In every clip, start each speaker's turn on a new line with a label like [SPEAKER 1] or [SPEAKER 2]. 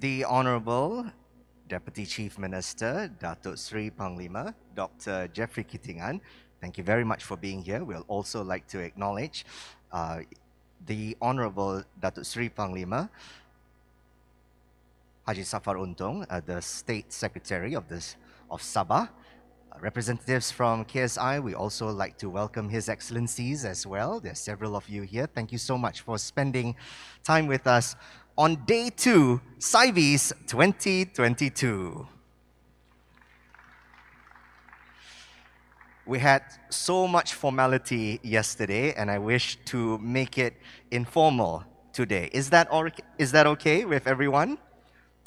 [SPEAKER 1] The Honorable Deputy Chief Minister, Datuk Sri Panglima, Dr. Jeffrey Kitingan, thank you very much for being here. We'll also like to acknowledge the Honorable Datuk Sri Panglima, Haji Safar Untung, the State Secretary of Sabah. Representatives from KSI, we also like to welcome His Excellencies as well. There are several of you here. Thank you so much for spending time with us on Day 2, Sibes 2022. We had so much formality yesterday, and I wish to make it informal today. Is that okay with everyone?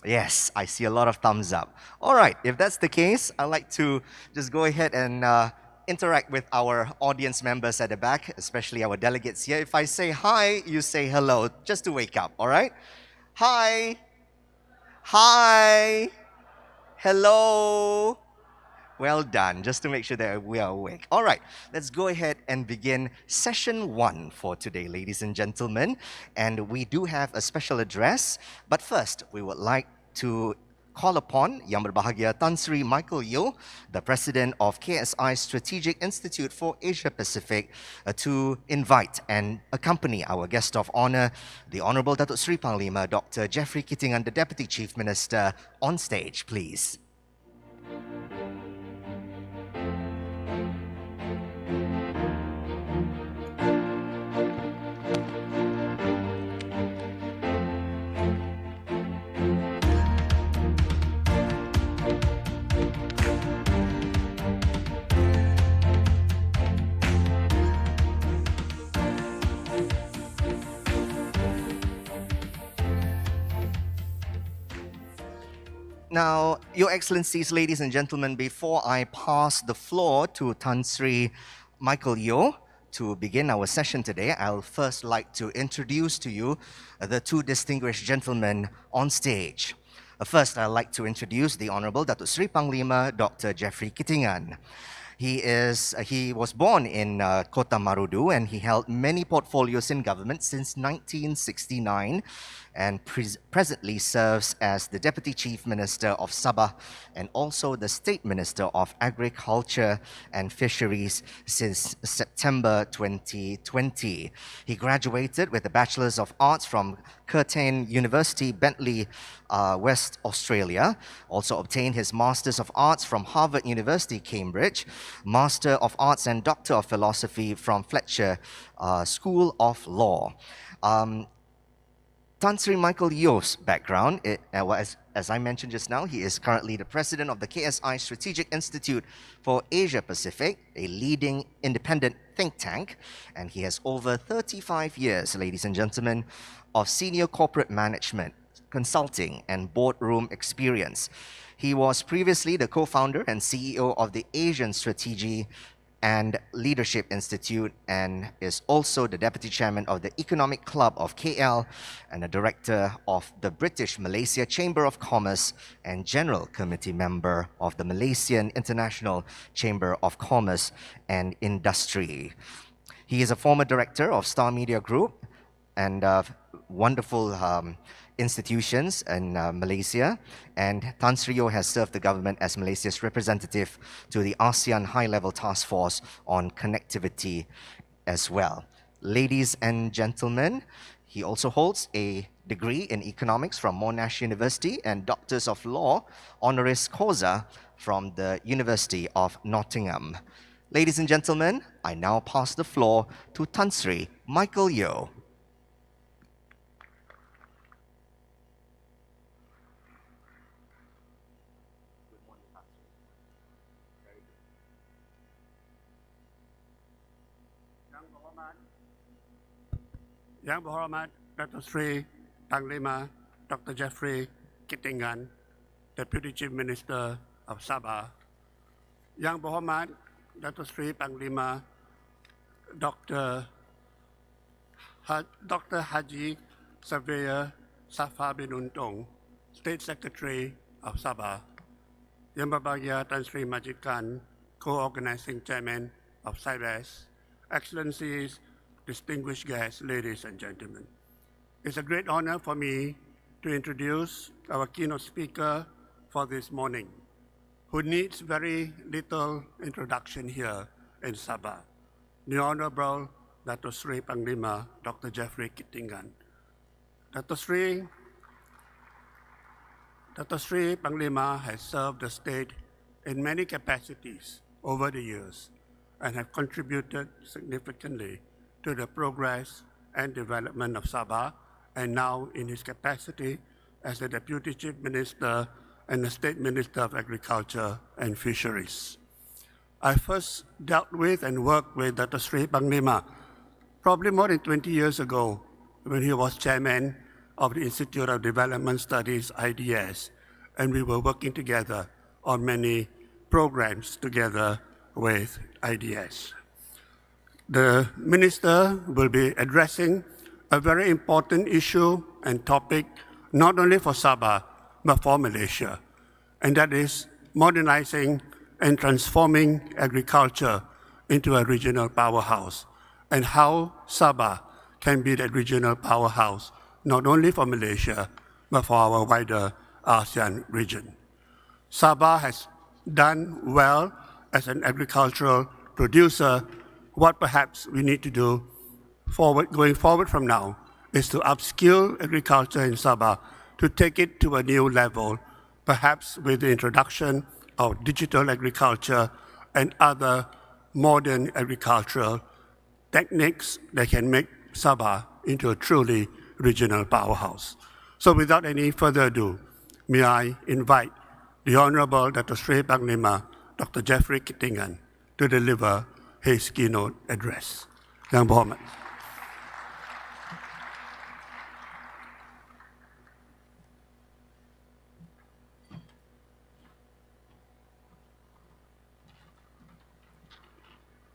[SPEAKER 1] Yes, I see a lot of thumbs up. All right, if that's the case, I'd like to just go ahead and interact with our audience members at the back, especially our delegates here. If I say hi, you say hello, just to wake up, all right? Hi. Hi. Hello. Well done, just to make sure that we are awake. All right, let's go ahead and begin session 1 for today, ladies and gentlemen. And we do have a special address, but first, we would like to call upon Yang Berbahagia Tan Sri Michael Yeo, the President of KSI Strategic Institute for Asia Pacific, to invite and accompany our guest of honor, the Honorable Datuk Sri Panglima, Dr. Jeffrey Kitingan, the Deputy Chief Minister, on stage, please. Now, Your Excellencies, ladies and gentlemen, before I pass the floor to Tan Sri Michael Yeo to begin our session today, I'll first like to introduce to you the two distinguished gentlemen on stage. First, I'd like to introduce the Honorable Datuk Sri Panglima, Dr. Jeffrey Kitingan. He was born in Kota Marudu, and he held many portfolios in government since 1969 and presently serves as the Deputy Chief Minister of Sabah and also the State Minister of Agriculture and Fisheries since September 2020. He graduated with a Bachelor's of Arts from Curtin University, Bentley, West Australia. Also obtained his Master's of Arts from Harvard University, Cambridge, Master of Arts and Doctor of Philosophy from Fletcher School of Law. Tan Sri Michael Yeo's background, as I mentioned just now, he is currently the president of the KSI Strategic Institute for Asia Pacific, a leading independent think tank, and he has over 35 years, ladies and gentlemen, of senior corporate management, consulting, and boardroom experience. He was previously the co-founder and CEO of the Asian Strategy and Leadership Institute and is also the Deputy Chairman of the Economic Club of KL and a Director of the British Malaysia Chamber of Commerce and General Committee Member of the Malaysian International Chamber of Commerce and Industry. He is a former Director of Star Media Group and wonderful institutions in Malaysia, and Tan Sri Yeo has served the government as Malaysia's representative to the ASEAN High-Level Task Force on Connectivity as well. Ladies and gentlemen, he also holds a degree in economics from Monash University and Doctors of Law honoris causa from the University of Nottingham. Ladies and gentlemen, I now pass the floor to Tan Sri Michael Yeo.
[SPEAKER 2] Yang Berhormat Datuk Sri Panglima Dr. Jeffrey Kitingan, Deputy Chief Minister of Sabah. Yang Berhormat Datuk Sri Panglima Dr. Haji Safar bin Untung, State Secretary of Sabah. Yang Berbahagia Tan Sri Majid Khan, Co-Organizing Chairman of SIBES, Excellencies, distinguished guests, ladies and gentlemen. It's a great honor for me to introduce our keynote speaker for this morning, who needs very little introduction here in Sabah, the Honorable Dr. Sri Panglima, Dr. Jeffrey Kittingan. Dr. Sri Panglima has served the state in many capacities over the years and have contributed significantly to the progress and development of Sabah, and now in his capacity as the Deputy Chief Minister and the State Minister of Agriculture and Fisheries. I first dealt with and worked with Dr. Sri Panglima probably more than 20 years ago when he was chairman of the Institute of Development Studies, IDS, and we were working together on many programs together with IDS. The minister will be addressing a very important issue and topic, not only for Sabah, but for Malaysia, and that is modernizing and transforming agriculture into a regional powerhouse, and how Sabah can be that regional powerhouse, not only for Malaysia, but for our wider ASEAN region. Sabah has done well as an agricultural producer. What perhaps we need to do going forward from now is to upskill agriculture in Sabah to take it to a new level, perhaps with the introduction of digital agriculture and other modern agricultural techniques that can make Sabah into a truly regional powerhouse. So without any further ado, may I invite the Honorable Dr. Sri Panglima, Dr. Jeffrey Kittingan, to deliver his keynote address. Yang berhormat.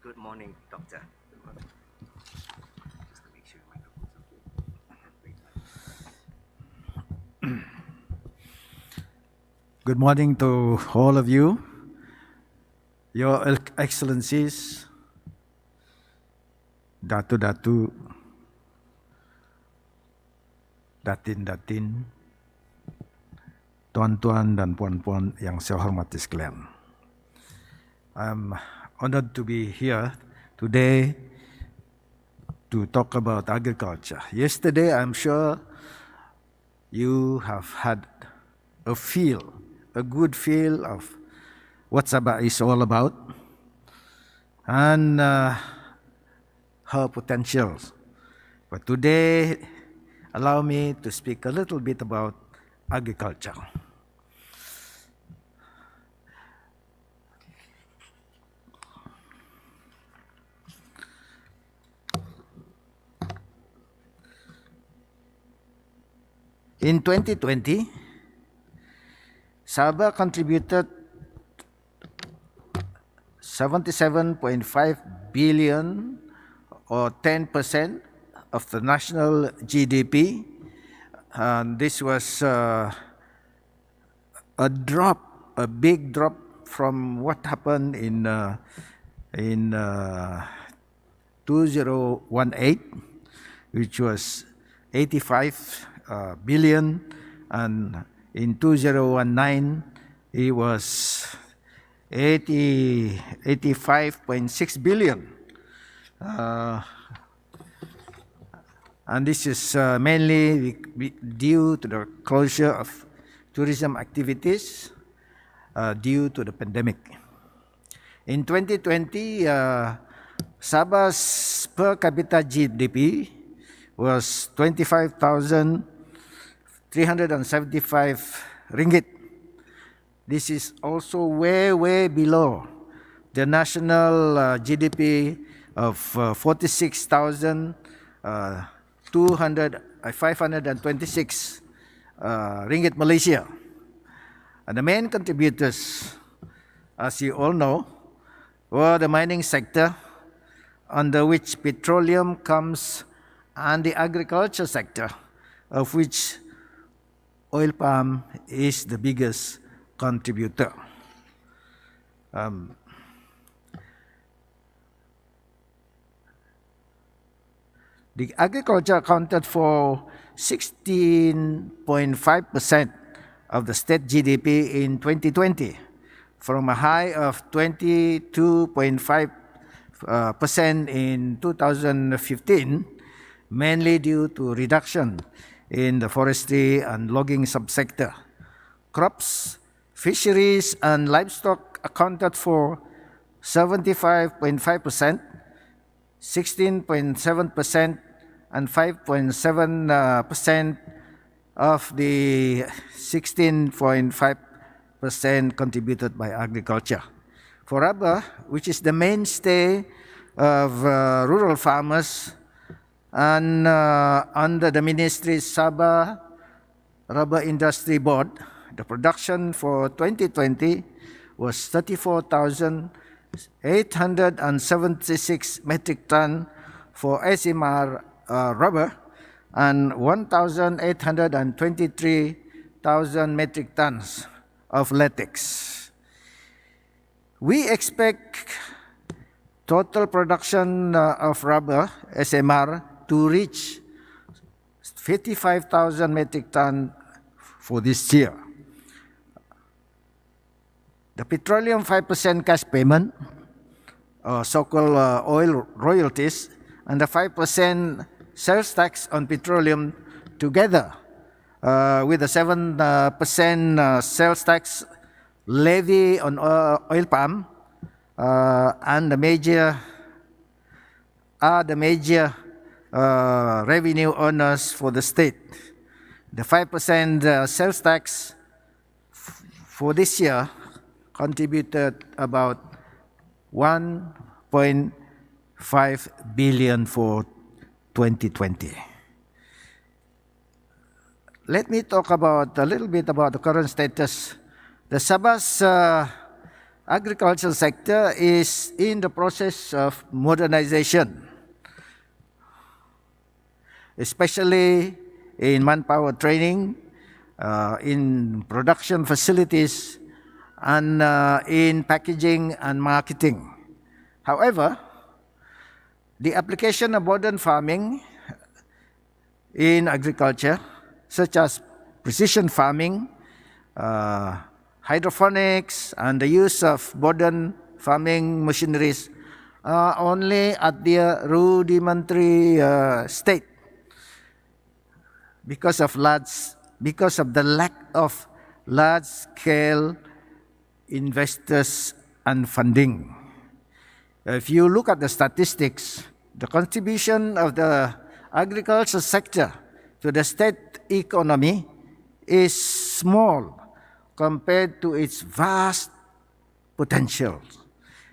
[SPEAKER 1] Good morning, Doctor. Good morning. Just to make sure your microphone's okay.
[SPEAKER 3] Good morning to all of you, Your Excellencies, Datu-Datu, Datin-Datin, Tuan-Tuan dan Puan-Puan yang saya hormati sekalian. I'm honored to be here today to talk about agriculture. Yesterday, I'm sure you have had a good feel of what Sabah is all about and her potentials. But today, allow me to speak a little bit about agriculture. In 2020, Sabah contributed 77.5 billion or 10% of the national GDP. And this was a big drop from what happened in 2018, which was 85 billion, and in 2019 it was 85.6 billion. And this is mainly due to the closure of tourism activities due to the pandemic. In 2020, Sabah's per capita GDP was 25,375 ringgit. This is also way below the national GDP of 46,526 ringgit Malaysia. And the main contributors, as you all know, were the mining sector, under which petroleum comes, and the agriculture sector, of which oil palm is the biggest contributor. The agriculture accounted for 16.5% of the state GDP in 2020, from a high of 22.5% in 2015, mainly due to reduction in the forestry and logging subsector. Crops, fisheries, and livestock accounted for 75.5%, 16.7%, and 5.7% of the 16.5% contributed by agriculture. For rubber, which is the mainstay of rural farmers, and under the ministry's Sabah Rubber Industry Board, the production for 2020 was 34,876 metric ton for SMR rubber and 1,823,000 metric tons of latex. We expect total production of rubber, SMR, to reach 55,000 metric tons for this year. The petroleum 5% cash payment, so-called oil royalties, and the 5% sales tax on petroleum together with the 7% sales tax levy on oil palm and the major revenue earners for the state. The 5% sales tax for this year contributed about 1.5 billion for 2020. Let me talk about a little bit about the current status. The Sabah's agricultural sector is in the process of modernization, especially in manpower training, in production facilities, and in packaging and marketing. However, the application of modern farming in agriculture, such as precision farming, hydroponics, and the use of modern farming machineries are only at their rudimentary state because of the lack of large-scale investors and funding. If you look at the statistics, the contribution of the agriculture sector to the state economy is small compared to its vast potential.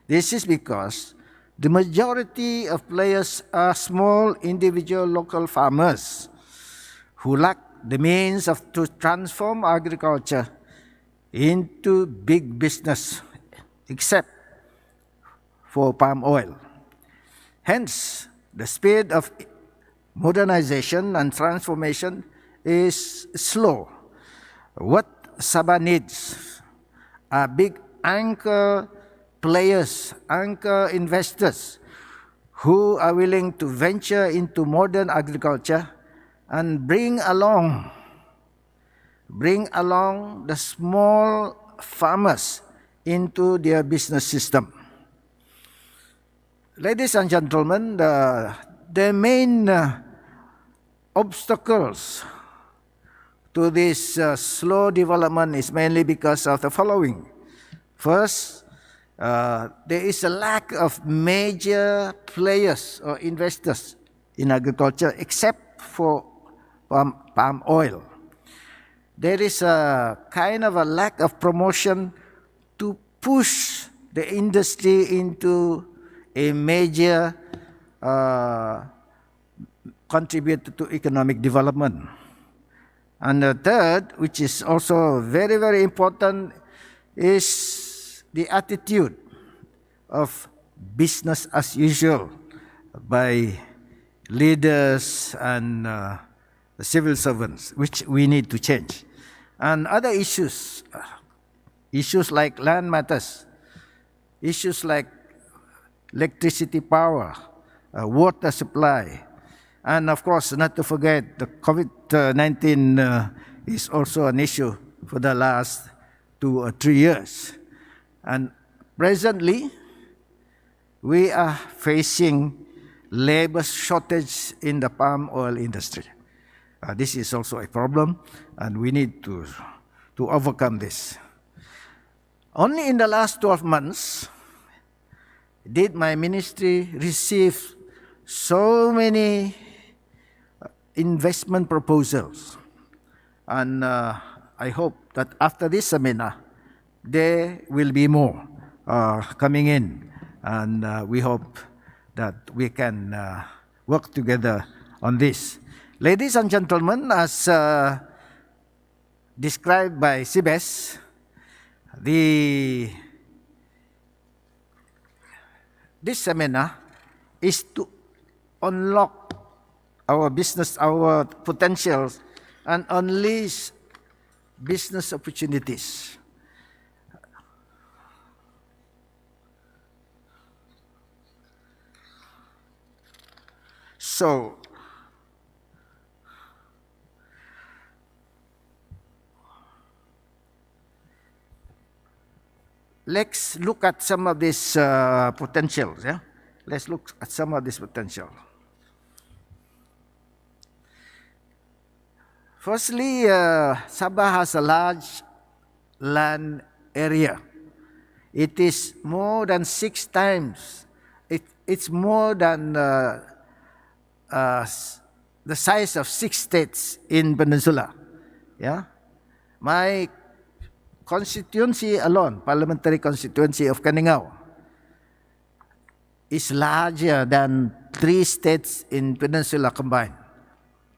[SPEAKER 3] This is because the majority of players are small individual local farmers who lack the means to transform agriculture into big business, except for palm oil. Hence, the speed of modernization and transformation is slow. What Sabah needs are big anchor players, anchor investors who are willing to venture into modern agriculture and bring along the small farmers into their business system. Ladies and gentlemen, the main obstacles to this slow development is mainly because of the following. First, there is a lack of major players or investors in agriculture except for palm oil. There is a kind of a lack of promotion to push the industry into a major contributor to economic development. And the third, which is also very, very important, is the attitude of business as usual by leaders and the civil servants, which we need to change. And other issues like land matters, issues like electricity power, water supply, and of course, not to forget, the COVID-19 is also an issue for the last 2 or 3 years. And presently, we are facing labor shortage in the palm oil industry. This is also a problem, and we need to overcome this. Only in the last 12 months did my ministry receive so many investment proposals. And I hope that after this seminar, there will be more coming in. And we hope that we can work together on this. Ladies and gentlemen, as described by Sibes, this seminar is to unlock our business, our potentials, and unleash business opportunities. So, let's look at some of these potentials. Yeah? Let's look at some of this potential. Firstly, Sabah has a large land area. It is more than 6 times. It's more than the size of 6 states in Peninsula. Yeah, my constituency alone, parliamentary constituency of Caningau, is larger than 3 states in Peninsula combined.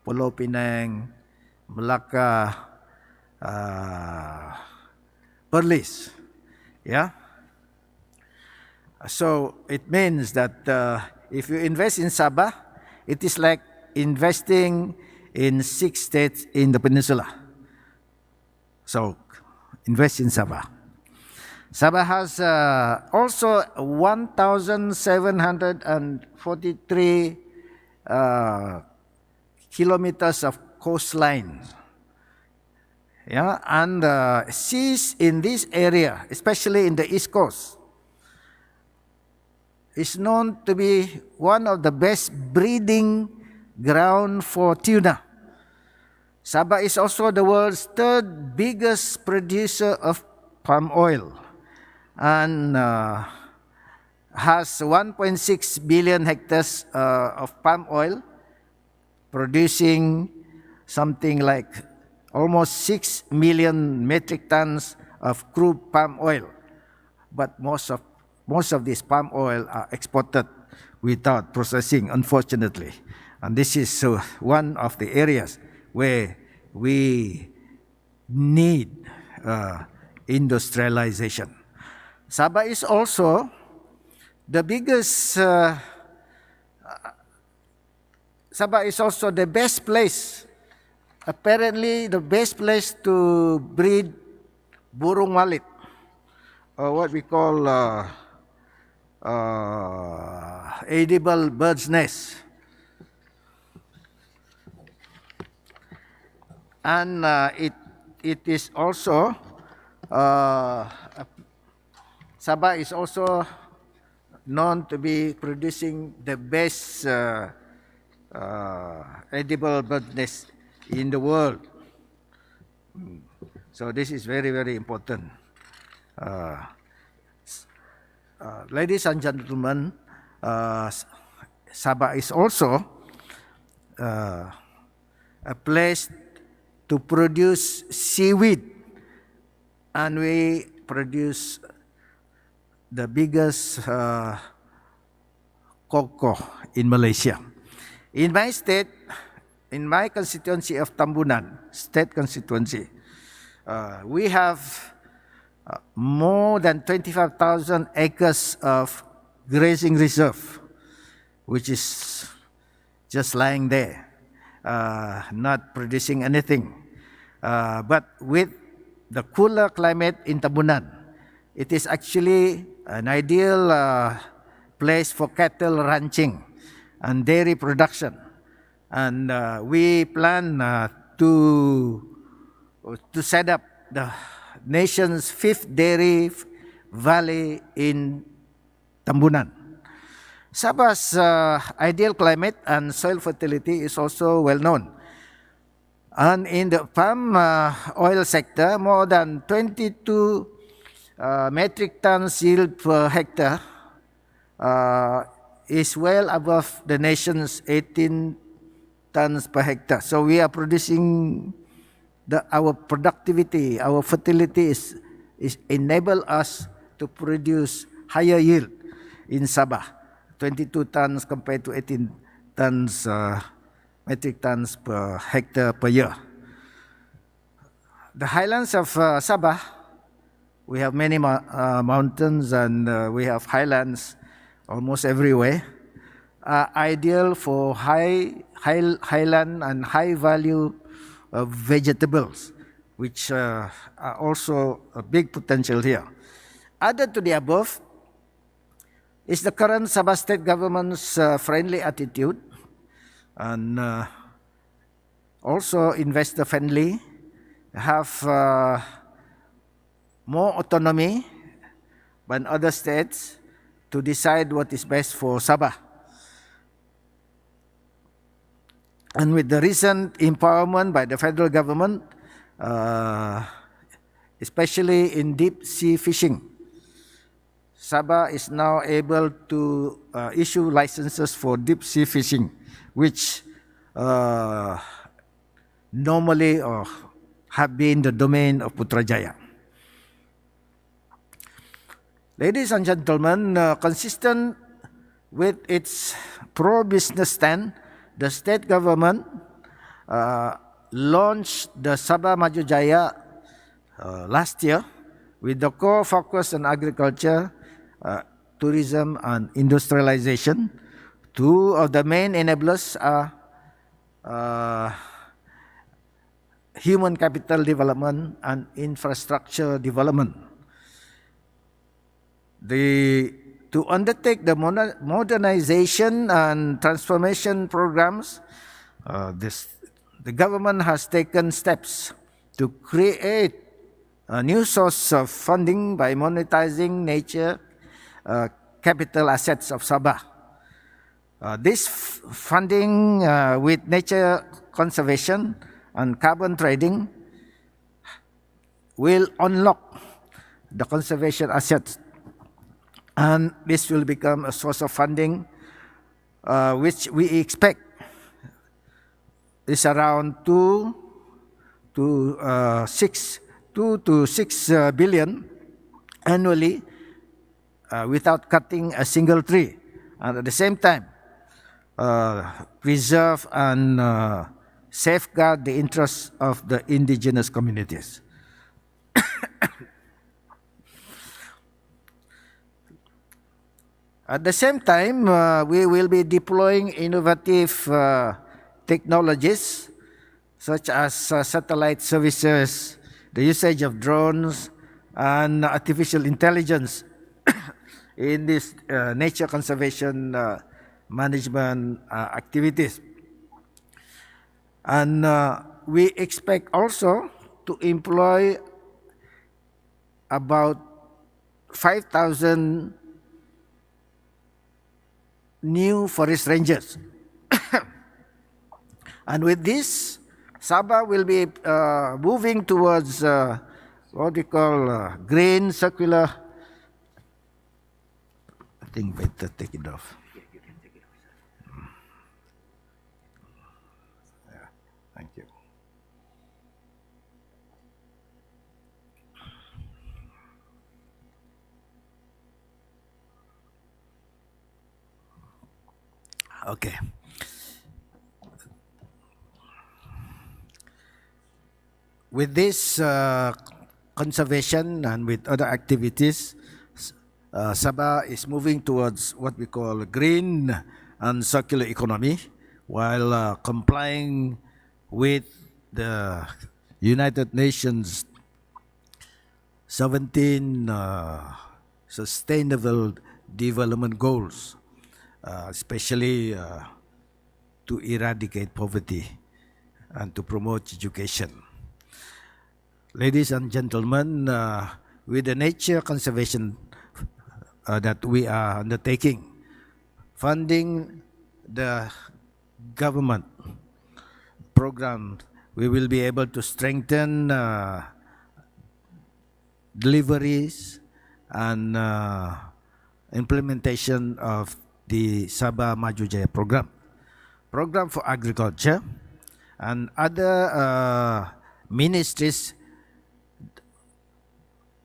[SPEAKER 3] Pulau Pinang, Malacca, Perlis. Yeah. So it means that if you invest in Sabah, it is like investing in 6 states in the peninsula. So invest in Sabah. Sabah has also 1,743 kilometers of coastline. Yeah, and seas in this area, especially in the East Coast, is known to be one of the best breeding ground for tuna. Sabah is also the world's 3rd biggest producer of palm oil and has 1.6 billion hectares of palm oil, producing something like almost 6 million metric tons of crude palm oil. But most of this palm oil are exported without processing, unfortunately. And this is one of the areas where we need industrialization. Sabah is also the biggest, Sabah is also the best place, apparently the best place to breed burung walit, or what we call edible bird's nest. And it is also, Sabah is also known to be producing the best edible bird nest in the world. So this is very, very important. Ladies and gentlemen, Sabah is also a place to produce seaweed, and we produce the biggest cocoa in Malaysia. In my state, in my constituency of Tambunan, state constituency, we have more than 25,000 acres of grazing reserve, which is just lying there, not producing anything. But with the cooler climate in Tambunan, it is actually an ideal place for cattle ranching and dairy production. And we plan to set up the nation's fifth dairy valley in Tambunan. Sabah's ideal climate and soil fertility is also well known. And in the palm oil sector, more than 22 metric tons yield per hectare is well above the nation's 18 tons per hectare. So we are producing our productivity, our fertility is enable us to produce higher yield in Sabah, 22 tons compared to 18 tons metric tons per hectare per year. The highlands of Sabah, we have many mountains and we have highlands almost everywhere, are ideal for highland and high value vegetables, which are also a big potential here. Added to the above is the current Sabah state government's friendly attitude and also investor friendly, have more autonomy than other states to decide what is best for Sabah. And with the recent empowerment by the federal government, especially in deep sea fishing, Sabah is now able to issue licenses for deep sea fishing, which normally have been the domain of Putrajaya. Ladies and gentlemen, consistent with its pro-business stand, the state government launched the Sabah Maju Jaya last year with the core focus on agriculture, tourism and industrialization. Two of the main enablers are human capital development and infrastructure development. To undertake the modernization and transformation programs, the government has taken steps to create a new source of funding by monetizing nature capital assets of Sabah. This funding with nature conservation and carbon trading will unlock the conservation assets, and this will become a source of funding which we expect is around 2 to 6 billion annually without cutting a single tree, and at the same time preserve and safeguard the interests of the indigenous communities. At the same time, we will be deploying innovative technologies such as satellite services, the usage of drones, and artificial intelligence in this nature conservation management activities. And we expect also to employ about 5,000 new forest rangers. And with this, Sabah will be moving towards what we call green circular. I think better take it off.
[SPEAKER 1] You can take it off.
[SPEAKER 3] Yeah, thank you. Okay. With this conservation and with other activities, Sabah is moving towards what we call green and circular economy while complying with the United Nations 17 Sustainable Development Goals, especially to eradicate poverty and to promote education. ladies and gentlemen, with the nature conservation that we are undertaking, funding the government program, we will be able to strengthen deliveries and implementation of the Sabah Maju Jaya program for agriculture, and other ministries.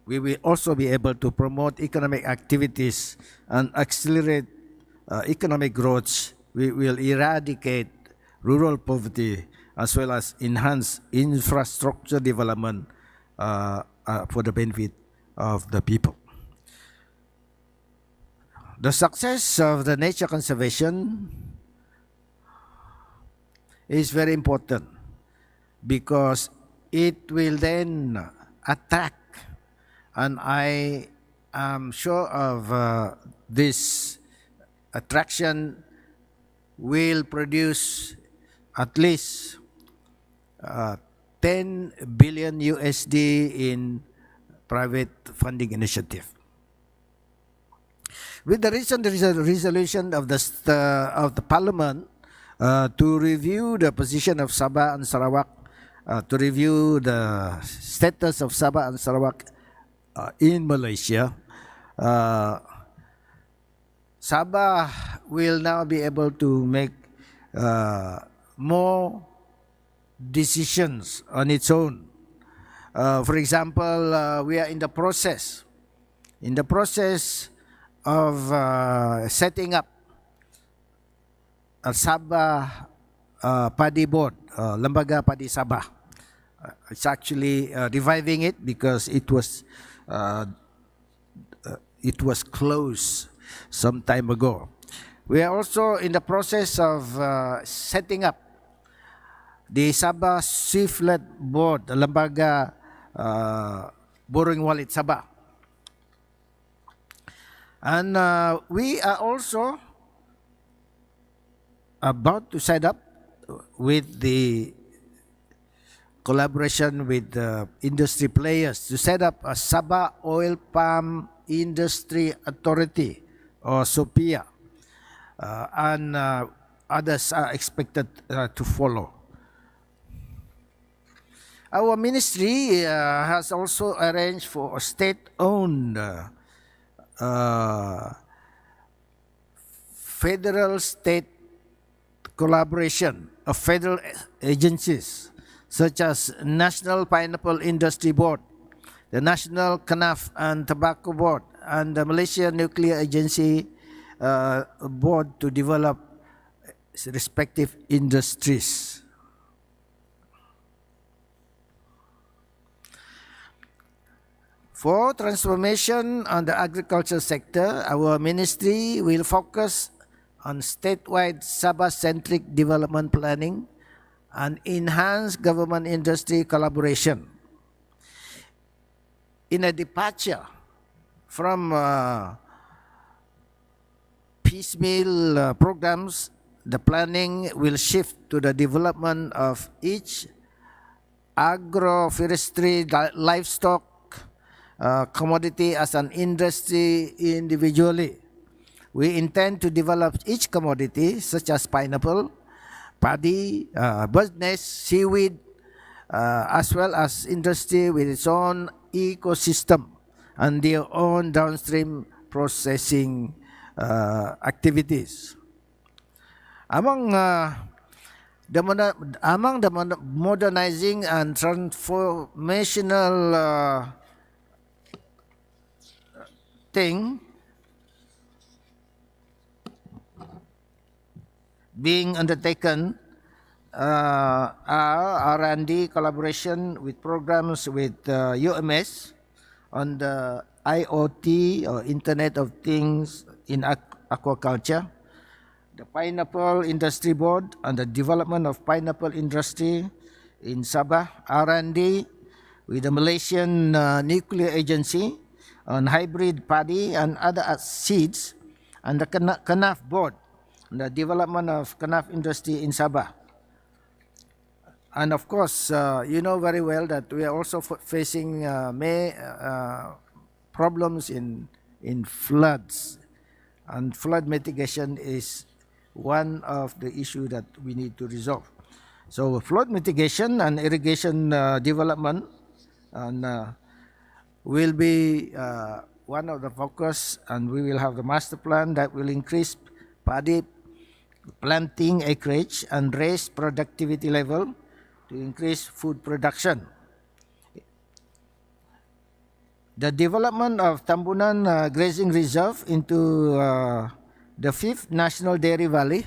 [SPEAKER 3] We will also be able to promote economic activities and accelerate economic growth. We will eradicate rural poverty as well as enhance infrastructure development for the benefit of the people. The success of the nature conservation is very important because it will then attract, and I am sure of this attraction will produce at least 10 billion USD in private funding initiative. With the recent resolution of the Parliament to review the position of Sabah and Sarawak, to review the status of Sabah and Sarawak in Malaysia, Sabah will now be able to make more decisions on its own. For example, we are in the process of setting up a Sabah Padi Board, Lembaga Padi Sabah. It's actually reviving it because it was closed some time ago. We are also in the process of setting up the Sabah Swiftlet Board, the Lembaga Borrowing Wallet Sabah. And we are also about to set up, with the collaboration with the industry players, to set up a Sabah Oil Palm Industry Authority, or SOPIA, and others are expected to follow. Our ministry has also arranged for a state-owned federal-state collaboration of federal agencies such as National Pineapple Industry Board, the National Kanaf and Tobacco Board, and the Malaysia Nuclear Agency Board to develop respective industries. For transformation on the agriculture sector, our ministry will focus on statewide Sabah-centric development planning and enhance government-industry collaboration. In a departure from piecemeal programs, the planning will shift to the development of each agroforestry, livestock, commodity as an industry individually. We intend to develop each commodity, such as pineapple, paddy, bird nest, seaweed, as well as industry with its own ecosystem and their own downstream processing activities. Among the modernizing and transformational thing being undertaken are R&D collaboration with programs with UMS on the IoT, or Internet of Things, in aquaculture, the Pineapple Industry Board on the development of pineapple industry in Sabah, R&D with the Malaysian Nuclear Agency on hybrid paddy and other seeds, and the Kanaf Board on the development of Kanaf industry in Sabah. And of course, you know very well that we are also facing problems in floods, and flood mitigation is one of the issues that we need to resolve. So flood mitigation and irrigation development and will be one of the focus, and we will have the master plan that will increase paddy planting acreage and raise productivity level to increase food production. The development of Tambunan Grazing Reserve into the 5th National Dairy Valley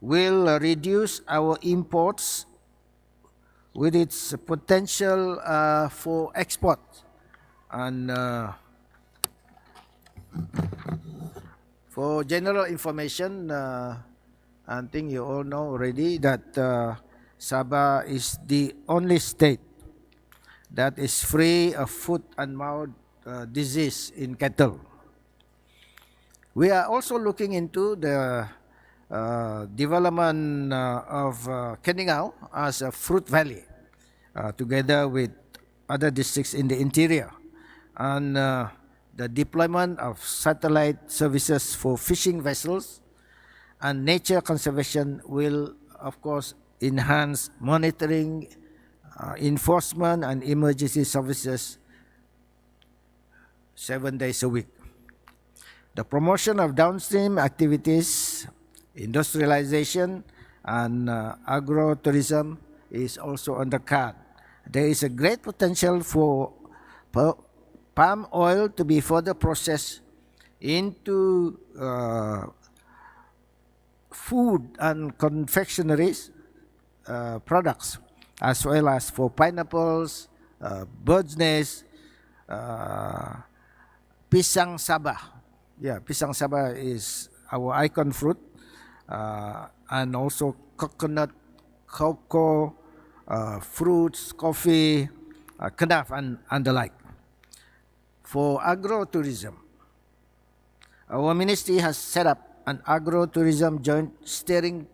[SPEAKER 3] will reduce our imports with its potential for export. And for general information, I think you all know already that Sabah is the only state that is free of foot and mouth disease in cattle. We are also looking into the development of KINABALU as a fruit valley, together with other districts in the interior, and the deployment of satellite services for fishing vessels and nature conservation will, of course, enhance monitoring, enforcement, and emergency services 7 days a week. The promotion of downstream activities, industrialization, and agro-tourism is on the card. There is a great potential for palm oil to be further processed into food and confectioneries products, as well as for pineapples, bird's nest, pisang Sabah. Yeah, pisang Sabah is our icon fruit, and also coconut, cocoa, fruits, coffee, kenaf, and the like. For agro-tourism, our ministry has set up an agro-tourism joint steering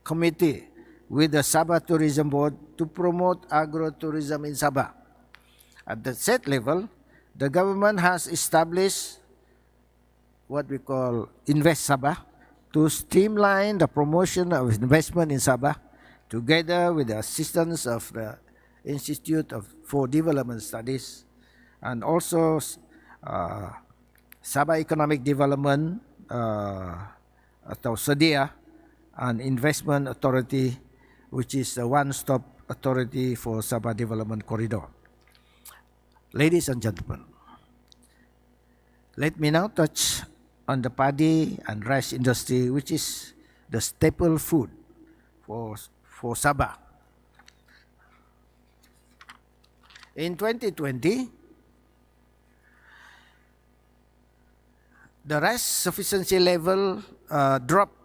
[SPEAKER 3] committee with the Sabah Tourism Board to promote agro-tourism in Sabah. At the state level, the government has established what we call Invest Sabah to streamline the promotion of investment in Sabah, together with the assistance of the Institute for Development Studies, and also Sabah Economic Development atau SEDIA, and Investment Authority, which is a one-stop authority for Sabah Development Corridor. Ladies and gentlemen, let me now touch on the paddy and rice industry, which is the staple food for Sabah. In 2020, the rice sufficiency level dropped.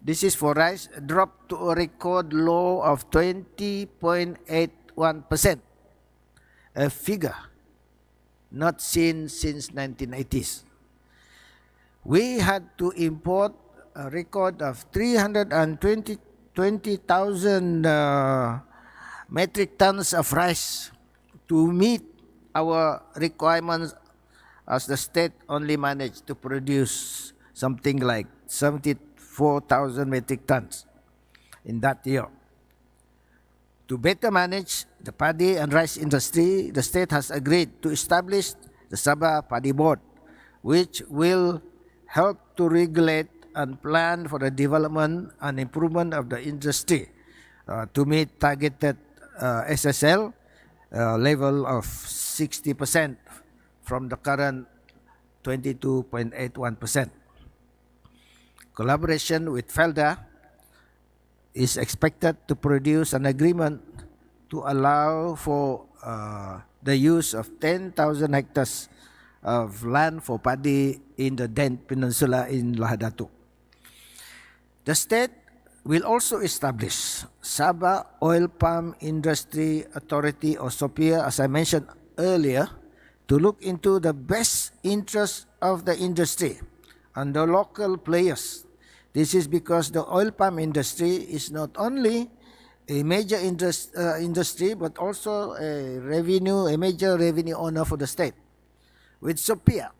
[SPEAKER 3] This is for rice, dropped to a record low of 20.81%, a figure not seen since 1980s. We had to import a record of 320,000 metric tons of rice to meet our requirements, as the state only managed to produce something like 74,000 metric tons in that year. To better manage the paddy and rice industry, the state has agreed to establish the Sabah Paddy Board, which will help to regulate and plan for the development and improvement of the industry to meet targeted SSL level of 60% from the current 22.81%. Collaboration with FELDA is expected to produce an agreement to allow for the use of 10,000 hectares of land for paddy in the Dent Peninsula in Lahadatuk. The state will also establish Sabah Oil Palm Industry Authority, or SOPIA, as I mentioned earlier, to look into the best interests of the industry and the local players. This is because the oil palm industry is not only a major industry, but also a major revenue owner for the state. With Sophia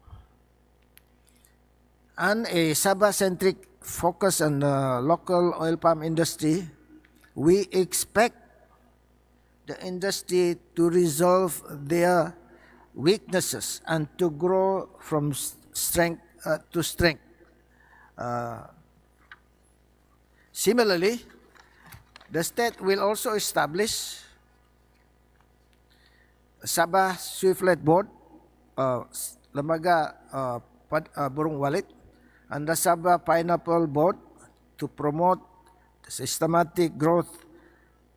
[SPEAKER 3] and a Sabah-centric focus on the local oil palm industry, we expect the industry to resolve their weaknesses and to grow from strength to strength. Similarly, the state will also establish Sabah Swiftlet Board, Lembaga Burung Walit, and the Sabah Pineapple Board to promote the systematic growth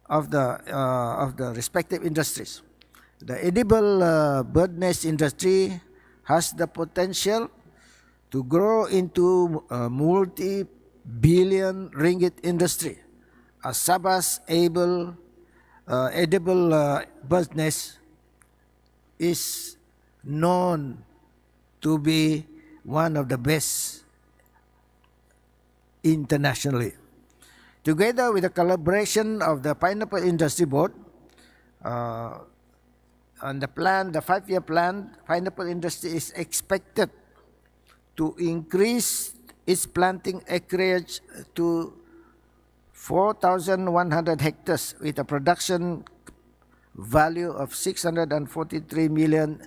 [SPEAKER 3] of the respective industries. The edible bird nest industry has the potential to grow into a multi-billion ringgit industry, as Sabah's edible bird nest is known to be one of the best internationally. Together with the collaboration of the Pineapple Industry Board and the 5-year plan, pineapple industry is expected to increase its planting acreage to 4,100 hectares with a production value of 643 million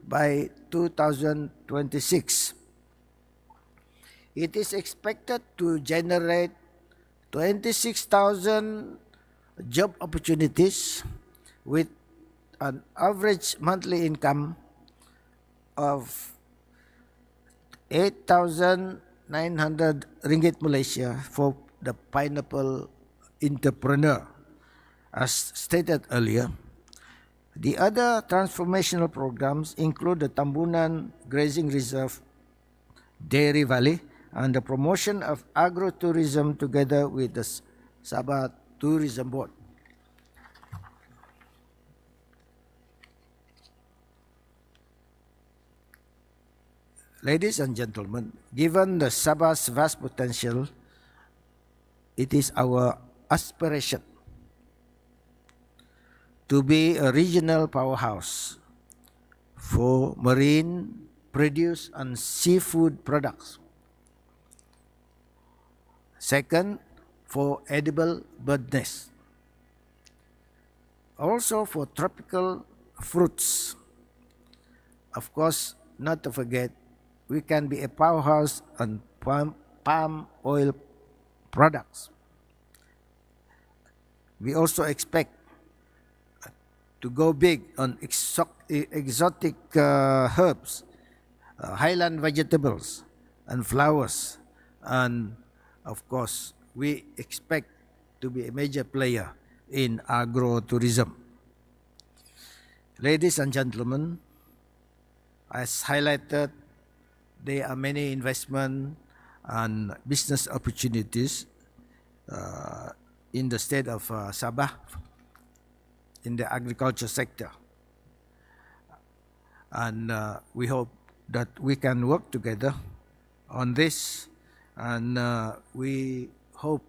[SPEAKER 3] by 2026. It is expected to generate 26,000 job opportunities with an average monthly income of 8,900 ringgit Malaysia for the pineapple entrepreneur. As stated earlier, the other transformational programs include the Tambunan Grazing Reserve, Dairy Valley, and the promotion of agro-tourism together with the Sabah Tourism Board. Ladies and gentlemen, given the Sabah's vast potential, it is our aspiration to be a regional powerhouse for marine produce and seafood products. Second, for edible bird nest. Also for tropical fruits. Of course, not to forget, we can be a powerhouse on palm oil products. We also expect to go big on exotic herbs, highland vegetables, and flowers. And of course, we expect to be a major player in agro-tourism. Ladies and gentlemen, as highlighted, there are many investment and business opportunities in the state of Sabah in the agriculture sector. And we hope that we can work together on this, and we hope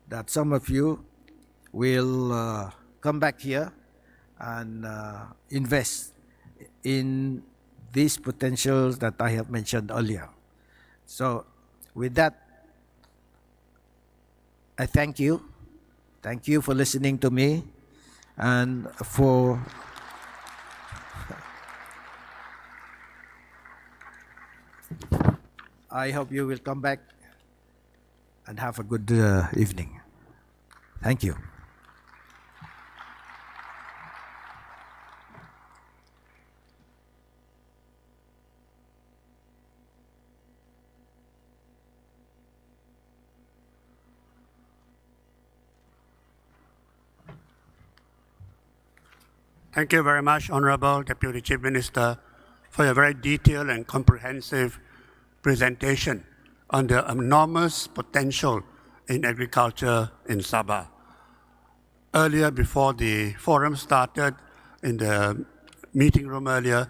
[SPEAKER 3] that some of you will come back here and invest in these potentials that I have mentioned earlier. So with that, I thank you. Thank you for listening to me, and for I hope you will come back and have a good evening. Thank you.
[SPEAKER 2] Thank you very much, Honorable Deputy Chief Minister, for your very detailed and comprehensive presentation on the enormous potential in agriculture in Sabah. Earlier, before the forum started, in the meeting room earlier,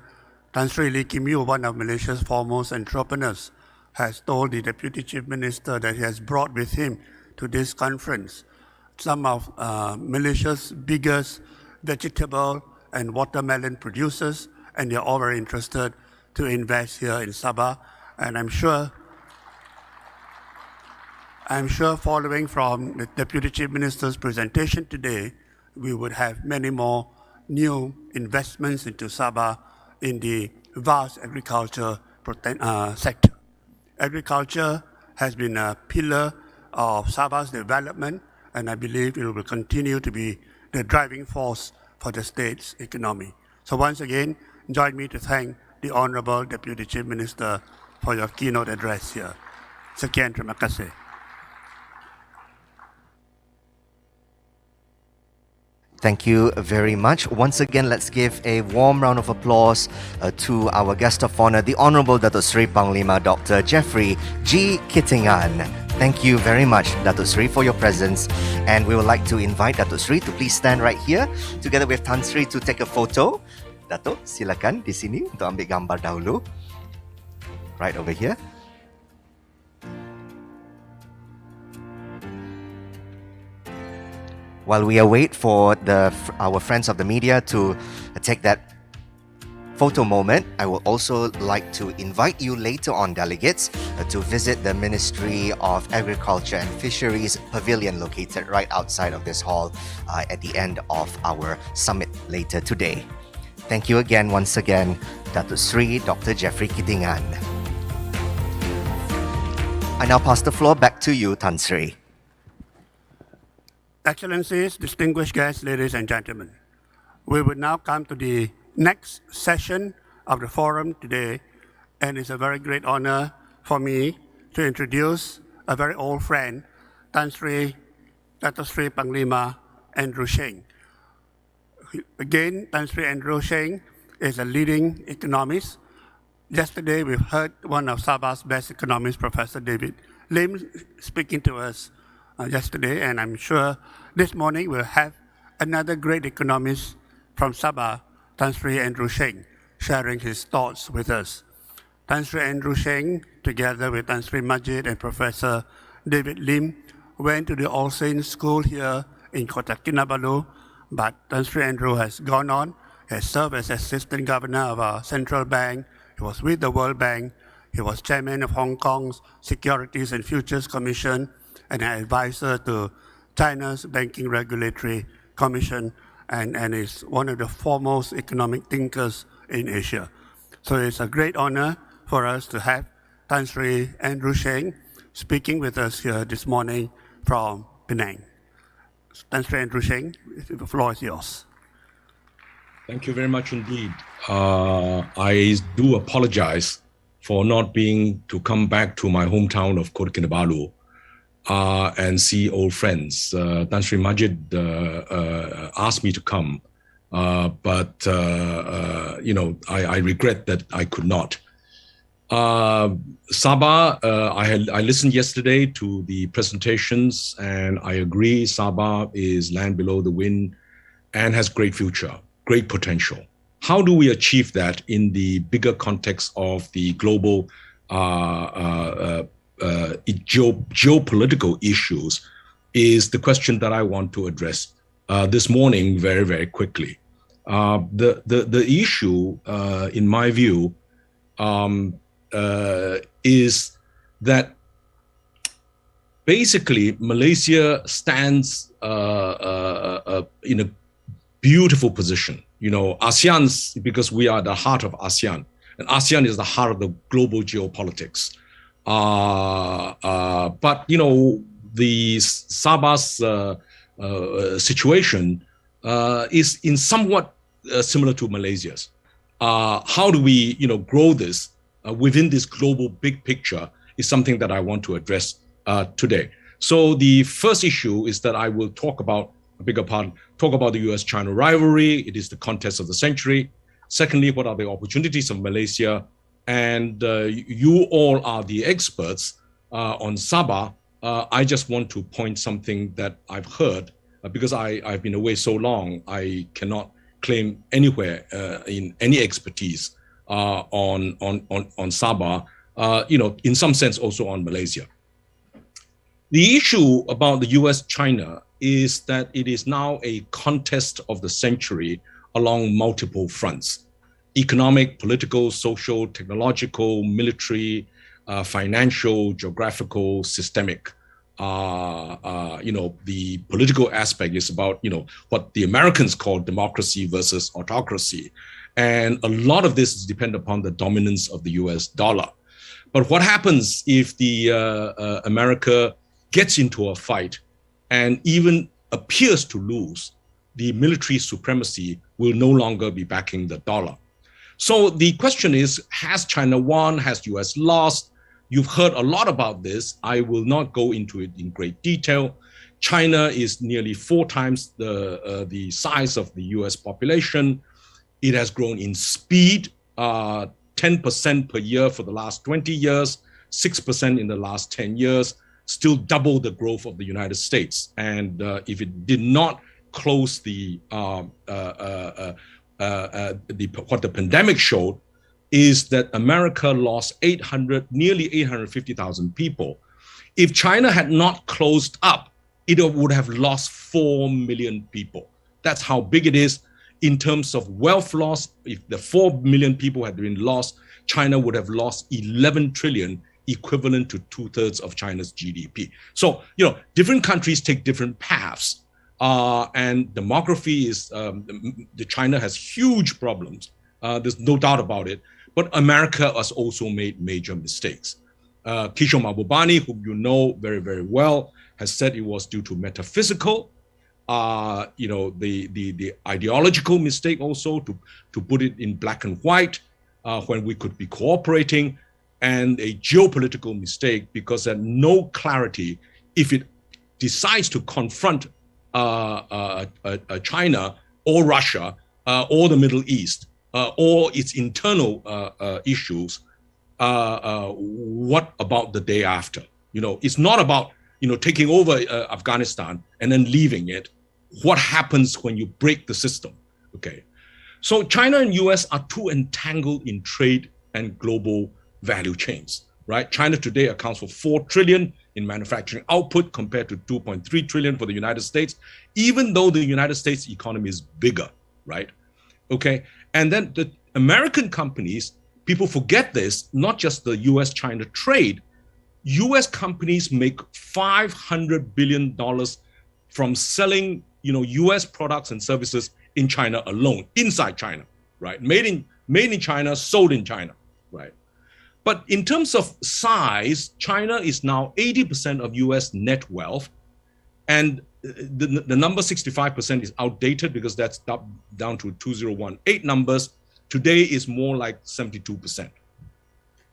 [SPEAKER 2] Tan Sri Lee Kim Yew, one of Malaysia's foremost entrepreneurs, has told the Deputy Chief Minister that he has brought with him to this conference some of Malaysia's biggest vegetable and watermelon producers, and they're all very interested to invest here in Sabah. And I'm sure following from the Deputy Chief Minister's presentation today, we would have many more new investments into Sabah in the vast agriculture sector. Agriculture has been a pillar of Sabah's development, and I believe it will continue to be the driving force for the state's economy. So once again, join me to thank the Honorable Deputy Chief Minister for your keynote address here. Sekian, terima kasih.
[SPEAKER 1] Thank you very much. Once again, let's give a warm round of applause to our guest of honor, the Honorable Datuk Seri Panglima Dr. Jeffrey G. Kittingan. Thank you very much, Datuk Seri, for your presence. And we would like to invite Datuk Seri to please stand right here, together with Tan Sri, to take a photo. Datuk, silakan di sini untuk ambil gambar dahulu. Right over here. While we await for our friends of the media to take that photo moment, I would also like to invite you later on, delegates, to visit the Ministry of Agriculture and Fisheries Pavilion located right outside of this hall at the end of our summit later today. Thank you again, once again, Datuk Sri Dr. Jeffrey Kittingan. I now pass the floor back to you, Tan Sri.
[SPEAKER 2] Excellencies, distinguished guests, ladies and gentlemen, we will now come to the next session of the forum today, and it's a very great honor for me to introduce a very old friend, Datuk Sri Panglima Andrew Sheng. Again, Tan Sri Andrew Sheng is a leading economist. Yesterday, we've heard one of Sabah's best economists, Professor David Lim, speaking to us yesterday, and I'm sure this morning we'll have another great economist from Sabah, Tan Sri Andrew Sheng, sharing his thoughts with us. Tan Sri Andrew Sheng, together with Tan Sri Majid and Professor David Lim, went to the All Saints School here in KOTA Kinabalu, but Tan Sri Andrew has gone on, has served as Assistant Governor of our Central Bank. He was with the World Bank. He was Chairman of Hong Kong's Securities and Futures Commission, and an advisor to China's Banking Regulatory Commission, and is one of the foremost economic thinkers in Asia. So it's a great honor for us to have Tan Sri Andrew Sheng speaking with us here this morning from Penang. Tan Sri Andrew Sheng, the floor is yours.
[SPEAKER 4] Thank you very much indeed. I do apologize for not being to come back to my hometown of KOTA Kinabalu and see old friends. Tan Sri Majid asked me to come, but I regret that I could not. Sabah, I listened yesterday to the presentations, and I agree Sabah is land below the wind and has great future, great potential. How do we achieve that in the bigger context of the global geopolitical issues is the question that I want to address this morning very, very quickly. The issue, in my view, is that basically Malaysia stands in a beautiful position. You know, ASEAN's, because we are the heart of ASEAN, and ASEAN is the heart of the global geopolitics. But you know, the Sabah's situation is in somewhat similar to Malaysia's. How do we, grow this within this global big picture is something that I want to address today. So the first issue is that I will talk about talk about the US-China rivalry. It is the contest of the century. Secondly, what are the opportunities of Malaysia? And you all are the experts on Sabah. I just want to point something that I've heard, because I've been away so long, I cannot claim anywhere in any expertise on Sabah, in some sense also on Malaysia. The issue about the US-China is that it is now a contest of the century along multiple fronts: economic, political, social, technological, military, financial, geographical, systemic. The political aspect is about, what the Americans call democracy versus autocracy. And a lot of this is dependent upon the dominance of the US dollar. But what happens if the America gets into a fight and even appears to lose? The military supremacy will no longer be backing the dollar. So the question is, has China won? Has US lost? You've heard a lot about this. I will not go into it in great detail. China is nearly 4 times the size of the US population. It has grown in speed, 10% per year for the last 20 years, 6% in the last 10 years, still double the growth of the United States. And if it did not close what the pandemic showed, is that America lost nearly 850,000 people. If China had not closed up, it would have lost 4 million people. That's how big it is. In terms of wealth loss, if the 4 million people had been lost, China would have lost 11 trillion, equivalent to 2/3 of China's GDP. So, different countries take different paths. And demography is, China has huge problems. There's no doubt about it. But America has also made major mistakes. Kishore Mahbubani, whom you know very, very well, has said it was due to metaphysical, the ideological mistake also, to put it in black and white, when we could be cooperating, and a geopolitical mistake because there's no clarity if it decides to confront China or Russia or the Middle East, or its internal issues, what about the day after? It's not about, taking over Afghanistan and then leaving it. What happens when you break the system? Okay. So China and US are too entangled in trade and global value chains, right? China today accounts for 4 trillion in manufacturing output compared to 2.3 trillion for the United States, even though the United States economy is bigger, right? Okay. And then the American companies, people forget this, not just the US-China trade. US companies make $500 billion from selling, US products and services in China alone, inside China, right? Made in China, sold in China, right? But in terms of size, China is now 80% of US net wealth, and the number 65% is outdated because that's down to 2018 numbers. Today is more like 72%,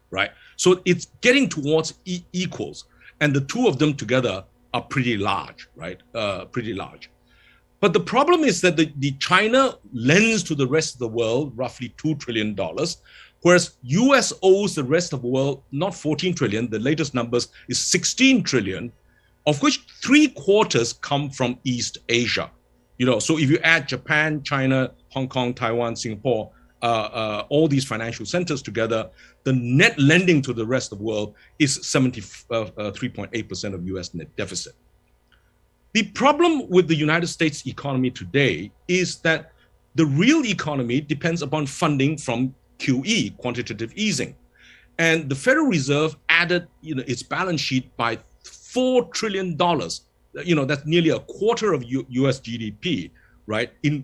[SPEAKER 4] right? So it's getting towards equals, and the two of them together are pretty large, right? Pretty large. But the problem is that the China lends to the rest of the world roughly $2 trillion, whereas US owes the rest of the world not 14 trillion, the latest numbers is 16 trillion, of which 3/4 come from East Asia. So if you add Japan, China, Hong Kong, Taiwan, Singapore, all these financial centers together, the net lending to the rest of the world is 73.8% of US net deficit. The problem with the United States economy today is that the real economy depends upon funding from QE, quantitative easing. And the Federal Reserve added its balance sheet by $4 trillion. That's nearly a quarter of US GDP, right? In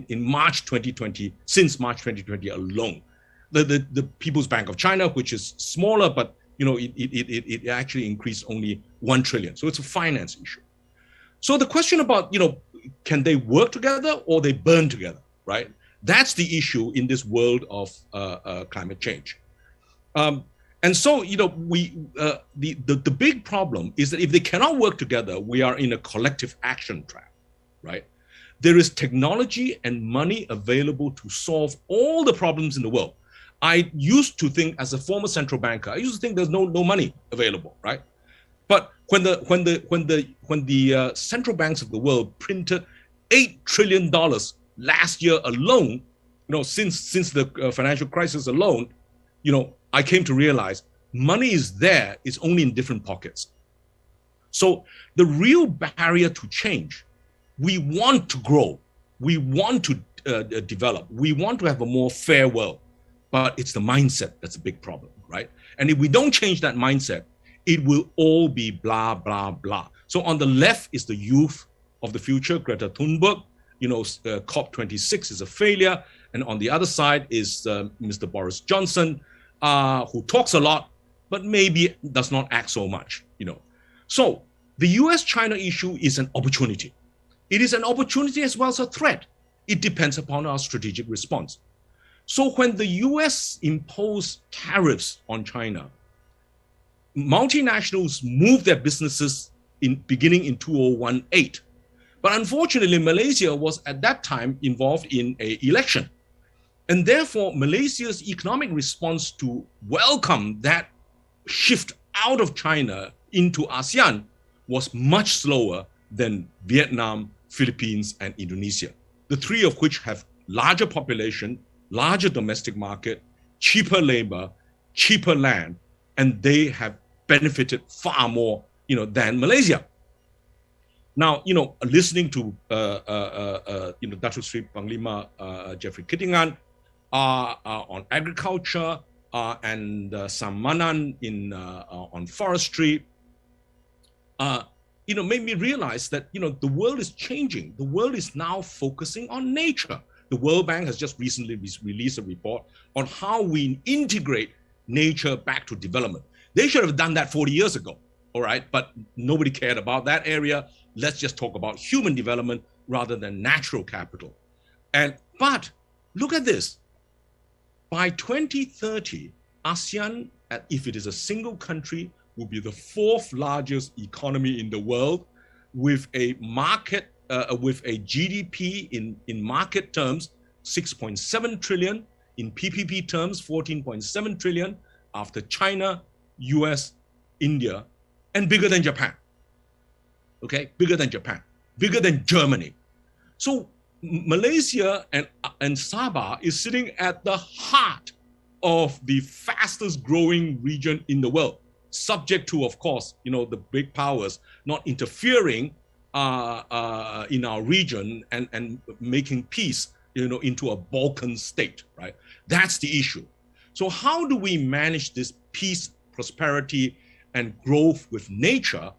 [SPEAKER 4] March 2020, since March 2020 alone. The People's Bank of China, which is smaller, but it actually increased only 1 trillion. So it's a finance issue. So the question about, can they work together or they burn together, right? That's the issue in this world of climate change. And so, the big problem is that if they cannot work together, we are in a collective action trap, right? There is technology and money available to solve all the problems in the world. I used to think, as a former central banker, I used to think there's no money available, right? But when the central banks of the world printed $8 trillion last year alone, since the financial crisis alone, I came to realize money is there, it's only in different pockets. So the real barrier to change, we want to grow, we want to develop, we want to have a more fair world, but it's the mindset that's a big problem, right? And if we don't change that mindset, it will all be blah, blah, blah. So on the left is the youth of the future, Greta Thunberg, COP26 is a failure. And on the other side is Mr. Boris Johnson, who talks a lot, but maybe does not act so much, So the US-China issue is an opportunity. It is an opportunity as well as a threat. It depends upon our strategic response. So when the US imposed tariffs on China, multinationals moved their businesses beginning in 2018. But unfortunately, Malaysia was at that time involved in an election. And therefore, Malaysia's economic response to welcome that shift out of China into ASEAN was much slower than Vietnam, Philippines, and Indonesia, the three of which have larger population, larger domestic market, cheaper labor, cheaper land, and they have benefited far more, than Malaysia. Now, listening to, Datuk Sri Panglima Jeffrey Kittingan on agriculture and Sam Manan on forestry, made me realize that, the world is changing. The world is now focusing on nature. The World Bank has just recently released a report on how we integrate nature back to development. They should have done that 40 years ago, all right? But nobody cared about that area. Let's just talk about human development rather than natural capital. But look at this. By 2030, ASEAN, if it is a single country, will be the fourth largest economy in the world, with a market, with a GDP in market terms, 6.7 trillion, in PPP terms, 14.7 trillion, after China, US, India, and bigger than Japan. Okay, bigger than Japan, bigger than Germany. So Malaysia and Sabah is sitting at the heart of the fastest growing region in the world, subject to, of course, the big powers not interfering in our region and making peace, into a Balkan state, right? That's the issue. So how do we manage this peace, prosperity, and growth with nature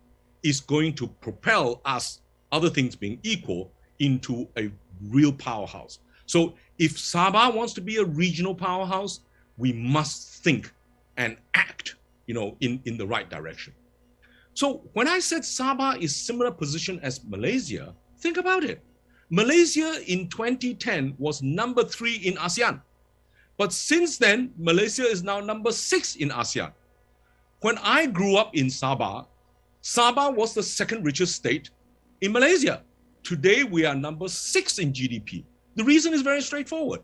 [SPEAKER 4] is going to propel us, other things being equal, into a real powerhouse. So if Sabah wants to be a regional powerhouse, we must think and act, in the right direction. So when I said Sabah is similar position as Malaysia, think about it. Malaysia in 2010 was number 3 in ASEAN. But since then, Malaysia is now number 6 in ASEAN. When I grew up in Sabah, Sabah was the second richest state in Malaysia. Today, we are number 6 in GDP. The reason is very straightforward.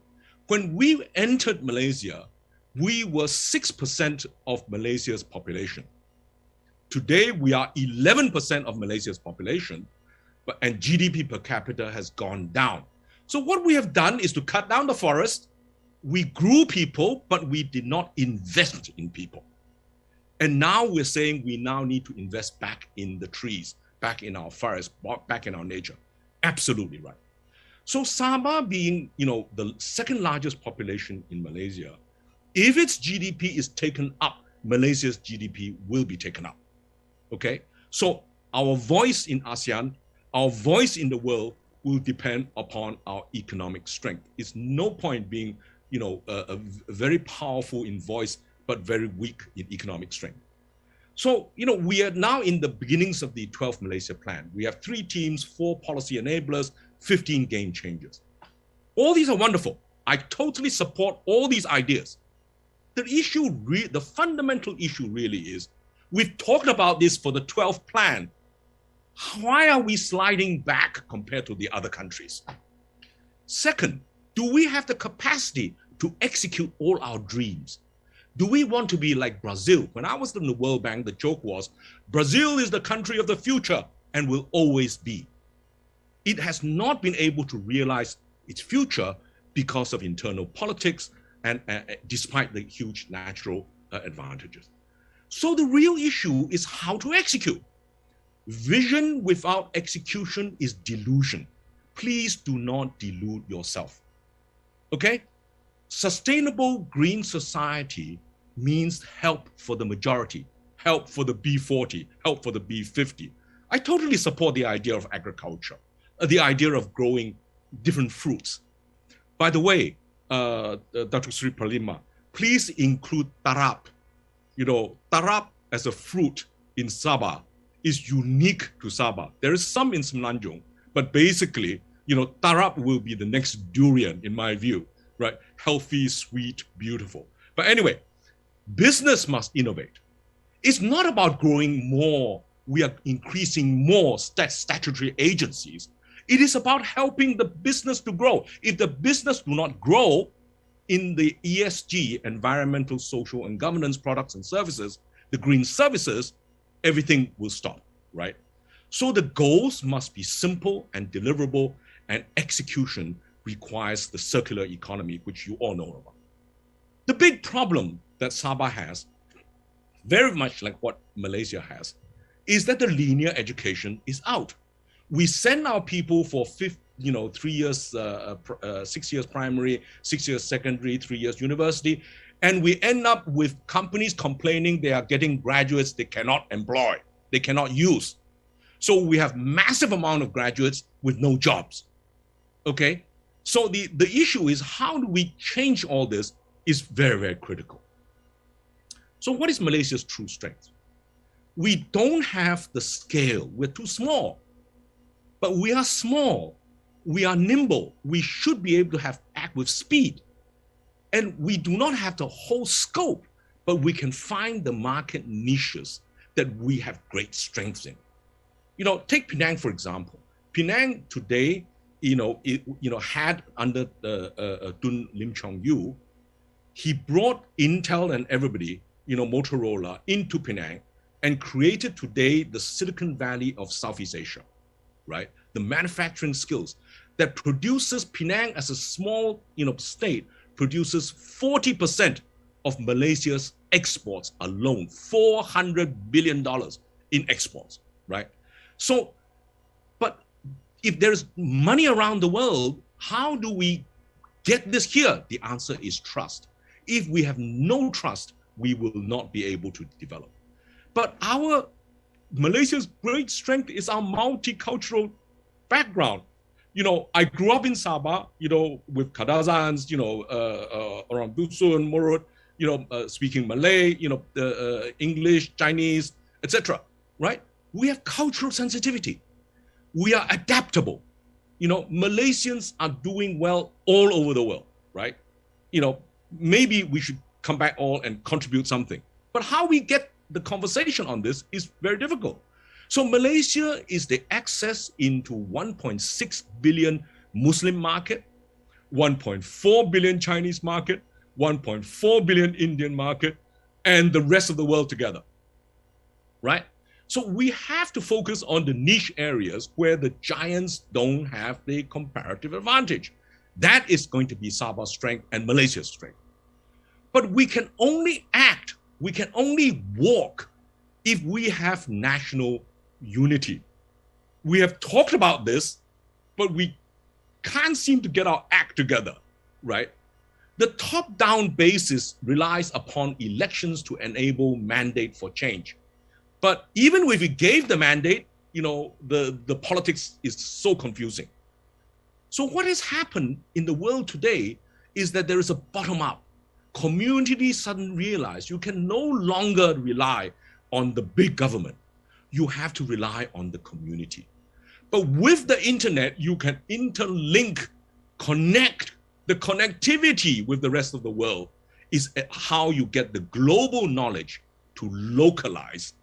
[SPEAKER 4] When we entered Malaysia, we were 6% of Malaysia's population. Today, we are 11% of Malaysia's population, and GDP per capita has gone down. So what we have done is to cut down the forest. We grew people, but we did not invest in people. And now we're saying we now need to invest back in the trees, back in our forests, back in our nature. Absolutely right. So Sabah being, the second largest population in Malaysia, if its GDP is taken up, Malaysia's GDP will be taken up. Okay? So our voice in ASEAN, our voice in the world will depend upon our economic strength. It's no point being, a very powerful in voice, but very weak in economic strength. So, we are now in the beginnings of the 12th Malaysia Plan. We have 3 teams, 4 policy enablers, 15 game changers. All these are wonderful. I totally support all these ideas. The fundamental issue really is, we've talked about this for the 12th plan. Why are we sliding back compared to the other countries? Second, do we have the capacity to execute all our dreams? Do we want to be like Brazil? When I was in the World Bank, the joke was, Brazil is the country of the future and will always be. It has not been able to realize its future because of internal politics and despite the huge natural advantages. So the real issue is how to execute. Vision without execution is delusion. Please do not delude yourself. Okay? Sustainable green society means help for the majority, help for the B40, help for the B50. I totally support the idea of agriculture, the idea of growing different fruits. By the way, Dr. Sri Pralima, please include tarap. Tarap as a fruit in Sabah is unique to Sabah. There is some in Semenanjung, but basically, tarap will be the next durian in my view, right? Healthy, sweet, beautiful. But anyway, business must innovate. It's not about growing more. We are increasing more statutory agencies. It is about helping the business to grow. If the business do not grow in the ESG, environmental, social, and governance products and services, the green services, everything will stop, right? So the goals must be simple and deliverable, and execution requires the circular economy, which you all know about. The big problem that Sabah has, very much like what Malaysia has, is that the linear education is out. We send our people for 3 years, 6 years primary, 6 years secondary, 3 years university, and we end up with companies complaining they are getting graduates they cannot employ, they cannot use. So we have massive amount of graduates with no jobs. Okay, so the issue is how do we change all this is very, very critical. So what is Malaysia's true strength? We don't have the scale. We're too small. But we are small. We are nimble. We should be able to act with speed. And we do not have the whole scope, but we can find the market niches that we have great strengths in. Take Penang, for example. Penang today, had under Tun Lim Chong Yu, he brought Intel and everybody, Motorola into Penang, and created today the Silicon Valley of Southeast Asia, right? The manufacturing skills that produces Penang as a small, state, produces 40% of Malaysia's exports alone, $400 billion in exports, right? So, but if there's money around the world, how do we get this here? The answer is trust. If we have no trust, we will not be able to develop. But Malaysia's great strength is our multicultural background. I grew up in Sabah, with Kadazans, around Dusun, Murut, speaking Malay, English, Chinese, etc. Right? We have cultural sensitivity. We are adaptable. Malaysians are doing well all over the world, right? Maybe we should come back all and contribute something. But how we get the conversation on this is very difficult. So Malaysia is the access into 1.6 billion Muslim market, 1.4 billion Chinese market, 1.4 billion Indian market, and the rest of the world together, right? So we have to focus on the niche areas where the giants don't have the comparative advantage. That is going to be Sabah's strength and Malaysia's strength. But we can only act, we can only walk if we have national unity. We have talked about this, but we can't seem to get our act together, right? The top-down basis relies upon elections to enable mandate for change. But even if we gave the mandate, the politics is so confusing. So what has happened in the world today is that there is a bottom-up. Communities suddenly realize you can no longer rely on the big government. You have to rely on the community. But with the internet, you can interlink, connect. The connectivity with the rest of the world is how you get the global knowledge to localize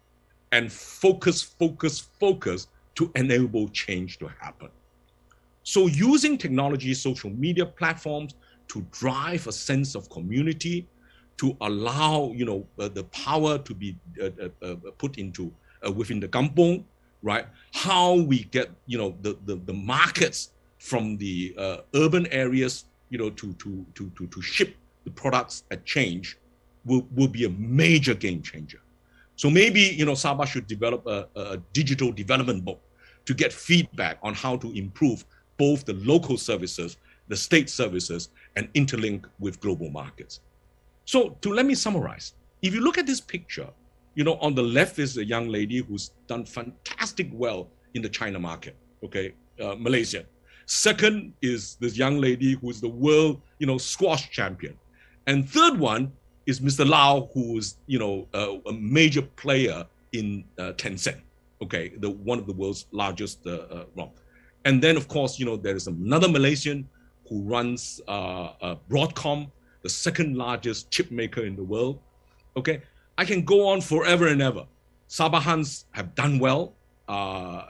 [SPEAKER 4] and focus to enable change to happen. So using technology, social media platforms to drive a sense of community, to allow the power to be put into within the kampong, right? How we get the markets from the urban areas to ship the products at change will be a major game changer. So maybe, Sabah should develop a digital development book to get feedback on how to improve both the local services, the state services, and interlink with global markets. So let me summarize. If you look at this picture, on the left is a young lady who's done fantastic well in the China market, okay, Malaysia. Second is this young lady who is the world, squash champion. And third one is Mr. Lau, who is, a major player in Tencent, okay, one of the world's largest And then, of course, there is another Malaysian who runs Broadcom, the second largest chip maker in the world, okay? I can go on forever and ever. SABAH'S have done well,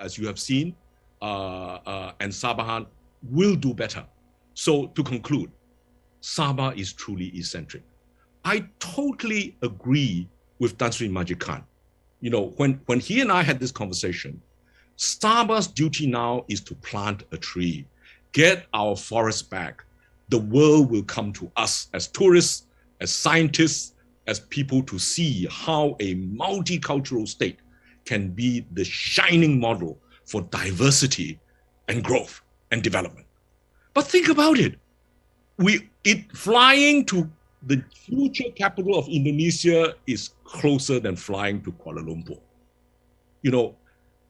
[SPEAKER 4] as you have seen, and SABAH will do better. So to conclude, Sabah is truly eccentric. I totally agree with Tan Sri Majid Khan. When he and I had this conversation, Sabah's duty now is to plant a tree, get our forests back. The world will come to us as tourists, as scientists, as people to see how a multicultural state can be the shining model for diversity and growth and development. But think about it. Flying to the future capital of Indonesia is closer than flying to Kuala Lumpur.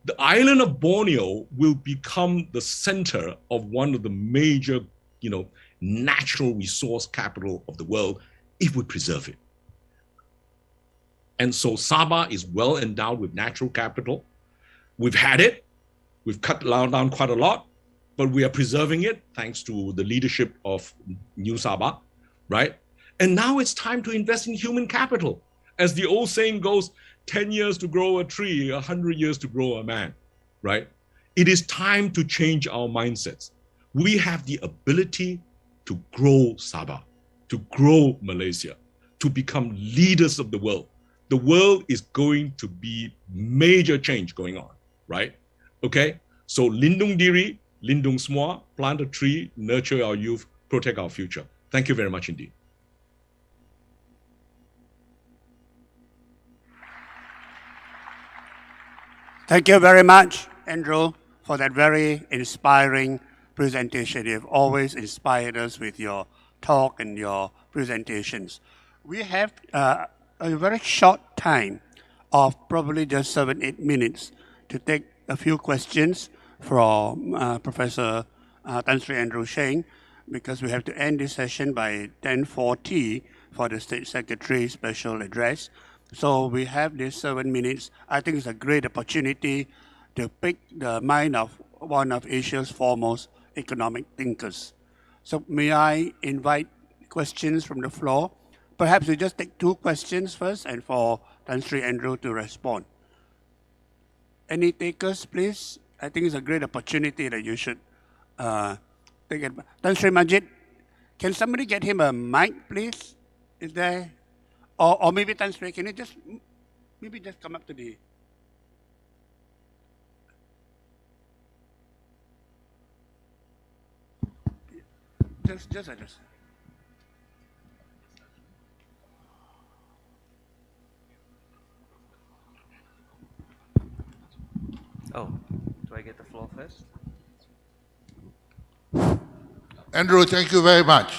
[SPEAKER 4] The island of Borneo will become the center of one of the major, natural resource capital of the world if we preserve it. And so Sabah is well endowed with natural capital. We've had it. We've cut down quite a lot, but we are preserving it thanks to the leadership of New Sabah, right? And now it's time to invest in human capital. As the old saying goes, 10 years to grow a tree, 100 years to grow a man, right? It is time to change our mindsets. We have the ability to grow Sabah, to grow Malaysia, to become leaders of the world. The world is going to be major change going on, right? Okay? So lindung diri, lindung semua, plant a tree, nurture our youth, protect our future. Thank you very much indeed.
[SPEAKER 2] Thank you very much, Andrew, for that very inspiring presentation. You've always inspired us with your talk and your presentations. We have a very short time of probably just 7-8 minutes to take a few questions from Professor Tan Sri Andrew Sheng, because we have to end this session by 10:40 for the State Secretary's special address. So we have this 7 minutes. I think it's a great opportunity to pick the mind of one of Asia's foremost economic thinkers. So may I invite questions from the floor? Perhaps we just take 2 questions first and for Tan Sri Andrew to respond. Any takers, please? I think it's a great opportunity that you should take it. Tan Sri Majid, can somebody get him a mic, please? Is there? Or maybe Tan Sri, can you just come up to the... Just address.
[SPEAKER 1] Oh, do I get the floor first?
[SPEAKER 5] Andrew, thank you very much.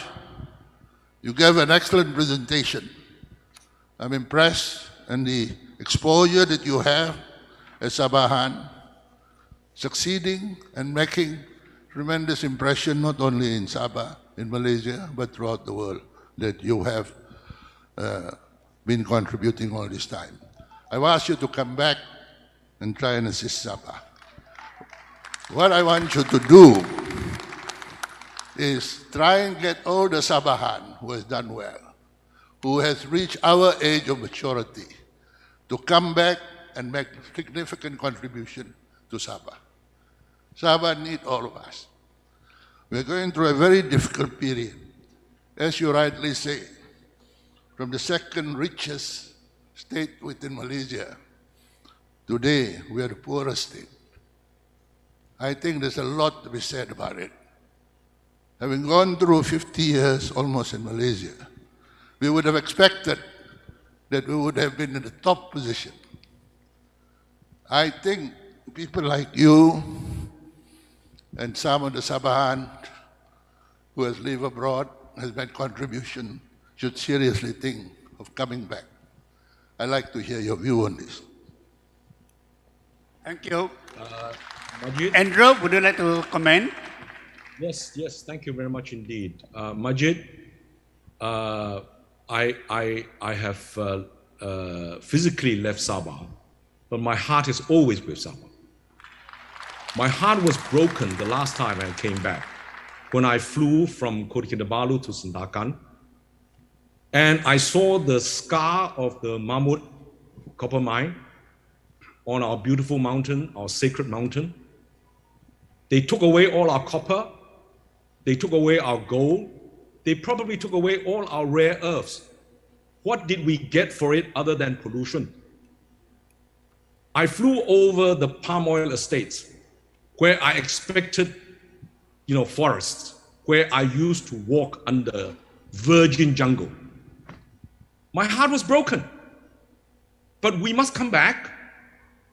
[SPEAKER 5] You gave an excellent presentation. I'm impressed in the exposure that you have as SABAH'S, succeeding and making tremendous impression not only in Sabah, in Malaysia, but throughout the world that you have been contributing all this time. I've asked you to come back and try and assist Sabah. What I want you to do is try and get all the SABAH'S who has done well, who has reached our age of maturity, to come back and make significant contribution to Sabah. Sabah needs all of us. We're going through a very difficult period. As you rightly say, from the second richest state within Malaysia, today we are the poorest state. I think there's a lot to be said about it. Having gone through 50 years almost in Malaysia, we would have expected that we would have been in the top position I think people like you and some of the Sabahan who has lived abroad, has made contribution, should seriously think of coming back. I'd like to hear your view on this.
[SPEAKER 2] Thank you.
[SPEAKER 4] Majid?
[SPEAKER 2] Andrew, would you like to comment?
[SPEAKER 4] Yes, thank you very much indeed. Majid, I have physically left Sabah, but my heart is always with Sabah. My heart was broken the last time I came back, when I flew from KOTA KINABALU to Sandakan, and I saw the scar of the Mamut copper mine on our beautiful mountain, our sacred mountain. They took away all our copper, they took away our gold, they probably took away all our rare earths. What did we get for it other than pollution? I flew over the palm oil estates where I expected, forests, where I used to walk under virgin jungle. My heart was broken. But we must come back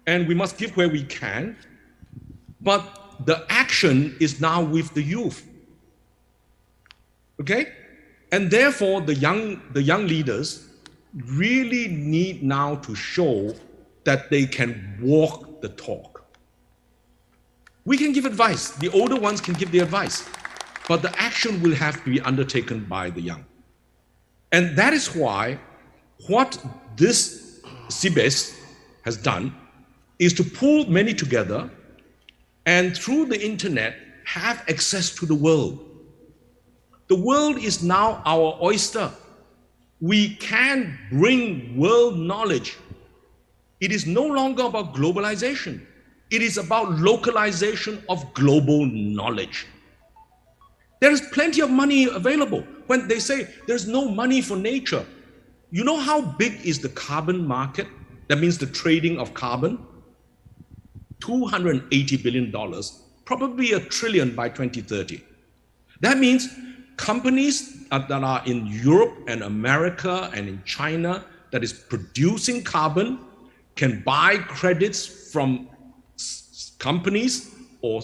[SPEAKER 4] and we must give where we can. But the action is now with the youth. Okay? And therefore, the young leaders really need now to show that they can walk the talk. We can give advice. The older ones can give the advice. But the action will have to be undertaken by the young. And that is why what this Sibes has done is to pull many together and through the internet have access to the world. The world is now our oyster. We can bring world knowledge. It is no longer about globalization. It is about localization of global knowledge. There is plenty of money available. When they say there's no money for nature, you know how big is the carbon market? That means the trading of carbon? $280 billion, probably $1 trillion by 2030. That means companies that are in Europe and America and in China that is producing carbon can buy credits from companies or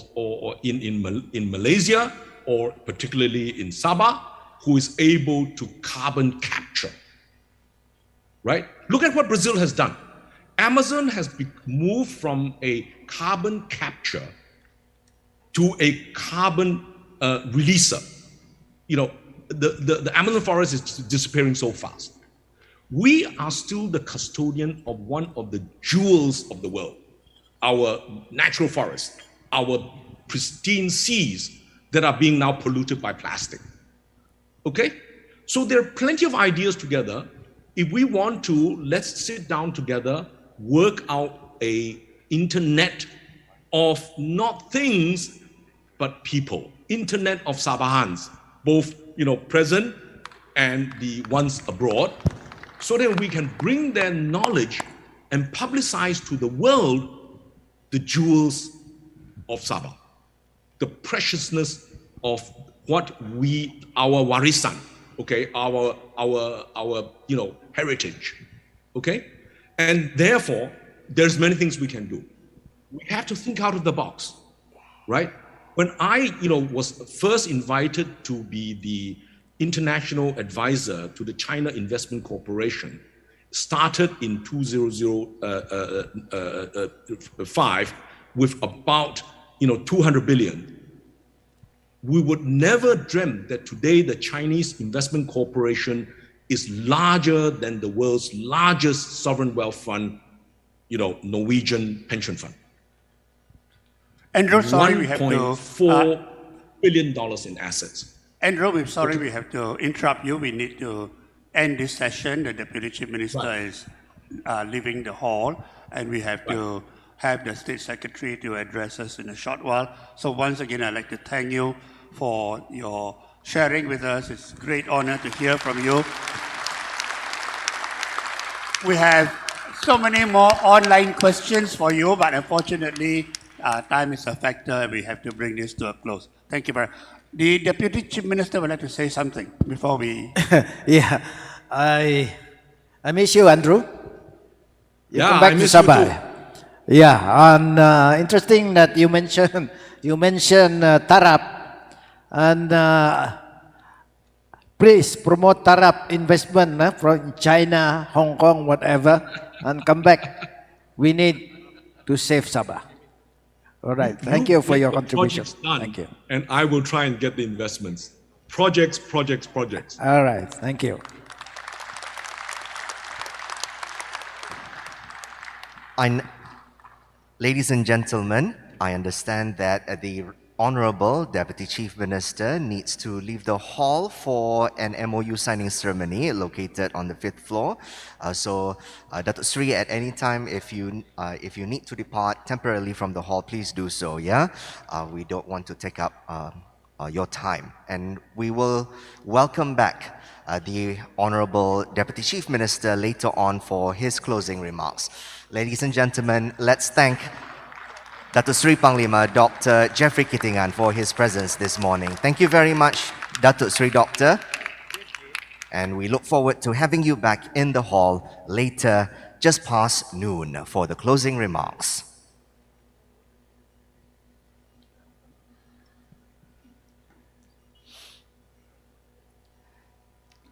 [SPEAKER 4] in Malaysia or particularly in Sabah who is able to carbon capture. Right? Look at what Brazil has done. Amazon has moved from a carbon capture to a carbon releaser. The Amazon forest is disappearing so fast. We are still the custodian of one of the jewels of the world, our natural forest, our pristine seas that are being now polluted by plastic. Okay? So there are plenty of ideas together. If we want to, let's sit down together, work out a internet of not things, but people. Internet of Sabahans, both present and the ones abroad, so that we can bring their knowledge and publicize to the world the jewels of Sabah, the preciousness of what our warisan, okay, our heritage, okay? And therefore, there's many things we can do. We have to think out of the box, right? When I, was first invited to be the international advisor to the China Investment Corporation, started in 2005 with about, 200 billion. We would never dream that today the Chinese Investment Corporation is larger than the world's largest sovereign wealth fund, Norwegian pension fund.
[SPEAKER 2] Andrew, sorry, we have to...
[SPEAKER 4] $1.4 billion in assets.
[SPEAKER 2] Andrew, we're sorry, we have to interrupt you. We need to end this session. The Deputy Chief Minister is leaving the hall, and we have to have the State Secretary to address us in a short while. So once again, I'd like to thank you for your sharing with us. It's a great honor to hear from you. We have so many more online questions for you, but unfortunately, time is a factor, and we have to bring this to a close. Thank you very much. The Deputy Chief Minister would like to say something before we...
[SPEAKER 3] Yeah, I miss you, Andrew. You
[SPEAKER 4] Yeah,
[SPEAKER 3] come back
[SPEAKER 4] I
[SPEAKER 3] to
[SPEAKER 4] miss you
[SPEAKER 3] Sabah.
[SPEAKER 4] too.
[SPEAKER 3] Yeah, and interesting that you mentioned Tarap, and please promote Tarap investment from China, Hong Kong, whatever, and come back. We need to save Sabah. All right. Thank you for
[SPEAKER 4] get
[SPEAKER 3] your
[SPEAKER 4] the
[SPEAKER 3] contribution.
[SPEAKER 4] projects done,
[SPEAKER 3] Thank you.
[SPEAKER 4] and I will try and get the investments. Projects, projects, projects.
[SPEAKER 3] All right. Thank you.
[SPEAKER 1] Ladies and gentlemen, I understand that the Honorable Deputy Chief Minister needs to leave the hall for an MOU signing ceremony located on the 5th floor. Datuk Sri, at any time, if you need to depart temporarily from the hall, please do so. Yeah, we don't want to take up your time, and we will welcome back the Honorable Deputy Chief Minister later on for his closing remarks. Ladies and gentlemen, let's thank Datuk Sri Panglima Dr. Jeffrey Kittingan for his presence this morning. Thank you very much, Datuk Sri Doctor. And we look forward to having you back in the hall later, just past noon, for the closing remarks.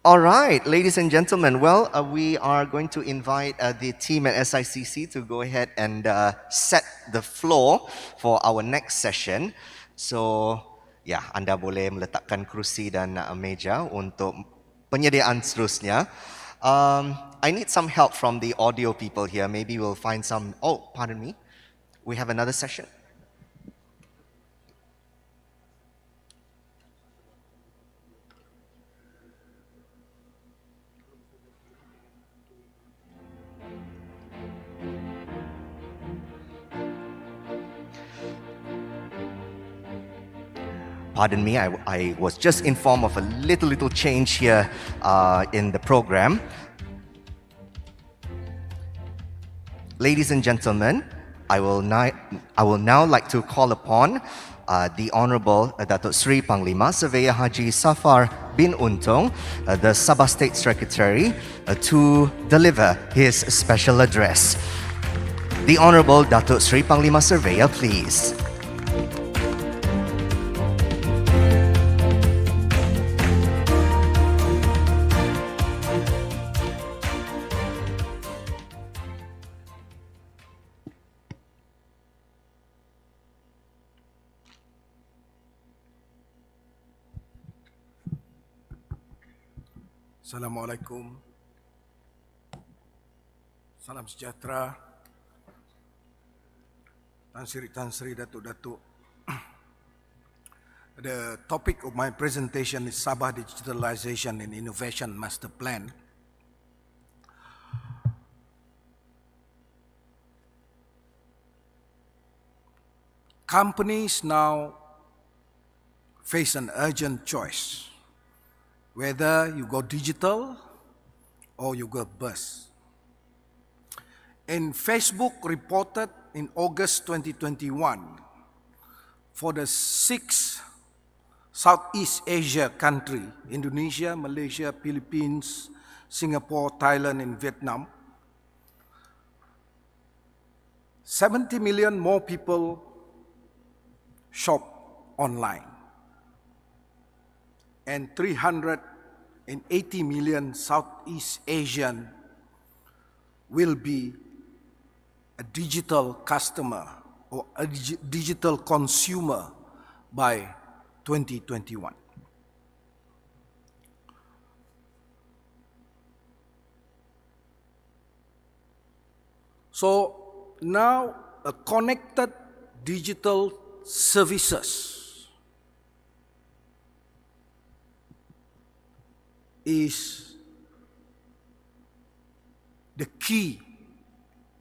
[SPEAKER 1] All right, ladies and gentlemen, well, we are going to invite the team at SICC to go ahead and set the floor for our next session. So, ya, anda boleh meletakkan kerusi dan meja untuk penyediaan seterusnya. I need some help from the audio people here. Maybe we'll find some. Oh, pardon me. We have another session. Pardon me, I was just informed of a little change here in the program. Ladies and gentlemen, I will now like to call upon the Honorable Datuk Sri Panglima Surveyor Haji Safar bin Untung, the Sabah State Secretary, to deliver his special address. The Honorable Datuk Sri Panglima Surveyor, please.
[SPEAKER 6] Assalamualaikum. Salam sejahtera. Tan Sri Datuk. The topic of my presentation is Sabah Digitalization and Innovation Master Plan. Companies now face an urgent choice, whether you go digital or you go bust. And Facebook reported in August 2021 for the 6 Southeast Asia country, Indonesia, Malaysia, Philippines, Singapore, Thailand, and Vietnam, 70 million more people shop online, and 380 million Southeast Asian will be a digital customer or a digital consumer by 2021. So now a connected digital services is the key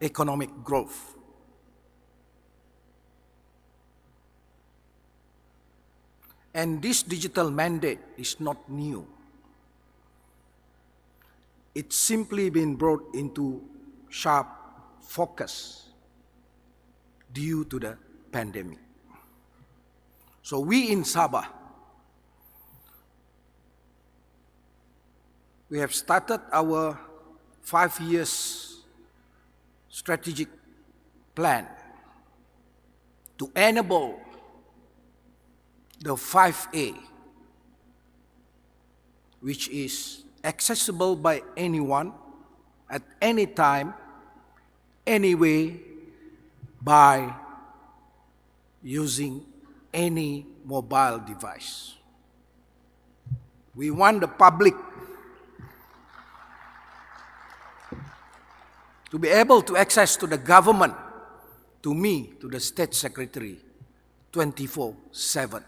[SPEAKER 6] economic growth. And this digital mandate is not new. It's simply been brought into sharp focus due to the pandemic. So we in Sabah, we have started our 5 years strategic plan to enable the 5A, which is accessible by anyone at any time, any way, by using any mobile device. We want the public to be able to access to the government, to me, to the State Secretary, 24/7,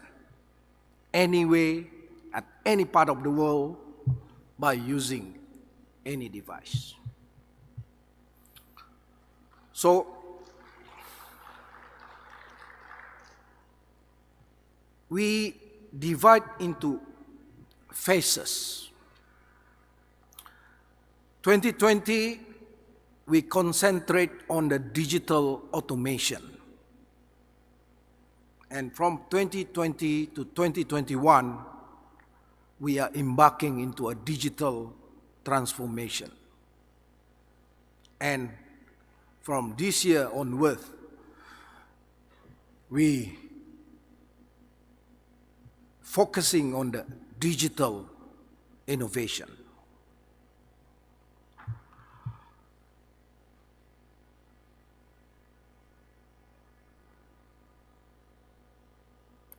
[SPEAKER 6] anyway, at any part of the world, by using any device. So, we divide into phases. 2020, we concentrate on the digital automation. And from 2020 to 2021, we are embarking into a digital transformation. And from this year onward, we focusing on the digital innovation.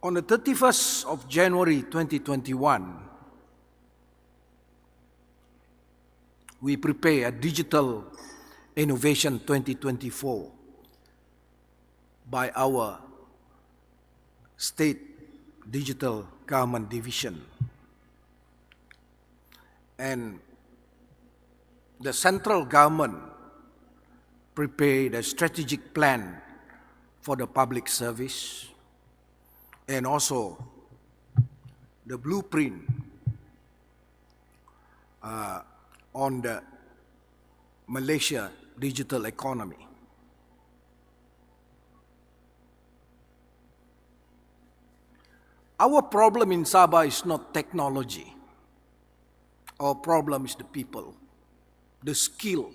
[SPEAKER 6] On the 31st of January 2021, we prepare a Digital Innovation 2024 by our State Digital Government Division. And the central government prepared a strategic plan for the public service, and also the blueprint on the Malaysia digital economy. Our problem in Sabah is not technology. Our problem is the people, the skill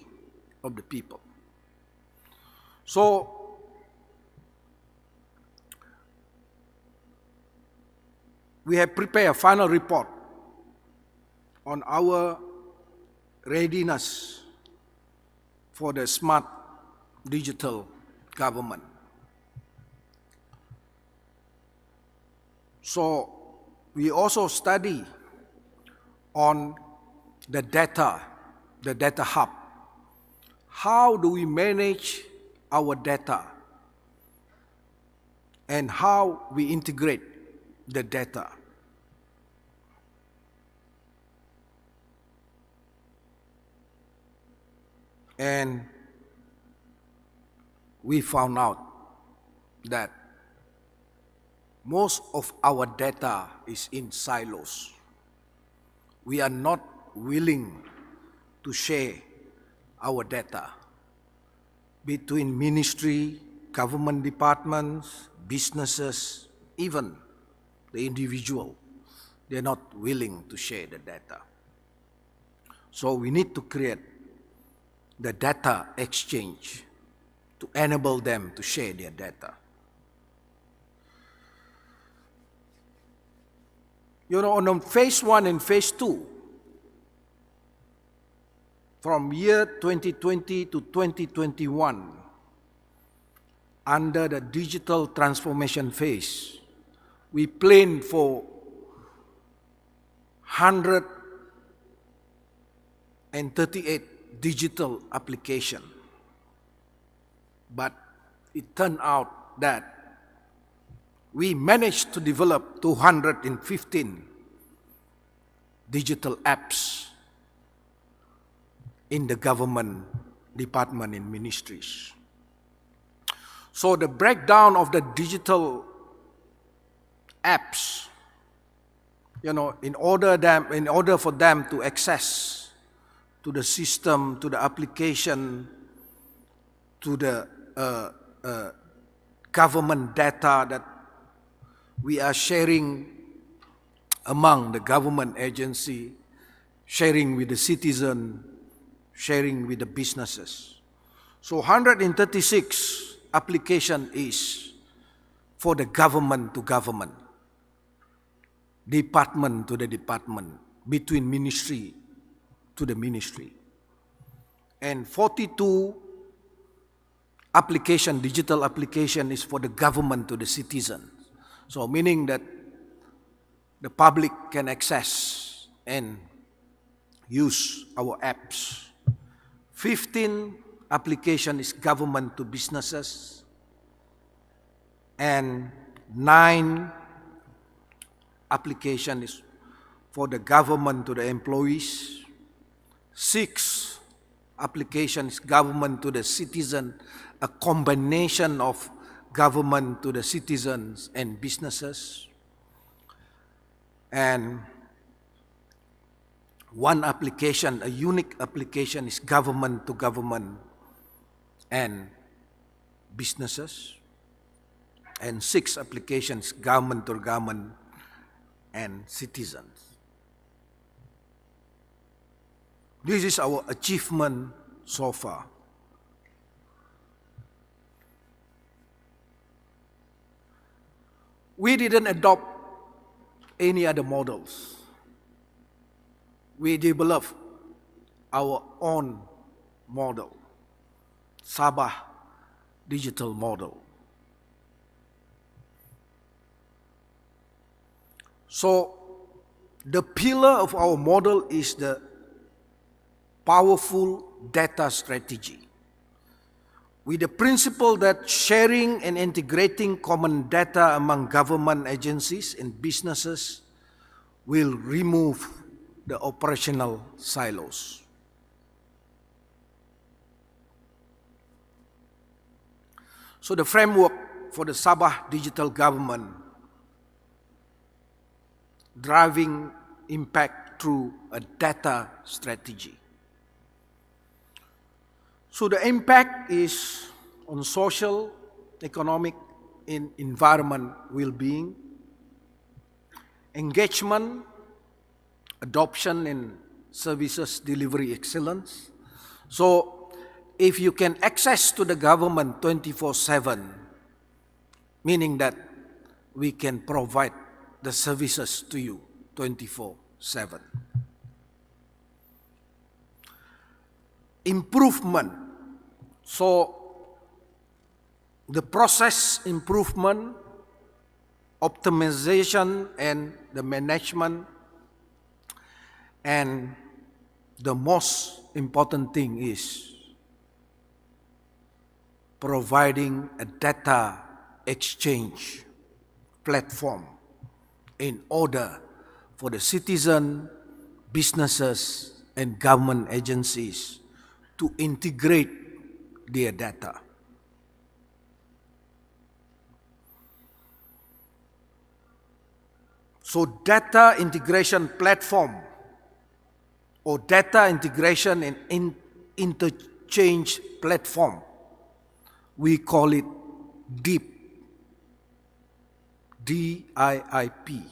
[SPEAKER 6] of the people. So, we have prepared a final report on our readiness for the smart digital government. So we also study on the data hub. How do we manage our data and how we integrate the data? And we found out that most of our data is in silos. We are not willing to share our data between ministry, government departments, businesses, even the individual. They're not willing to share the data. So we need to create the data exchange to enable them to share their data. You know, on phase 1 and phase 2, from year 2020 to 2021, under the digital transformation phase, we planned for 138 digital application. But it turned out that we managed to develop 215 digital apps in the government department and ministries. So the breakdown of the digital apps, you know, in order for them to access to the system, to the application, to the government data that we are sharing among the government agency, sharing with the citizen, sharing with the businesses. So 136 application is for the government to government, department to the department, between ministry to the ministry. And 42 application, digital application, is for the government to the citizen. So meaning that the public can access and use our apps. 15 application is government to businesses, and 9 application is for the government to the employees. 6 application is government to the citizen, a combination of government to the citizens and businesses. And 1 application, a unique application, is government to government and businesses. And 6 applications, government to government and citizens. This is our achievement so far. We didn't adopt any other models. We developed our own model, Sabah digital model. So the pillar of our model is the powerful data strategy, with the principle that sharing and integrating common data among government agencies and businesses will remove the operational silos. So the framework for the Sabah digital government, driving impact through a data strategy. So the impact is on social, economic, and environment well-being, engagement, adoption, and services delivery excellence. So if you can access to the government 24/7, meaning that we can provide the services to you 24/7. Improvement. So the process improvement, optimization, and the management, and the most important thing is providing a data exchange platform in order for the citizen, businesses, and government agencies to integrate their data. So data integration platform or data integration and interchange platform, we call it DIP, D-I-I-P.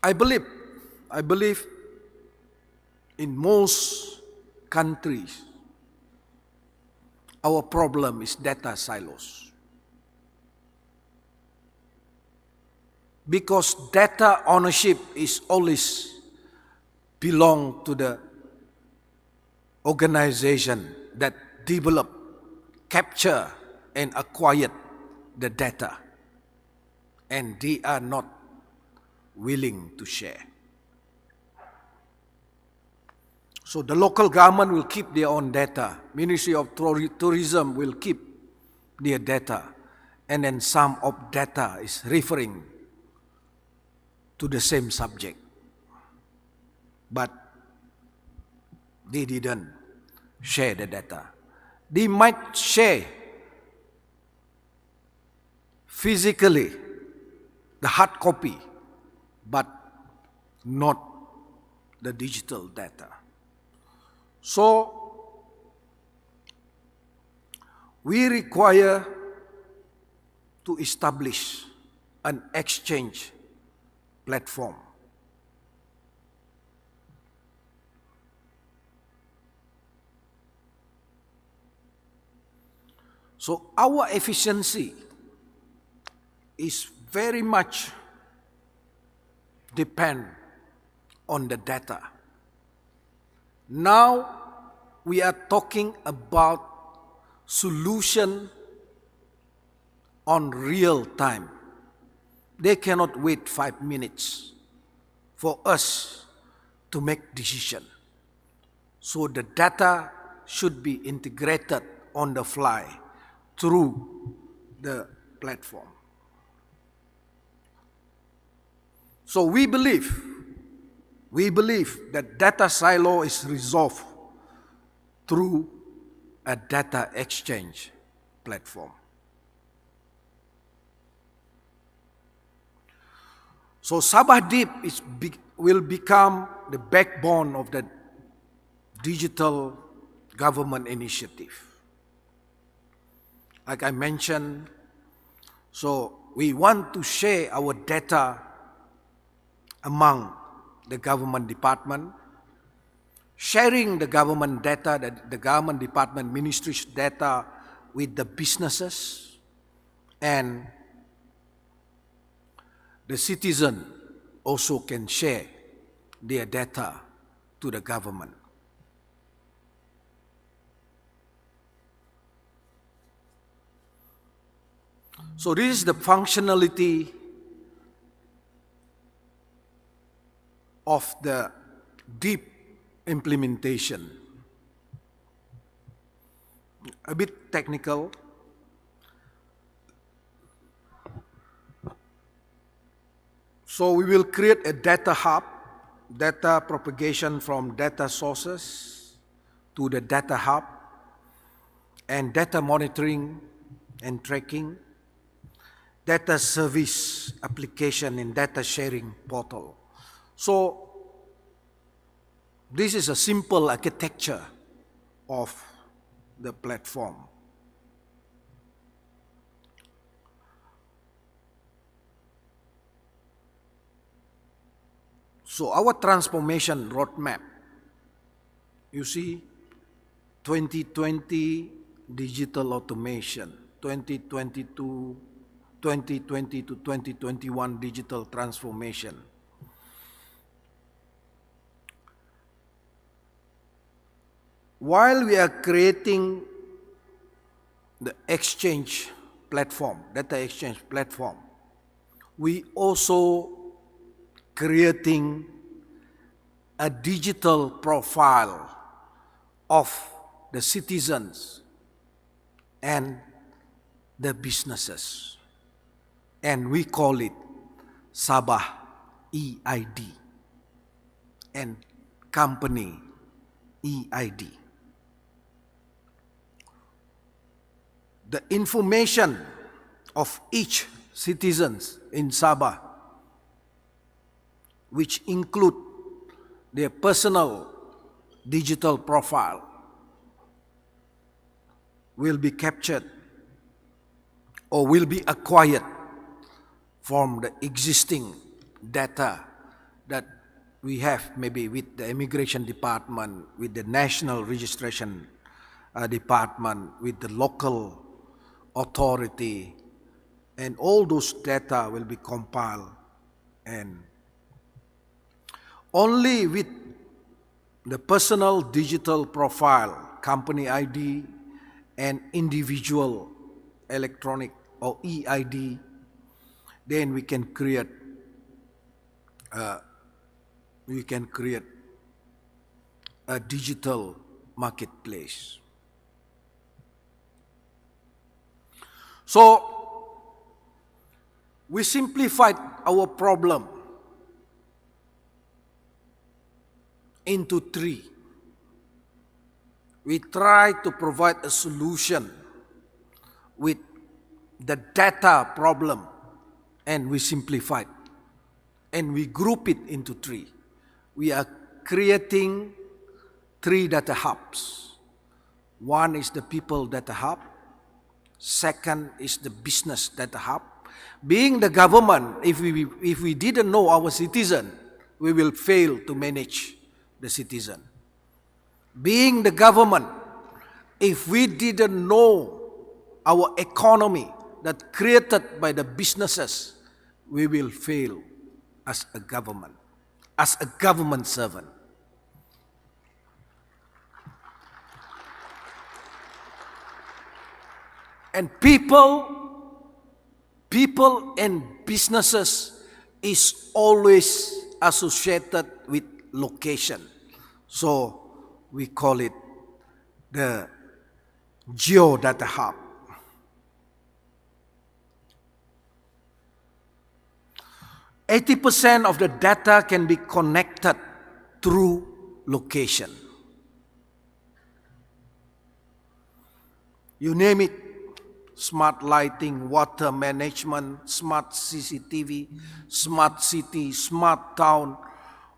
[SPEAKER 6] I believe in most countries, our problem is data silos. Because data ownership is always belong to the organization that develop, capture, and acquired the data, and they are not willing to share. So the local government will keep their own data. Ministry of Tourism will keep their data. And then some of data is referring to the same subject. But they didn't share the data. They might share physically the hard copy, but not the digital data. So we require to establish an exchange platform So our efficiency is very much depend on the data. Now we are talking about solution on real time. They cannot wait 5 minutes for us to make decision. So the data should be integrated on the fly through the platform. So we believe that data silo is resolved through a data exchange platform. So Sabah Deep will become the backbone of the digital government initiative. Like I mentioned, so we want to share our data among the government department, sharing the government data, the government department ministry's data with the businesses, and the citizen also can share their data to the government. So this is the functionality of the deep implementation. A bit technical. So we will create a data hub, data propagation from data sources to the data hub, and data monitoring and tracking, data service application and data sharing portal. So this is a simple architecture of the platform. So our transformation roadmap, you see, 2020 digital automation, 2020 to 2021 digital transformation. While we are creating the exchange platform, data exchange platform, we also creating a digital profile of the citizens and the businesses. And we call it Sabah EID and company EID. The information of each citizens in Sabah, which include their personal digital profile, will be captured or will be acquired from the existing data that we have, maybe with the immigration department, with the national registration department, with the local authority, and all those data will be compiled, and only with the personal digital profile, company ID, and individual electronic or EID, then we can create a digital marketplace. So we simplified our problem into 3. We try to provide a solution with the data problem, and we simplified, and we group it into 3. We are creating 3 data hubs. One is the people data hub. Second is the business data hub. Being the government, if we didn't know our citizen, we will fail to manage the citizen. Being the government, if we didn't know our economy that created by the businesses, we will fail as a government servant. And people and businesses is always associated with location. So we call it the geodata hub. %80 of the data can be connected through location. You name it: smart lighting, water management, smart CCTV, smart city, smart town,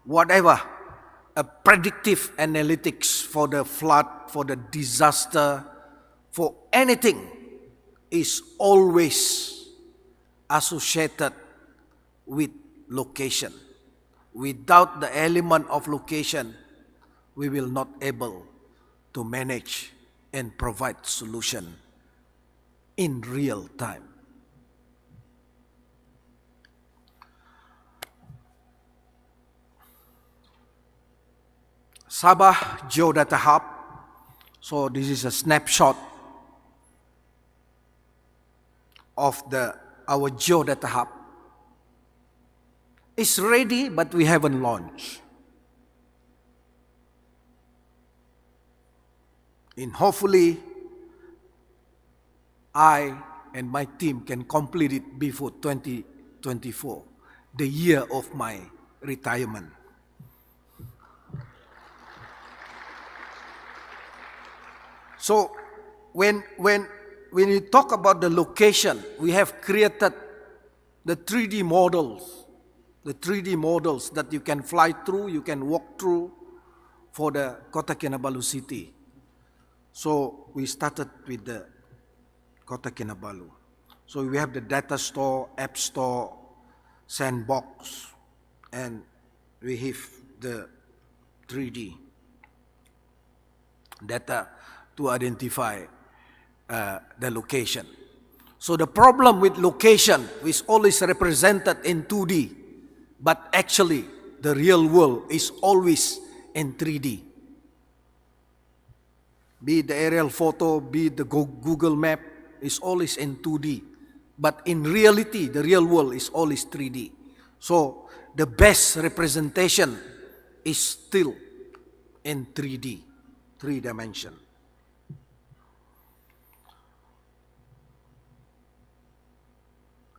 [SPEAKER 6] whatever. A predictive analytics for the flood, for the disaster, for anything is always associated with location. Without the element of location, we will not able to manage and provide solution in real time. Sabah Geodata Hub. So this is a snapshot of our Geodata Hub. It's ready, but we haven't launched. And hopefully, I and my team can complete it before 2024, the year of my retirement. So when you talk about the location, we have created the 3D models, that you can fly through, you can walk through for the Kota Kinabalu city. So we started with the Kota Kinabalu. So we have the data store, app store, sandbox, and we have the 3D data to identify the location. So the problem with location is always represented in 2D, but actually the real world is always in 3D. Be it the aerial photo, be it the Google map, is always in 2D. But in reality, the real world is always 3D. So the best representation is still in 3D, 3-dimension.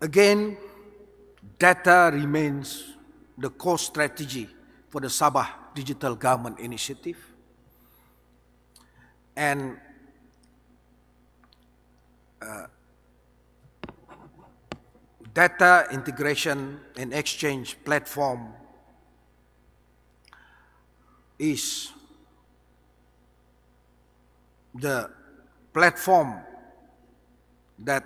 [SPEAKER 6] Again, data remains the core strategy for the Sabah Digital Government Initiative. And data integration and exchange platform is the platform that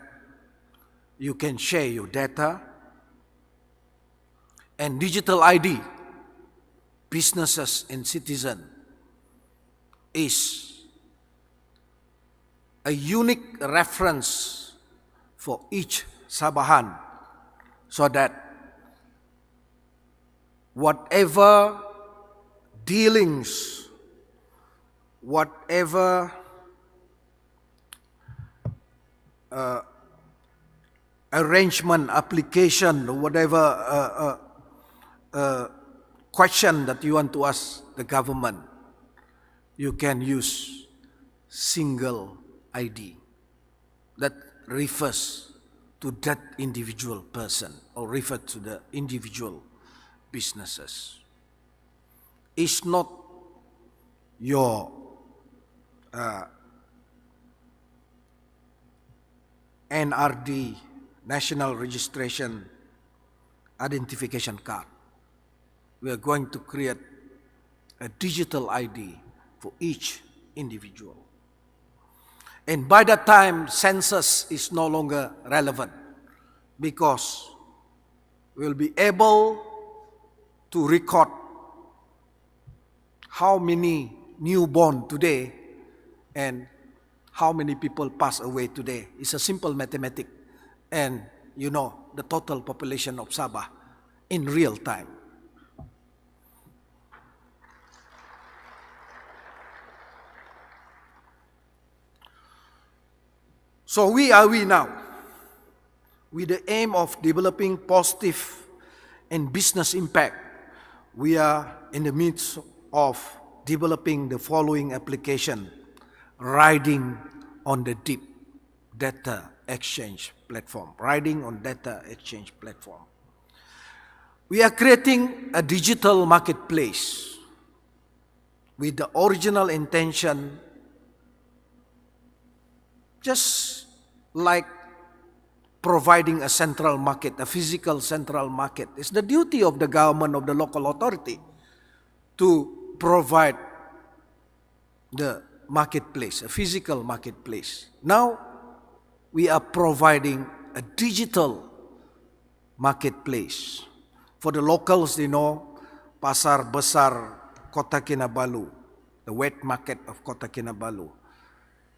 [SPEAKER 6] you can share your data, and digital ID, businesses and citizens, is a unique reference for each Sabahan, so that whatever dealings, whatever arrangement, application, or whatever question that you want to ask the government, you can use single ID that refers to that individual person or refer to the individual businesses. It's not your NRD, National Registration Identification Card. We are going to create a digital ID for each individual. And by that time, census is no longer relevant, because we'll be able to record how many newborn today and how many people pass away today. It's a simple mathematic. And you know the total population of Sabah in real time. So where are we now? With the aim of developing positive and business impact, we are in the midst of developing the following application, riding on the deep data exchange platform. Riding on data exchange platform. We are creating a digital marketplace with the original intention, just like providing a central market, a physical central market. It's the duty of the government, of the local authority, to provide the marketplace, a physical marketplace. Now, we are providing a digital marketplace. For the locals, they know Pasar Besar Kota Kinabalu, the wet market of Kota Kinabalu.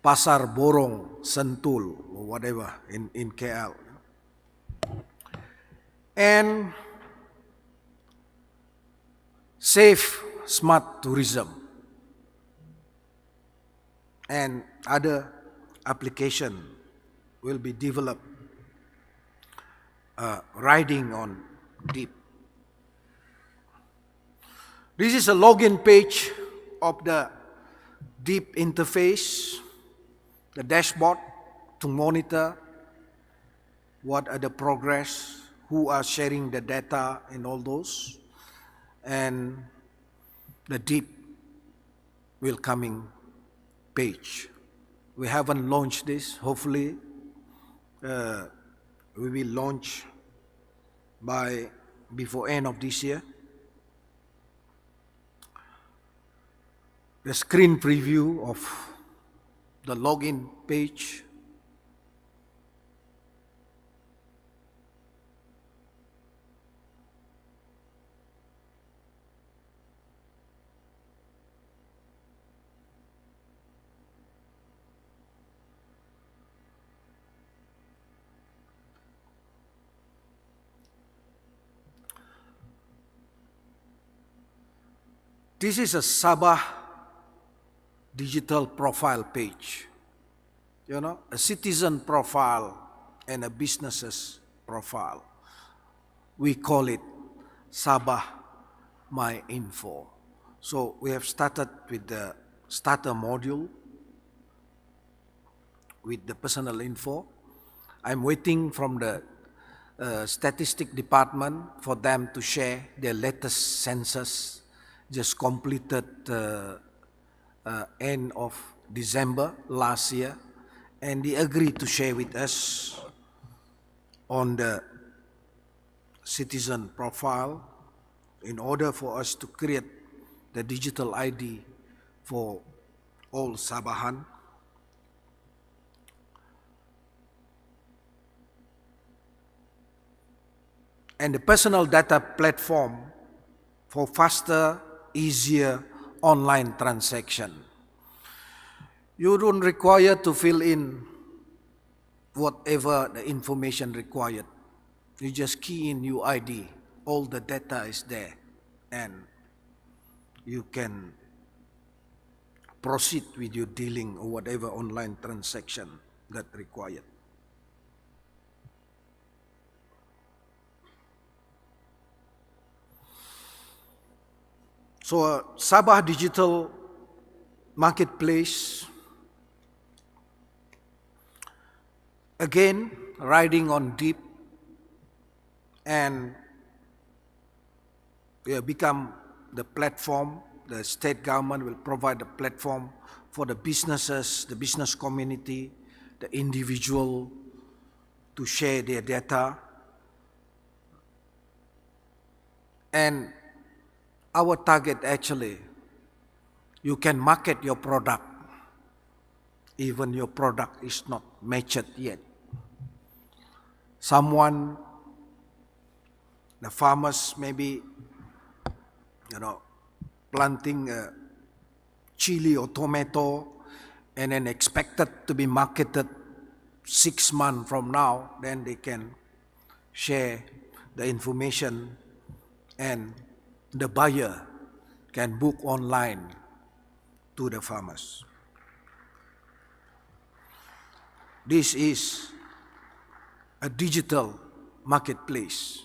[SPEAKER 6] Pasar Borong, Sentul, or whatever in KL. And safe, smart tourism. And other application will be developed, riding on deep. This is a login page of the deep interface, the dashboard to monitor what are the progress, who are sharing the data and all those, and the deep welcoming page. We haven't launched this. Hopefully, we will launch before end of this year. The screen preview of the login page. This is a Sabah digital profile page. You know, a citizen profile and a business's profile. We call it Sabah My Info. So we have started with the starter module with the personal info. I'm waiting from the statistic department for them to share their latest census, just completed end of December last year, and they agreed to share with us on the citizen profile in order for us to create the digital ID for all Sabahan. And the personal data platform for faster, easier online transaction. You don't require to fill in whatever the information required. You just key in your ID, all the data is there, and you can proceed with your dealing or whatever online transaction that required. So Sabah Digital Marketplace, again, riding on deep, and we have become the platform. The state government will provide a platform for the businesses, the business community, the individual to share their data. And our target actually, you can market your product, even your product is not matured yet. Someone, the farmers maybe, planting chili or tomato, and then expected to be marketed 6 months from now, then they can share the information and the buyer can book online to the farmers. This is a digital marketplace.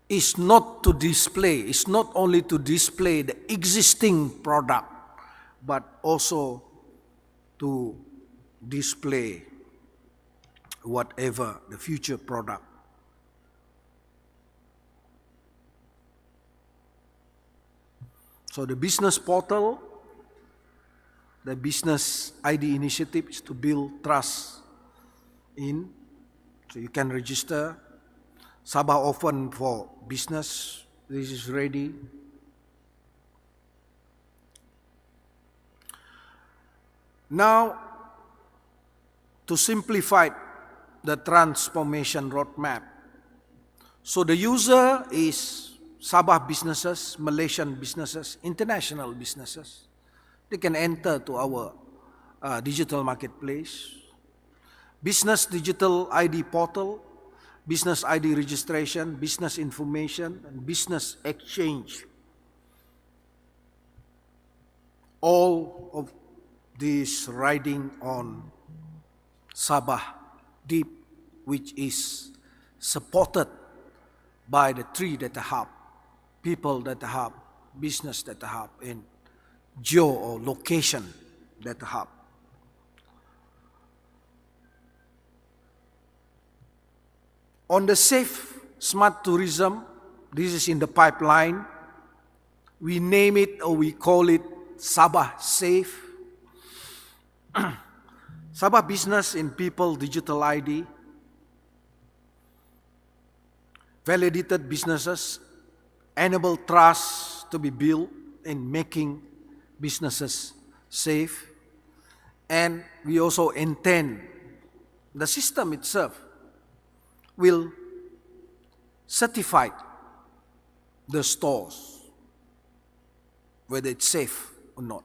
[SPEAKER 6] It's not only to display the existing product, but also to display whatever the future product. So the business portal, the business ID initiative is to build trust in, so you can register. Sabah open for business, this is ready. Now, to simplify the transformation roadmap, so the user is Sabah businesses, Malaysian businesses, international businesses. They can enter to our digital marketplace, business digital ID portal, business ID registration, business information, and business exchange. All of this riding on Sabah Deep, which is supported by the 3 data hub, people data hub, business data hub, and geo or location data hub. On the safe smart tourism, this is in the pipeline. We name it or we call it Sabah Safe. Sabah Business and People Digital ID. Validated businesses enable trust to be built in making businesses safe. And we also intend the system itself will certify the stores, whether it's safe or not.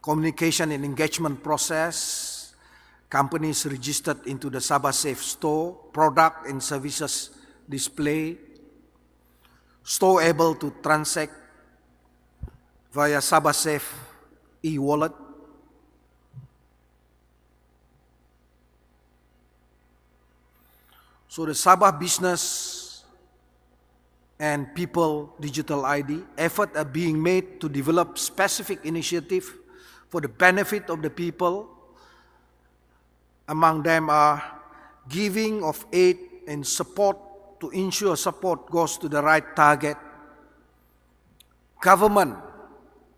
[SPEAKER 6] Communication and engagement process, companies registered into the Sabah Safe store, product and services display, store able to transact via Sabah Safe e-wallet. So the Sabah Business and People Digital ID, efforts are being made to develop specific initiative for the benefit of the people. Among them are giving of aid and support to ensure support goes to the right target. Government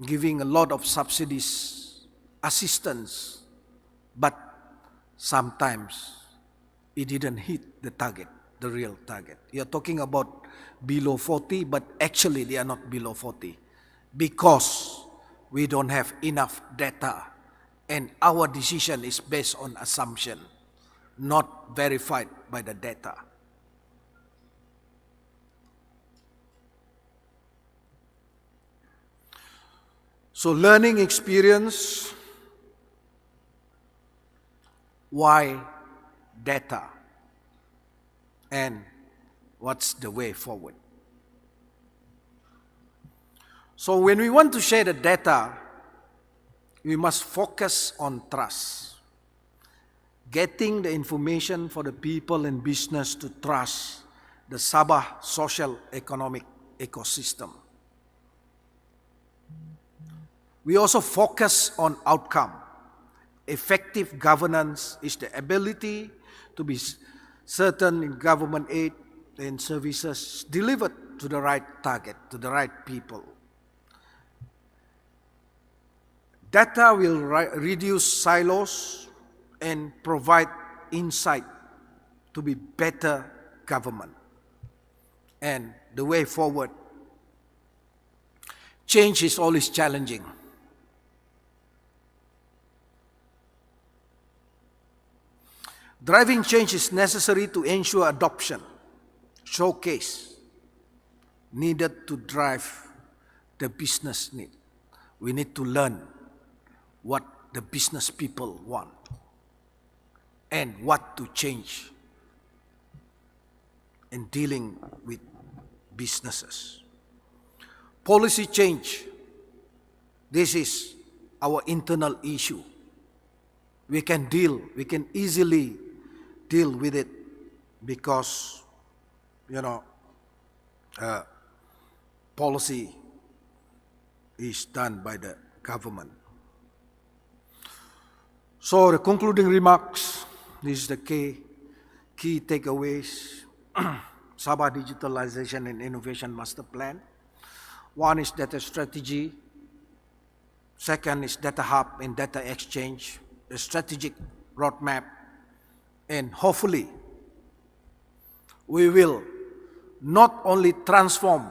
[SPEAKER 6] giving a lot of subsidies, assistance, but sometimes it didn't hit the target, the real target. You're talking about below 40, but actually they are not below 40 because we don't have enough data and our decision is based on assumption, not verified by the data. So learning experience, why data, and what's the way forward. So when we want to share the data, we must focus on trust. Getting the information for the people and business to trust the Sabah social economic ecosystem. We also focus on outcome. Effective governance is the ability to be certain in government aid and services delivered to the right target, to the right people. Data will reduce silos and provide insight to be better government. And the way forward, change is always challenging. Driving change is necessary to ensure adoption, showcase, needed to drive the business need. we need to learn what the business people want and what to change in dealing with businesses. Policy change, this is our internal issue. We can easily deal with it because, policy is done by the government. So the concluding remarks, this is the key takeaways. Sabah Digitalization and Innovation Master Plan. One is data strategy. Second is data hub and data exchange, a strategic roadmap. And hopefully, we will not only transform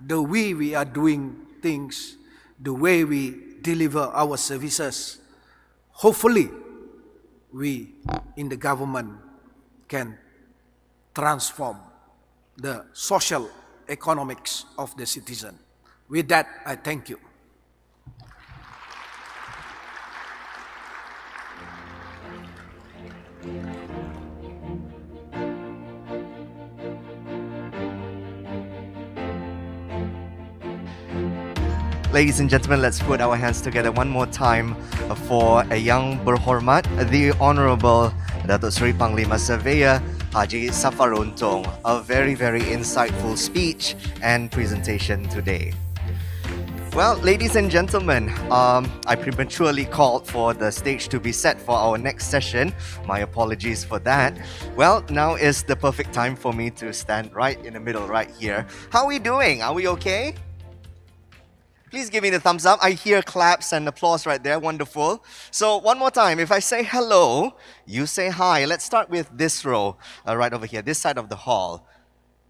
[SPEAKER 6] the way we are doing things, the way we deliver our services. Hopefully, we in the government can transform the social economics of the citizen. With that, I thank you.
[SPEAKER 1] Ladies and gentlemen, let's put our hands together one more time for a young berhormat, the Honorable Datuk Seri Panglima Surveyor Haji Safaruntong. A very, very insightful speech and presentation today. Well, ladies and gentlemen, I prematurely called for the stage to be set for our next session. My apologies for that. Well, now is the perfect time for me to stand right in the middle right here. How are we doing? Are we okay? Please give me the thumbs up. I hear claps and applause right there. Wonderful. So one more time, if I say hello, you say hi. Let's start with this row right over here, this side of the hall.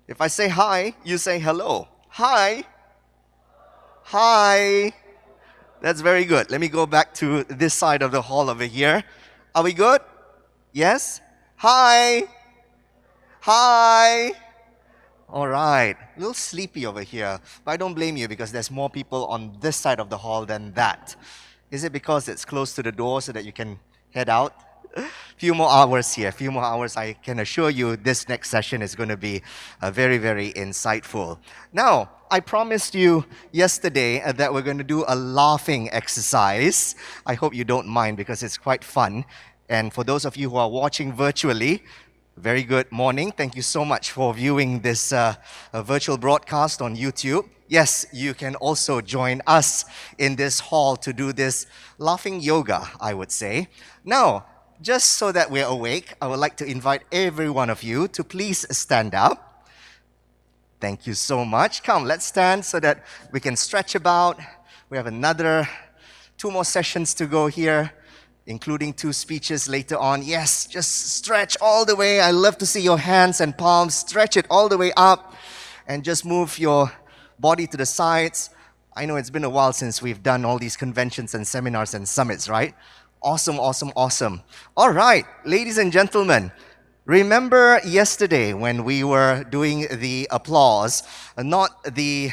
[SPEAKER 1] If I say hi, you say hello. Hi. Hi. That's very good. Let me go back to this side of the hall over here. Are we good? Yes? Hi. Hi. All right, a little sleepy over here, but I don't blame you because there's more people on this side of the hall than that. Is it because it's close to the door so that you can head out? Few more hours here, few more hours. I can assure you this next session is going to be very, very insightful. Now, I promised you yesterday that we're going to do a laughing exercise. I hope you don't mind because it's quite fun. And for those of you who are watching virtually, very good morning. Thank you so much for viewing this virtual broadcast on YouTube. Yes, you can also join us in this hall to do this laughing yoga, I would say. Now, just so that we're awake, I would like to invite every one of you to please stand up. Thank you so much. Come, let's stand so that we can stretch about. We have another 2 more sessions to go here, including 2 speeches later on. Yes, just stretch all the way. I love to see your hands and palms. Stretch it all the way up and just move your body to the sides. I know it's been a while since we've done all these conventions and seminars and summits, right? Awesome, awesome, awesome. All right, ladies and gentlemen, remember yesterday when we were doing the applause, not the,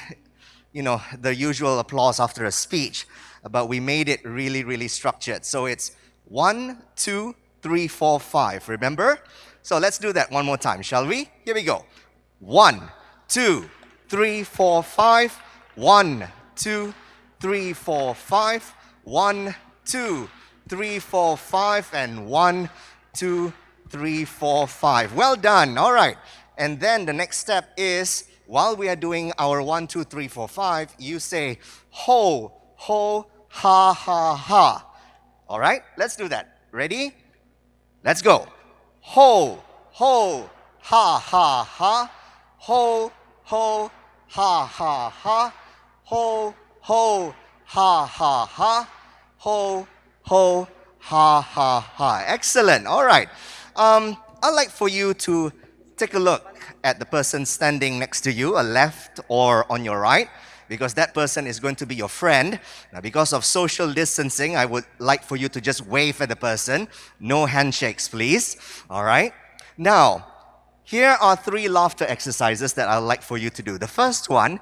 [SPEAKER 1] the usual applause after a speech, but we made it really, really structured. So it's 1, 2, 3, 4, 5. Remember? So let's do that one more time, shall we? Here we go. 1, 2, 3, 4, 5. 1, 2, 3, 4, 5. 1, 2, 3, 4, 5. And 1, 2, 3, 4, 5. Well done. All right. And then the next step is, while we are doing our 1, 2, 3, 4, 5, you say, ho, ho, ha, ha, ha. All right, let's do that. Ready? Let's go. Ho, ho, ha, ha, ha. Ho, ho, ha, ha, ha. Ho, ho, ha, ha, ha. Ho, ho, ha, ha, ha. Excellent. All right. I'd like for you to take a look at the person standing next to you, left or on your right, because that person is going to be your friend. Now, because of social distancing, I would like for you to just wave at the person. No handshakes, please. All right? Now, here are 3 laughter exercises that I'd like for you to do. The first one,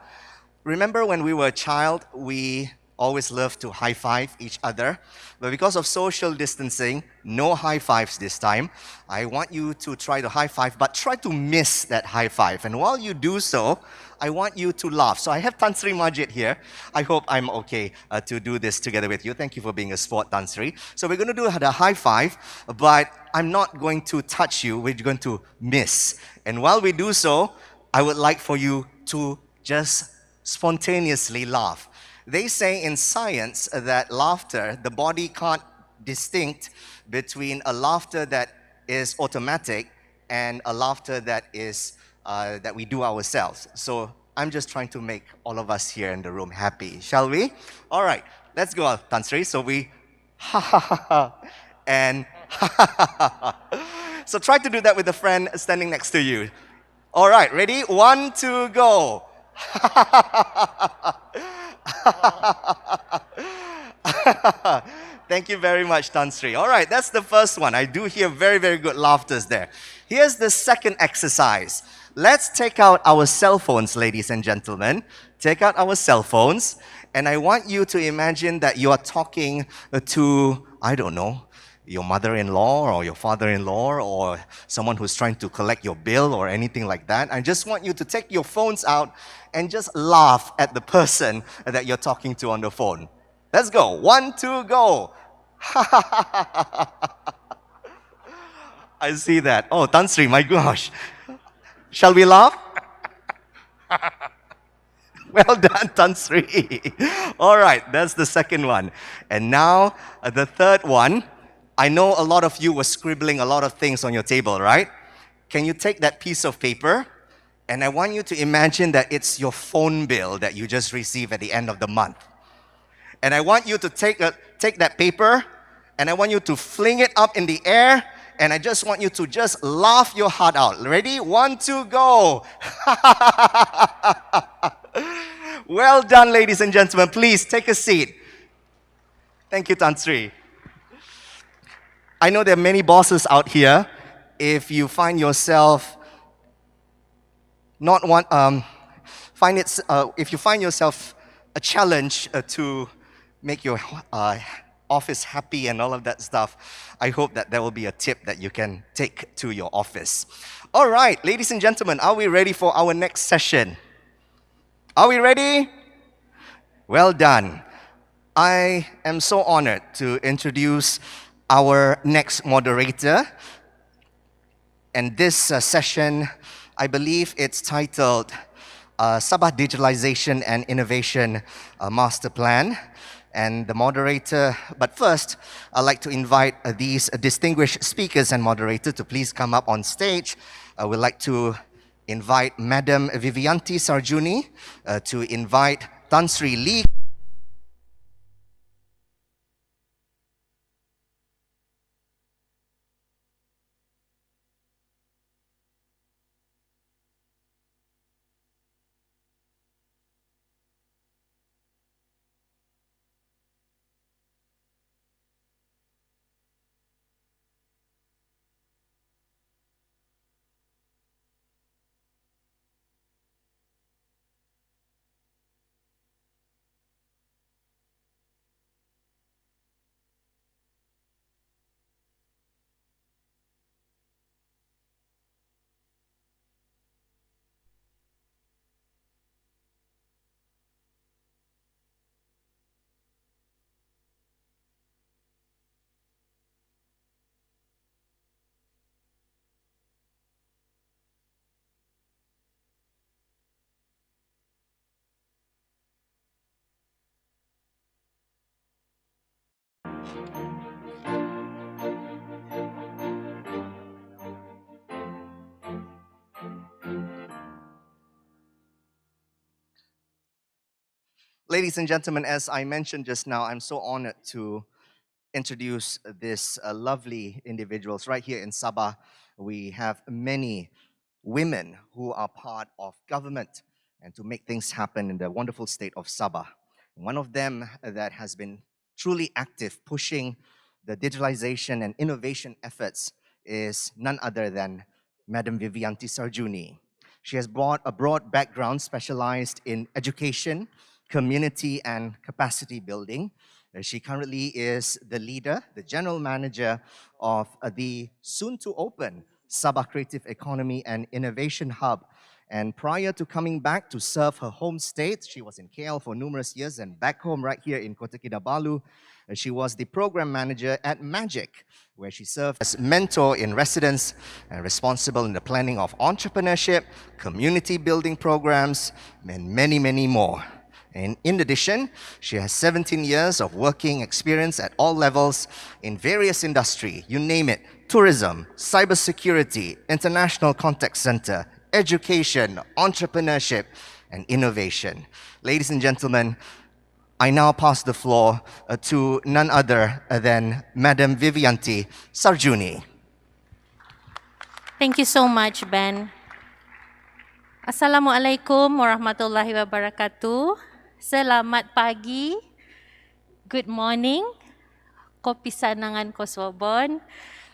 [SPEAKER 1] remember when we were a child, we always love to high five each other. But because of social distancing, no high fives this time. I want you to try to high five, but try to miss that high five. And while you do so, I want you to laugh. So I have Tan Sri Majid here. I hope I'm okay to do this together with you. Thank you for being a sport, Tan Sri. So we're going to do the high five, but I'm not going to touch you. We're going to miss. And while we do so, I would like for you to just spontaneously laugh. They say in science that laughter, the body can't distinct between a laughter that is automatic and a laughter that is that we do ourselves. So I'm just trying to make all of us here in the room happy. Shall we? All right, let's go, Tan Sri. So we ha ha ha ha and ha ha ha ha. So try to do that with a friend standing next to you. All right, ready? 1, 2, go. Thank you very much, Tan Sri. All right, that's the first one. I do hear very, very good laughters there. Here's the second exercise. Let's take out our cell phones, ladies and gentlemen. Take out our cell phones, and I want you to imagine that you are talking to, I don't know, your mother-in-law or your father-in-law or someone who's trying to collect your bill or anything like that. I just want you to take your phones out and just laugh at the person that you're talking to on the phone. Let's go. 1, 2, go. I see that. Oh, Tan Sri, my gosh. Shall we laugh? Well done, Tan Sri. All right, that's the second one. And now the third one. I know a lot of you were scribbling a lot of things on your table, right? Can you take that piece of paper? And I want you to imagine that it's your phone bill that you just received at the end of the month. And I want you to take that paper and I want you to fling it up in the air and I just want you to just laugh your heart out. Ready? 1, 2, go. Well done, ladies and gentlemen. Please take a seat. Thank you, Tan Sri. I know there are many bosses out here. If you find yourself if you find yourself a challenge to make your office happy and all of that stuff, I hope that there will be a tip that you can take to your office. All right, ladies and gentlemen, are we ready for our next session? Are we ready? Well done. I am so honored to introduce our next moderator. And this session, I believe it's titled Sabah Digitalization and Innovation Master Plan. And the moderator, but first, I'd like to invite these distinguished speakers and moderator to please come up on stage. We'd like to invite Madam Vivianti Sarjuni, to invite Tan Sri Lee. Ladies and gentlemen, as I mentioned just now, I'm so honored to introduce this lovely individuals right here in Sabah. We have many women who are part of government and to make things happen in the wonderful state of Sabah. One of them that has been truly active pushing the digitalization and innovation efforts is none other than Madam Vivianti Sarjuni. She has brought a broad background specialized in education, community and capacity building. She currently is the leader, the general manager of the soon-to-open Sabah Creative Economy and Innovation Hub. And prior to coming back to serve her home state, she was in KL for numerous years and back home right here in KOTA Kinabalu. She was the program manager at Magic, where she served as mentor in residence and responsible in the planning of entrepreneurship, community building programs, and many, many more. And in addition, she has 17 years of working experience at all levels in various industries, you name it: tourism, cybersecurity, international contact center, education, entrepreneurship, and innovation. Ladies and gentlemen, I now pass the floor to none other than Madam Vivianti Sarjuni.
[SPEAKER 7] Thank you so much, Ben. Assalamualaikum warahmatullahi wabarakatuh. Selamat pagi. Good morning. Kopi sanangan ko swabon.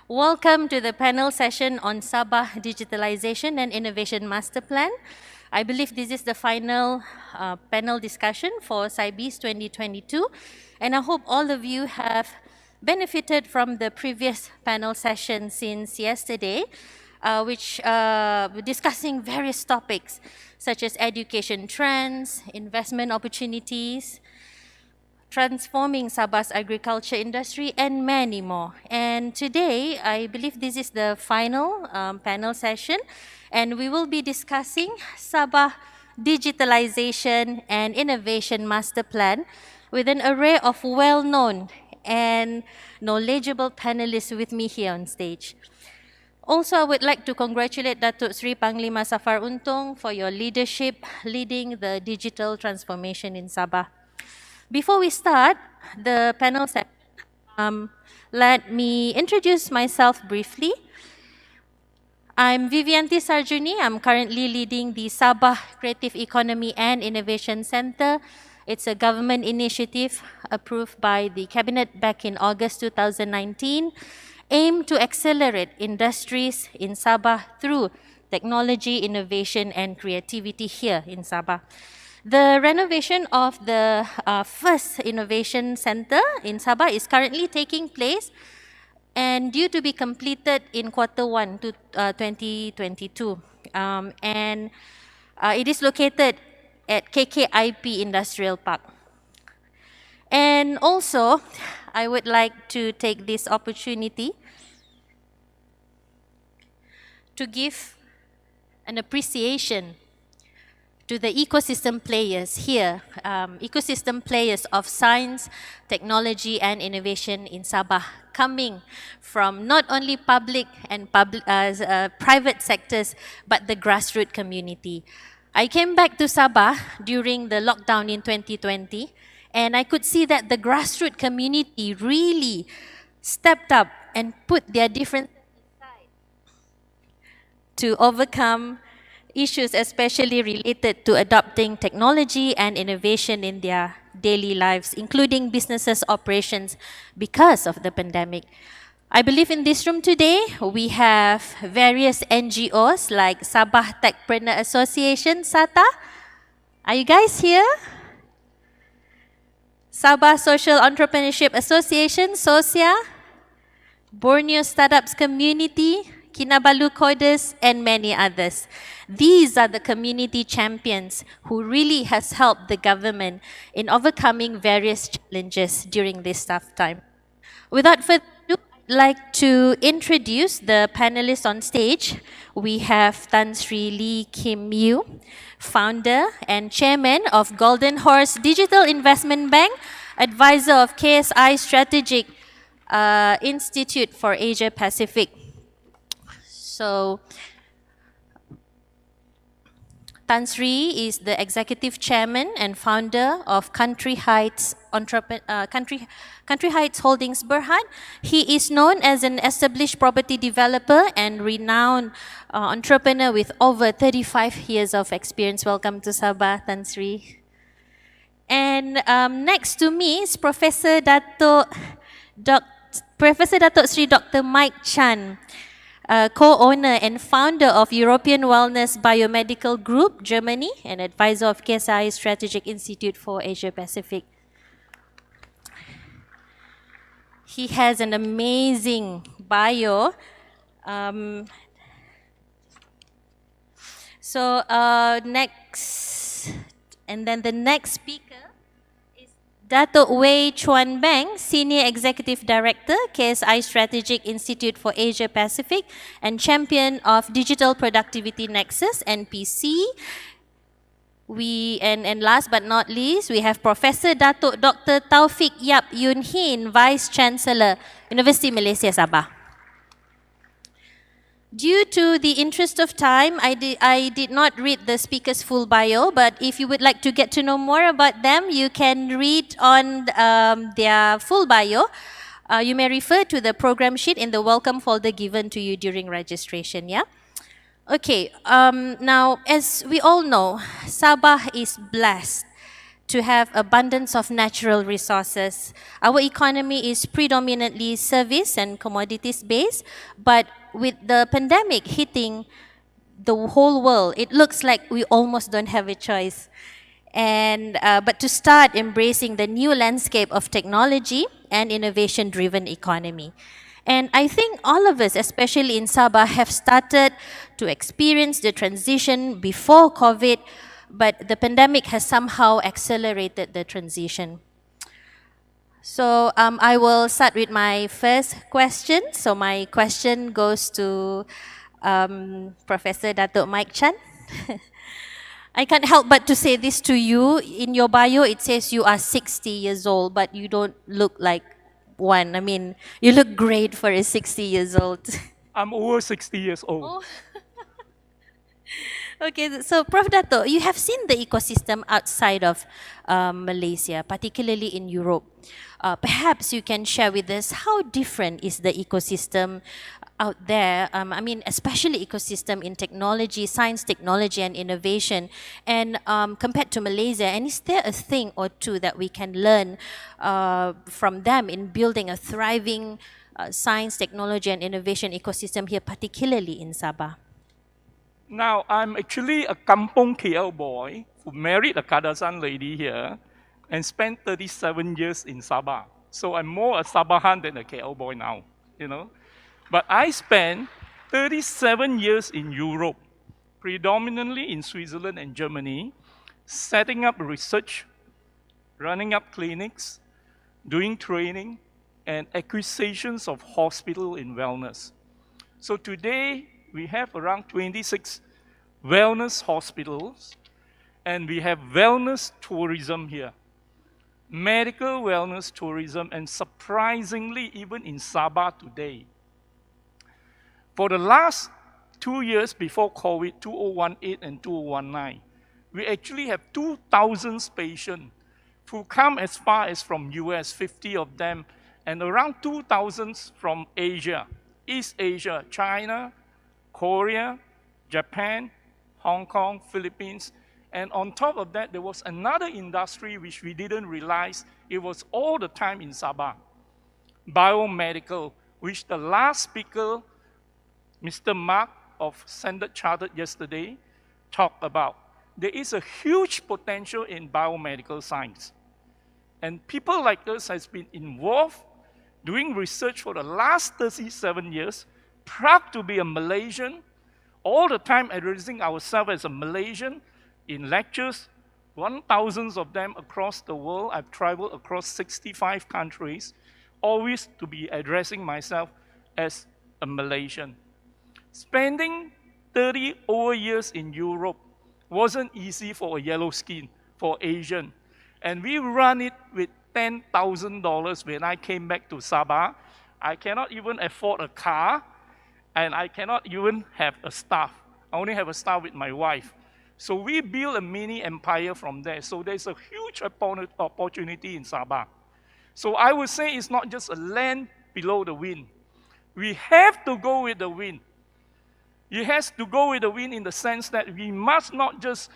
[SPEAKER 7] Welcome to the panel session on Sabah Digitalization and Innovation Master Plan. I believe this is the final panel discussion for Sibes 2022, and I hope all of you have benefited from the previous panel session since yesterday, which were discussing various topics such as education trends, investment opportunities, transforming Sabah's agriculture industry, and many more. And today, I believe this is the final panel session, and we will be discussing Sabah Digitalization and Innovation Master Plan with an array of well-known and knowledgeable panelists with me here on stage. Also, I would like to congratulate Datuk Sri Panglima Safar Untung for your leadership leading the digital transformation in Sabah. Before we start the panel session, let me introduce myself briefly. I'm Vivianti Sarjuni. I'm currently leading the Sabah Creative Economy and Innovation Center. It's a government initiative approved by the Cabinet back in August 2019, aimed to accelerate industries in Sabah through technology, innovation, and creativity here in Sabah. The renovation of the first innovation center in Sabah is currently taking place and due to be completed in Q1 2022. It is located at KKIP Industrial Park. And also, I would like to take this opportunity to give an appreciation to the ecosystem players here, ecosystem players of science, technology, and innovation in Sabah, coming from not only public and private sectors, but the grassroots community. I came back to Sabah during the lockdown in 2020, and I could see that the grassroots community really stepped up and put their differences aside to overcome issues especially related to adopting technology and innovation in their daily lives, including businesses' operations because of the pandemic. I believe in this room today, we have various NGOs like Sabah Techpreneur Association, SATA. Are you guys here? Sabah Social Entrepreneurship Association, SOSIA, Borneo Startups Community, KINABALU Coders, and many others. These are the community champions who really has helped the government in overcoming various challenges during this tough time. Without further ado, I'd like to introduce the panelists on stage. We have Tan Sri Lee Kim Yew, founder and chairman of Golden Horse Digital Investment Bank, advisor of KSI Strategic Institute for Asia Pacific. So, Tan Sri is the executive chairman and founder of Country Heights Holdings Berhad. He is known as an established property developer and renowned entrepreneur with over 35 years of experience. Welcome to Sabah, Tan Sri. And next to me is Professor Datuk Sri Dr. Mike Chan. co-owner and founder of European Wellness Biomedical Group, Germany, and advisor of KSI Strategic Institute for Asia Pacific. He has an amazing bio. Next, and then the next speaker is Datuk Wei Chuan Beng, Senior Executive Director, KSI Strategic Institute for Asia Pacific, and champion of Digital Productivity Nexus, NPC. And last but not least, we have Professor Datuk Dr. Taufik Yap Yun Hin, Vice Chancellor, University Malaysia Sabah. Due to the interest of time, I did not read the speaker's full bio, but if you would like to get to know more about them, you can read on their full bio. You may refer to the program sheet in the welcome folder given to you during registration, yeah? Okay, now as we all know, Sabah is blessed to have abundance of natural resources. Our economy is predominantly service and commodities based, but with the pandemic hitting the whole world, it looks like we almost don't have a choice. But to start embracing the new landscape of technology and innovation-driven economy. And I think all of us, especially in Sabah, have started to experience the transition before COVID, but the pandemic has somehow accelerated the transition. So I will start with my first question. So my question goes to Professor Datuk Mike Chan. I can't help but to say this to you. In your bio, it says you are 60 years old, but you don't look like one. I mean, you look great for a 60 years old.
[SPEAKER 8] I'm over 60 years old.
[SPEAKER 7] Oh. Okay, so Prof. Dato, you have seen the ecosystem outside of Malaysia, particularly in Europe. Perhaps you can share with us how different is the ecosystem out there, I mean, especially ecosystem in technology, science, technology, and innovation, and compared to Malaysia, and is there a thing or two that we can learn from them in building a thriving science, technology, and innovation ecosystem here, particularly in Sabah?
[SPEAKER 8] Now, I'm actually a Kampong KL boy who married a Kadasan lady here and spent 37 years in Sabah. So I'm more a Sabahan than a KL boy now, you know. But I spent 37 years in Europe, predominantly in Switzerland and Germany, setting up research, running up clinics, doing training, and acquisitions of hospital in wellness. So today, we have around 26 wellness hospitals, and we have wellness tourism here. Medical wellness tourism, and surprisingly, even in Sabah today. For the last 2 years before COVID, 2018 and 2019, we actually have 2,000 patients who come as far as from US, 50 of them, and around 2,000 from Asia, East Asia, China, Korea, Japan, Hong Kong, Philippines, and on top of that, there was another industry which we didn't realize it was all the time in Sabah, biomedical, which the last speaker, Mr. Mark of Standard Chartered yesterday, talked about. There is a huge potential in biomedical science. And people like us has been involved doing research for the last 37 years, proud to be a Malaysian, all the time addressing ourselves as a Malaysian in lectures, 1,000 of them across the world. I've traveled across 65 countries, always to be addressing myself as a Malaysian. Spending 30 over years in Europe wasn't easy for a yellow skin, for Asian. And we run it with $10,000 when I came back to Sabah. I cannot even afford a car, and I cannot even have a staff. I only have a staff with my wife. So we built a mini empire from there. So there's a huge opportunity in Sabah. So I would say it's not just a land below the wind. We have to go with the wind. It has to go with the wind in the sense that we must not just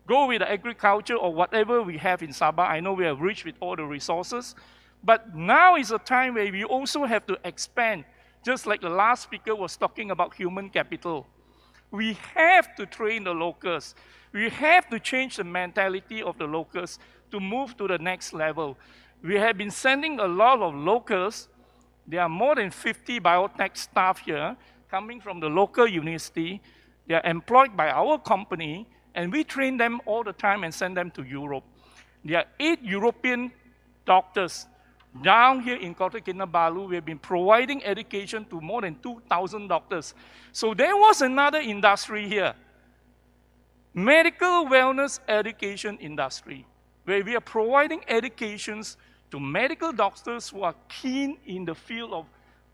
[SPEAKER 8] go with the agriculture or whatever we have in Sabah. I know we are rich with all the resources, but now is a time where we also have to expand Just like the last speaker was talking about human capital. We have to train the locals. We have to change the mentality of the locals to move to the next level. We have been sending a lot of locals. There are more than 50 biotech staff here coming from the local university. They are employed by our company, and we train them all the time and send them to Europe. There are 8 European doctors down here in KOTA KINABALU. We have been providing education to more than 2,000 doctors. So there was another industry here, medical wellness education industry, where we are providing educations to medical doctors who are keen in the field of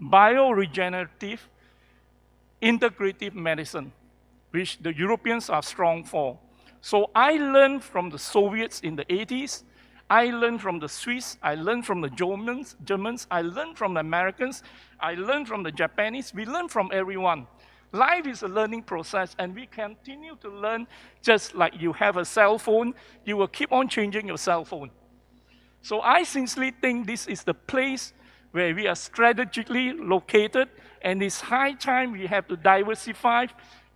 [SPEAKER 8] bioregenerative, integrative medicine, which the Europeans are strong for. So I learned from the Soviets in the 80s, I learned from the Swiss, I learned from the Germans, I learned from the Americans, I learned from the Japanese, we learn from everyone. Life is a learning process, and we continue to learn. Just like you have a cell phone, you will keep on changing your cell phone. So I sincerely think this is the place where we are strategically located, and it's high time we have to diversify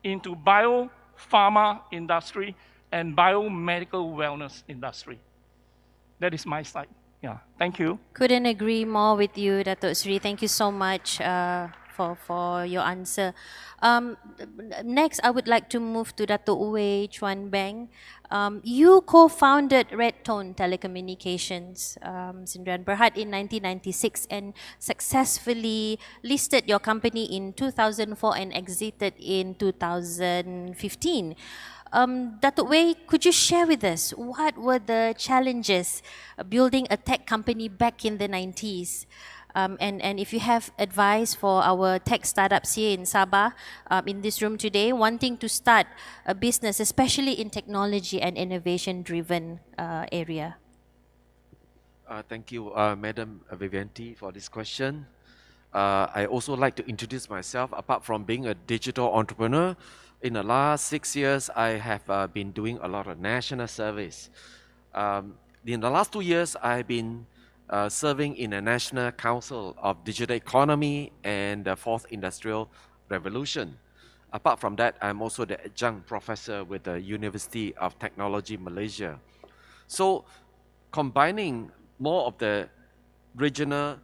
[SPEAKER 8] into biopharma industry and biomedical wellness industry. That is my side. Yeah, thank you.
[SPEAKER 7] Couldn't agree more with you, Datuk Sri. Thank you so much for your answer. Next, I would like to move to Datuk Uwe Chuan Beng. You co-founded Red Tone Telecommunications, Sindrian Berhad, in 1996 and successfully listed your company in 2004 and exited in 2015. Datuk Wei, could you share with us what were the challenges building a tech company back in the 90s? And if you have advice for our tech startups here in Sabah, in this room today, wanting to start a business, especially in technology and innovation-driven area.
[SPEAKER 9] Thank you, Madam Vivianti, for this question. I also like to introduce myself. Apart from being a digital entrepreneur, in the last 6 years, I have been doing a lot of national service. In the last 2 years, I've been serving in the National Council of Digital Economy and the Fourth Industrial Revolution. Apart from that, I'm also the adjunct professor with the University of Technology Malaysia. So combining more of the regional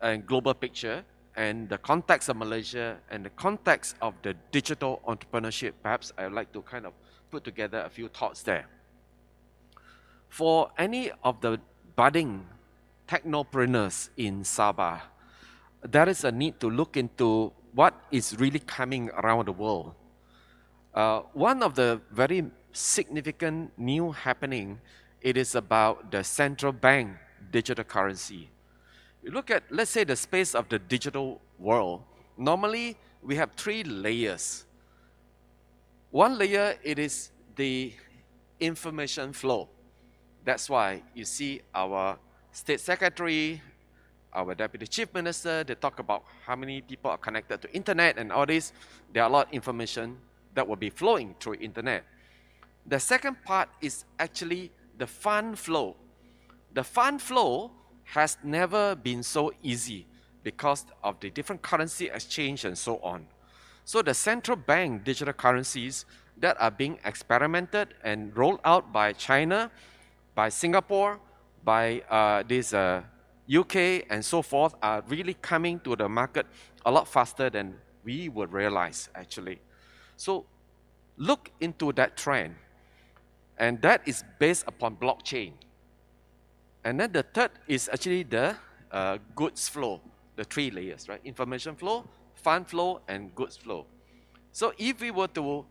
[SPEAKER 9] and global picture and the context of Malaysia and the context of the digital entrepreneurship, perhaps I would like to kind of put together a few thoughts there. For any of the budding technopreneurs in Sabah, there is a need to look into what is really coming around the world. One of the very significant new happening, it is about the central bank digital currency. You look at, let's say, the space of the digital world. Normally, we have 3 layers. One layer, it is the information flow. That's why you see our State Secretary, our Deputy Chief Minister, they talk about how many people are connected to internet and all this. There are a lot of information that will be flowing through internet. The second part is actually the fund flow. The fund flow has never been so easy because of the different currency exchange and so on. So the central bank digital currencies that are being experimented and rolled out by China, by Singapore, by this UK and so forth are really coming to the market a lot faster than we would realize actually. So look into that trend, and that is based upon blockchain. And then the third is actually the goods flow, the 3 layers, right? Information flow, fund flow, and goods flow. So if we were to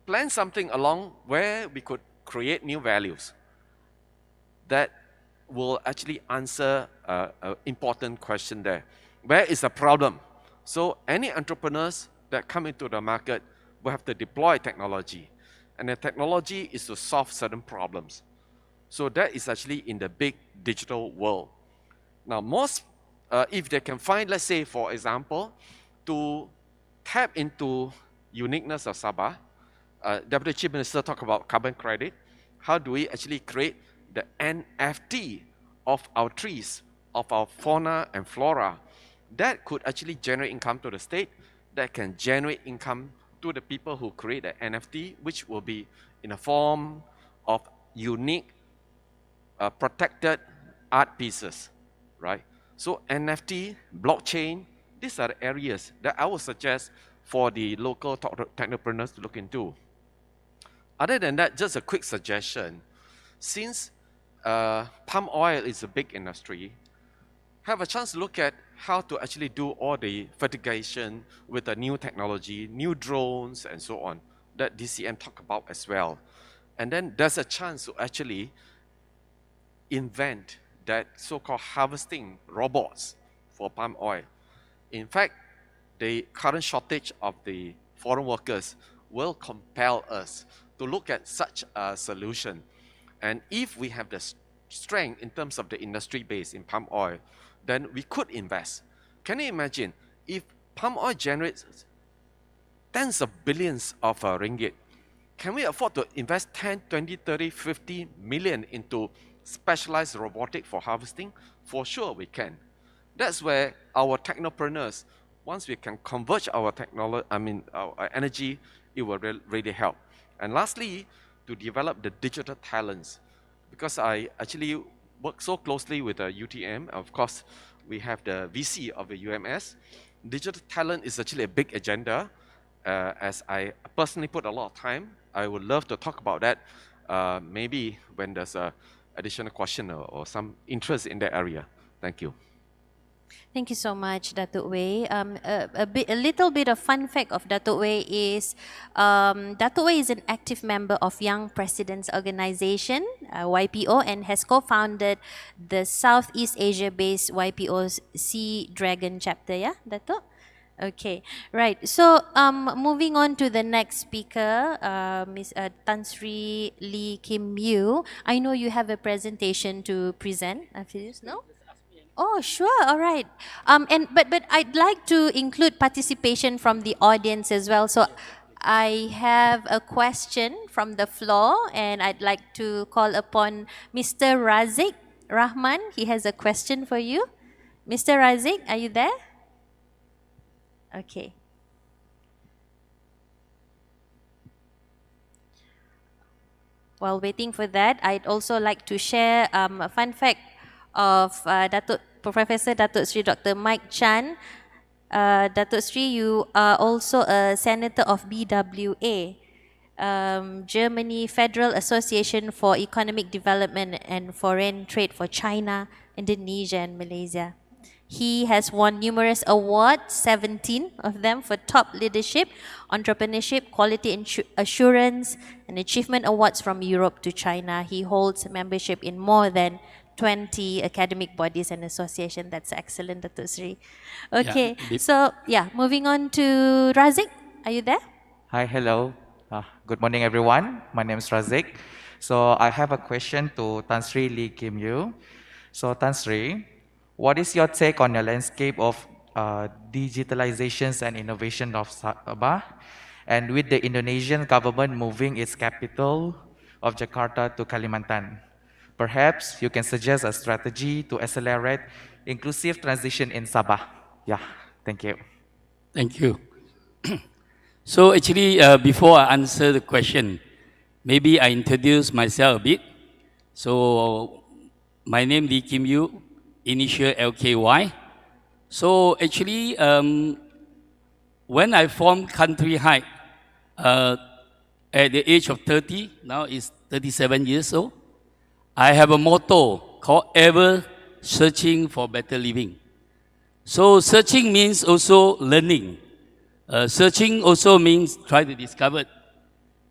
[SPEAKER 9] plan something along where we could create new values, that will actually answer an important question there. Where is the problem? So any entrepreneurs that come into the market will have to deploy technology. And the technology is to solve certain problems. So that is actually in the big digital world. Now most, if they can find, let's say for example, to tap into uniqueness of Sabah, Deputy Chief Minister talked about carbon credit. How do we actually create the NFT of our trees of our fauna and flora that could actually generate income to the state, that can generate income to the people who create the NFT, which will be in a form of unique, protected art pieces, right? So NFT, blockchain, these are the areas that I would suggest for the local technopreneurs to look into. Other than that, just a quick suggestion. Since palm oil is a big industry, have a chance to look at how to actually do all the fertigation with the new technology, new drones and so on, that DCM talk about as well. And then there's a chance to actually invent that so-called harvesting robots for palm oil. In fact, the current shortage of the foreign workers will compel us to look at such a solution. And if we have the strength in terms of the industry base in palm oil, then we could invest. Can you imagine if palm oil generates tens of billions of ringgit? Can we afford to invest 10, 20, 30, 50 million into specialized robotic for harvesting? For sure we can. That's where our technopreneurs, once we can converge our our energy, it will really help. And lastly, to develop the digital talents, because I actually work so closely with the UTM. Of course, we have the VC of the UMS. Digital talent is actually a big agenda. As I personally put a lot of time, I would love to talk about that maybe when there's a additional question or some interest in that area. Thank you.
[SPEAKER 7] Thank you so much, Datuk Wei. A little bit of fun fact of Datuk Wei is Datuk Wei is an active member of Young Presidents Organization, YPO, and has co-founded the Southeast Asia-based YPO's Sea Dragon chapter. Yeah, Datuk? Okay, right. So moving on to the next speaker, Ms. Tan Sri Lee Kim Yew. I know you have a presentation to present after this, no? Oh, sure. All right. But I'd like to include participation from the audience as well. So I have a question from the floor, and I'd like to call upon Mr. Razik Rahman. He has a question for you. Mr. Razik, are you there? Okay. While waiting for that, I'd also like to share a fun fact of Professor Datuk Sri Dr. Mike Chan. Datuk Sri, you are also a senator of BWA, Germany Federal Association for Economic Development and Foreign Trade for China, Indonesia and Malaysia. He has won numerous awards, 17 of them, for top leadership, entrepreneurship, quality assurance, and achievement awards from Europe to China. He holds membership in more than 20 academic bodies and associations. That's excellent, Datuk Sri. Okay, moving on to Razik. Are you there?
[SPEAKER 10] Hi, hello. Good morning, everyone. My name is Razik. So I have a question to Tan Sri Lee Kim Yew. So Tan Sri, what is your take on the landscape of digitalizations and innovation of Sabah? And with the Indonesian government moving its capital of Jakarta to Kalimantan, perhaps you can suggest a strategy to accelerate inclusive transition in Sabah. Yeah, thank you.
[SPEAKER 11] Thank you. So actually, before I answer the question, maybe I introduce myself a bit. So my name Lee Kim Yew, initial LKY. So actually, when I formed Country High at the age of 30, now it's 37 years old, I have a motto called ever searching for better living. So searching means also learning. Searching also means try to discover.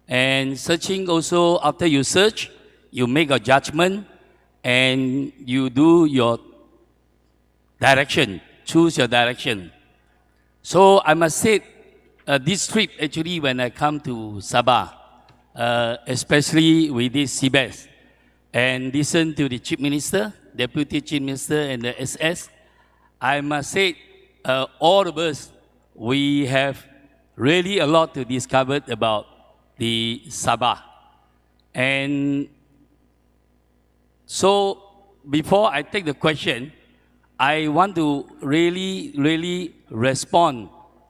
[SPEAKER 11] And searching also, after you search, you make a judgment and you do your direction, choose your direction. So I must say, this trip actually when I come to Sabah, especially with this Sibes, and listen to the Chief Minister, Deputy Chief Minister and the SS, I must say, all of us, we have really a lot to discover about the Sabah. And so before I take the question, I want to really respond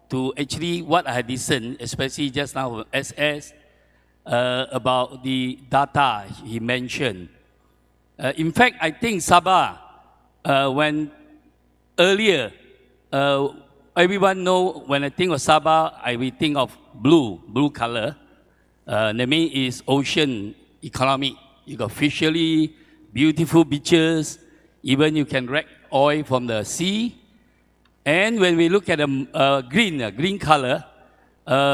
[SPEAKER 11] to actually what I had listened, especially just now from SS, about the data he mentioned. In fact, I think Sabah, when earlier, everyone know when I think of Sabah, I will think of blue color. That means is ocean economy. You got fishery, beautiful beaches, even you can wreck oil from the sea. And when we look at the green color,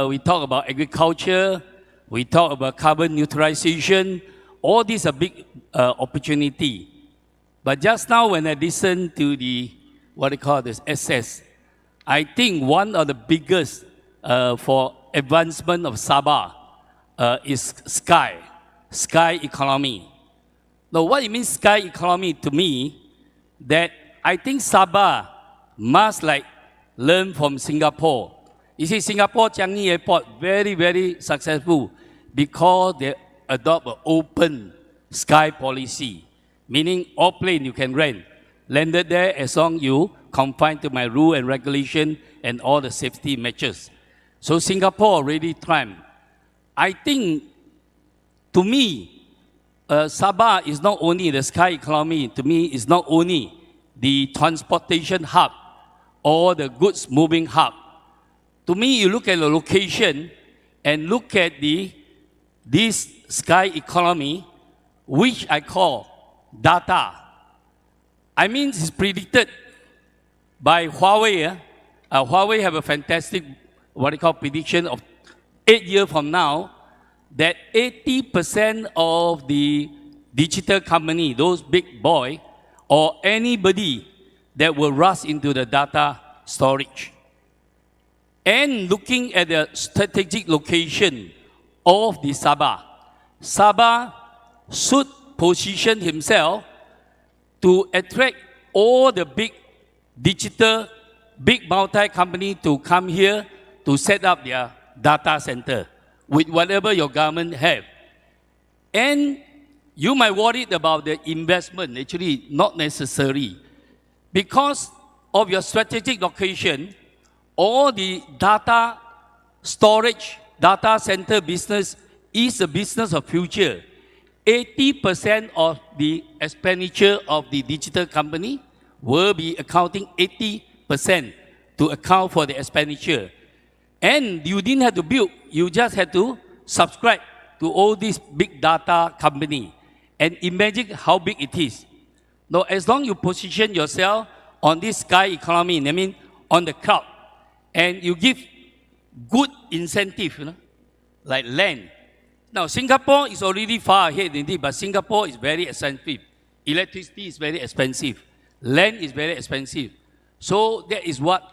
[SPEAKER 11] we talk about agriculture, we talk about carbon neutralization. All these are big opportunity. But just now when I listened to the, what they call this, SS, I think one of the biggest for advancement of Sabah is sky economy. Now what it means sky economy to me, that I think Sabah must like learn from Singapore. You see Singapore Changi Airport very successful because they adopt an open sky policy, meaning all plane you can rent. Landed there as long you confined to my rule and regulation and all the safety measures. So Singapore already triumphed. I think, to me, Sabah is not only the sky economy, to me is not only the transportation hub or the goods moving hub. To me, you look at the location and look at this sky economy, which I call data. I mean, it's predicted by Huawei. Huawei have a fantastic, what they call prediction of 8 years from now, that 80% of the digital company, those big boy, or anybody that will rush into the data storage. And looking at the strategic location of the Sabah, Sabah should position himself to attract all the big digital, big multi-company to come here to set up their data center with whatever your government have. And you might worry about the investment, actually not necessary. Because of your strategic location, all the data storage, data center business is a business of future. 80% of the expenditure of the digital company will be accounting 80% to account for the expenditure. And you didn't have to build, you just had to subscribe to all these big data company. And imagine how big it is. Now, as long as you position yourself on this sky economy, I mean, on the cloud, and you give good incentive, you know, like land. Now, Singapore is already far ahead indeed, but Singapore is very expensive. Electricity is very expensive. Land is very expensive. So that is what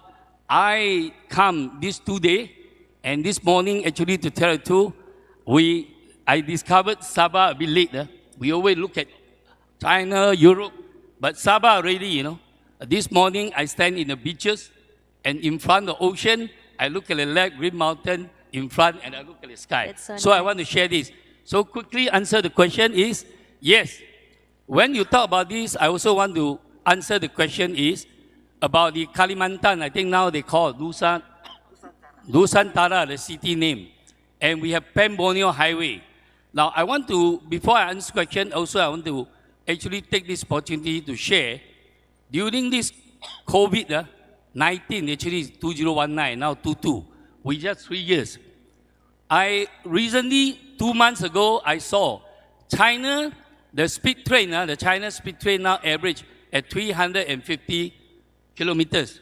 [SPEAKER 11] I come this 2 days, and this morning, actually, to tell you the truth, I discovered Sabah a bit late. We always look at China, Europe, but Sabah already, you know. This morning, I stand in the beaches, and in front of the ocean, I look at the lake, Green Mountain in front, and I look at the sky. So I want to share this. So quickly answer the question is, yes. When you talk about this, I also want to answer the question is about the Kalimantan. I think now they call Nusantara, the city name. And we have Pan Borneo Highway. Now, I want to, before I answer the question, also I want to actually take this opportunity to share. During this COVID-19, actually it's 2019, now 22, with just 3 years. I recently, 2 months ago, I saw China, the speed train, the China speed train now average at 350 kilometers.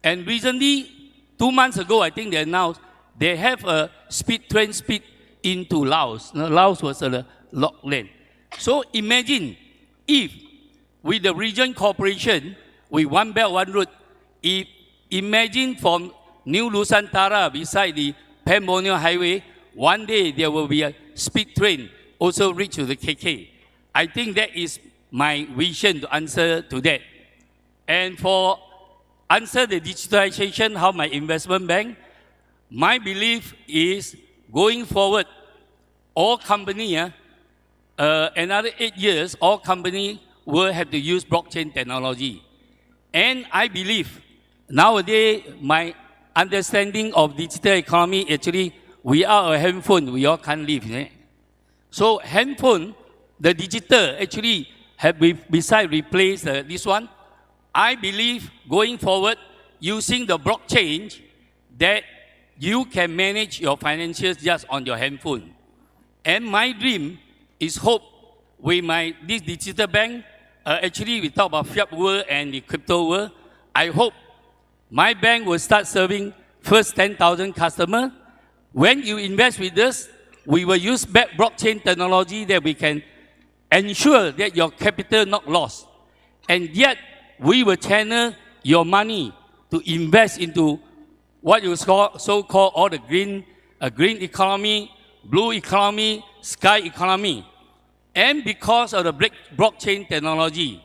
[SPEAKER 11] And recently, 2 months ago, I think they announced they have a speed train speed into Laos. Laos was a lock lane. So imagine if with the region cooperation, with One Belt, One Road, imagine from New Nusantara beside the Pan Borneo Highway, one day there will be a speed train also reach to the KK. I think that is my vision to answer to that. And for answer the digitalization, how my investment bank, my belief is going forward, all company, another 8 years, all company will have to use blockchain technology. And I believe nowadays my understanding of digital economy, actually, we are a handphone, we all can't live. Eh? So handphone, the digital actually have besides replace this one, I believe going forward using the blockchain that you can manage your financials just on your handphone. And my dream is hope with this digital bank, actually we talk about fiat world and the crypto world, I hope my bank will start serving first 10,000 customers. When you invest with us, we will use blockchain technology that we can ensure that your capital not lost. And yet, we will channel your money to invest into what you so-called all the green economy, blue economy, sky economy. And because of the blockchain technology,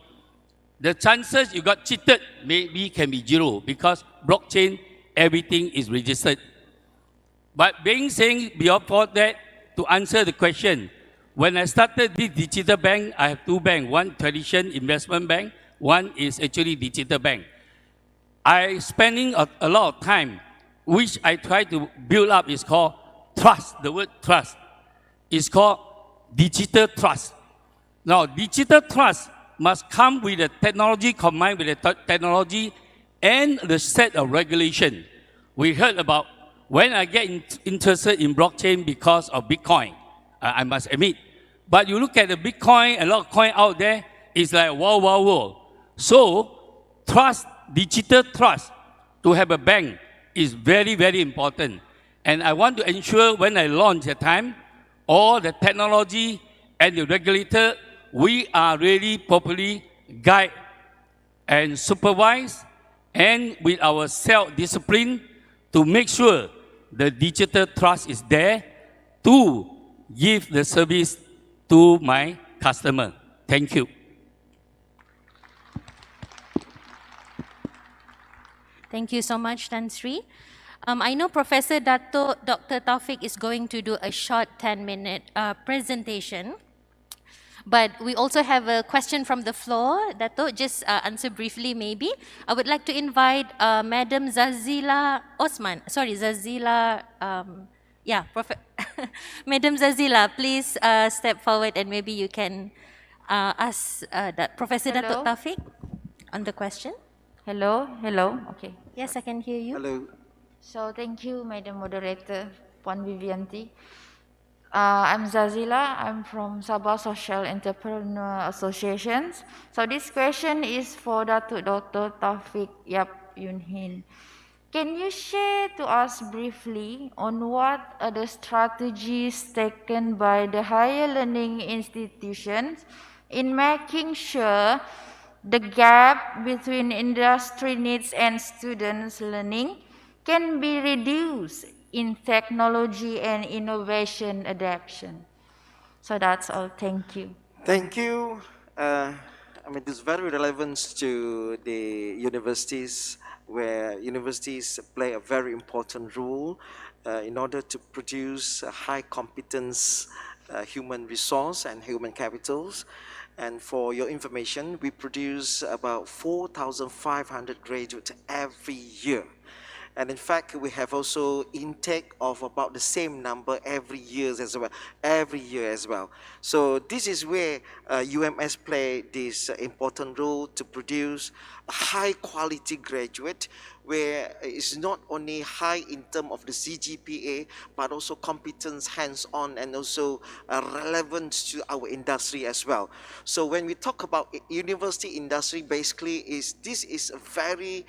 [SPEAKER 11] the chances you got cheated maybe can be zero because blockchain, everything is registered. But being saying before that, to answer the question, when I started this digital bank, I have two banks, one traditional investment bank, one is actually digital bank. I spending a lot of time, which I try to build up is called trust, the word trust. It's called digital trust. Now, digital trust must come with the technology, combined with the technology and the set of regulation. We heard about when I get interested in blockchain because of Bitcoin, I must admit. But you look at the Bitcoin, a lot of coin out there, it's like wow, wow, wow. So, trust, digital trust, to have a bank is very, very important. And I want to ensure when I launch the time, all the technology and the regulator, we are really properly guide and supervise and with our self-discipline to make sure the digital trust is there to give the service to my customer. Thank you.
[SPEAKER 7] Thank you so much, Tan Sri. I know Professor Dr. Taufik is going to do a short 10-minute presentation. But we also have a question from the floor. Dato, just answer briefly maybe. I would like to invite Madam Zazila Osman. Sorry, Zazila, Madam Zazila, please step forward and maybe you can ask Professor Dato Taufik on the question.
[SPEAKER 12] Hello, okay.
[SPEAKER 7] Yes, I can hear you.
[SPEAKER 12] Hello. So thank you, Madam Moderator, Puan Vivianti. I'm Zazila, I'm from Sabah Social Entrepreneur Associations. So this question is for Dr. Taufik Yap Yun Hin. Can you share to us briefly on what are the strategies taken by the higher learning institutions in making sure the gap between industry needs and students' learning can be reduced in technology and innovation adaptation? So that's all. Thank you.
[SPEAKER 13] Thank you. This is very relevant to the universities, where universities play a very important role in order to produce high competence human resource and human capitals. And for your information, we produce about 4,500 graduates every year. And in fact, we have also intake of about the same number every year as well. So this is where UMS play this important role to produce a high quality graduate, where it's not only high in terms of the CGPA, but also competence, hands-on, and also relevant to our industry as well. So when we talk about university industry, basically this is a very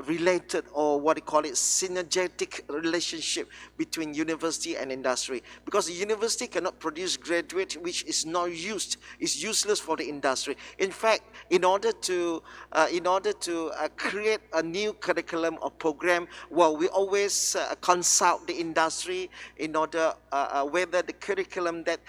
[SPEAKER 13] related, or what we call it, synergetic relationship between university and industry, because the university cannot produce graduate which is not used, is useless for the industry. In fact, in order to create a new curriculum or program, well, we always consult the industry in order whether the curriculum that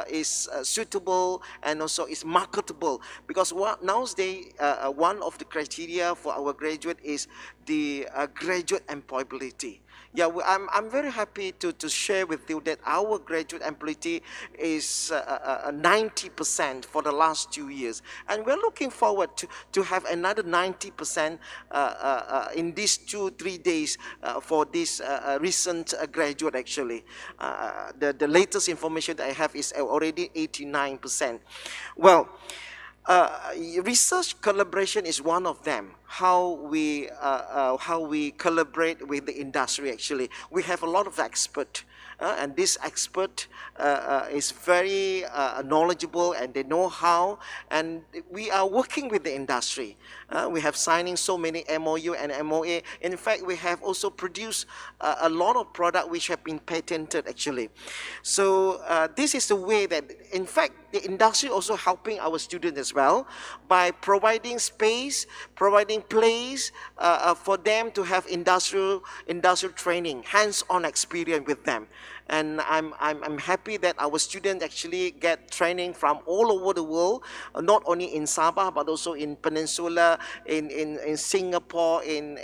[SPEAKER 13] is suitable and also is marketable, because nowadays one of the criteria for for our graduate is the graduate employability. Yeah, I'm very happy to share with you that our graduate employability is 90% for the last 2 years. And we're looking forward to have another 90% in these 2-3 days for this recent graduate actually. The latest information that I have is already 89%. Well, research collaboration is one of them. How we collaborate with the industry. Actually, we have a lot of experts, and this expert is very knowledgeable, and they know how. And we are working with the industry. We have signing so many MOU and MOA. In fact, we have also produced a lot of product which have been patented actually. So this is the way that, in fact, the industry also helping our students as well by providing space, providing place for them to have industrial training, hands-on experience with them. And I'm happy that our students actually get training from all over the world, not only in Sabah but also in Peninsula, in Singapore, in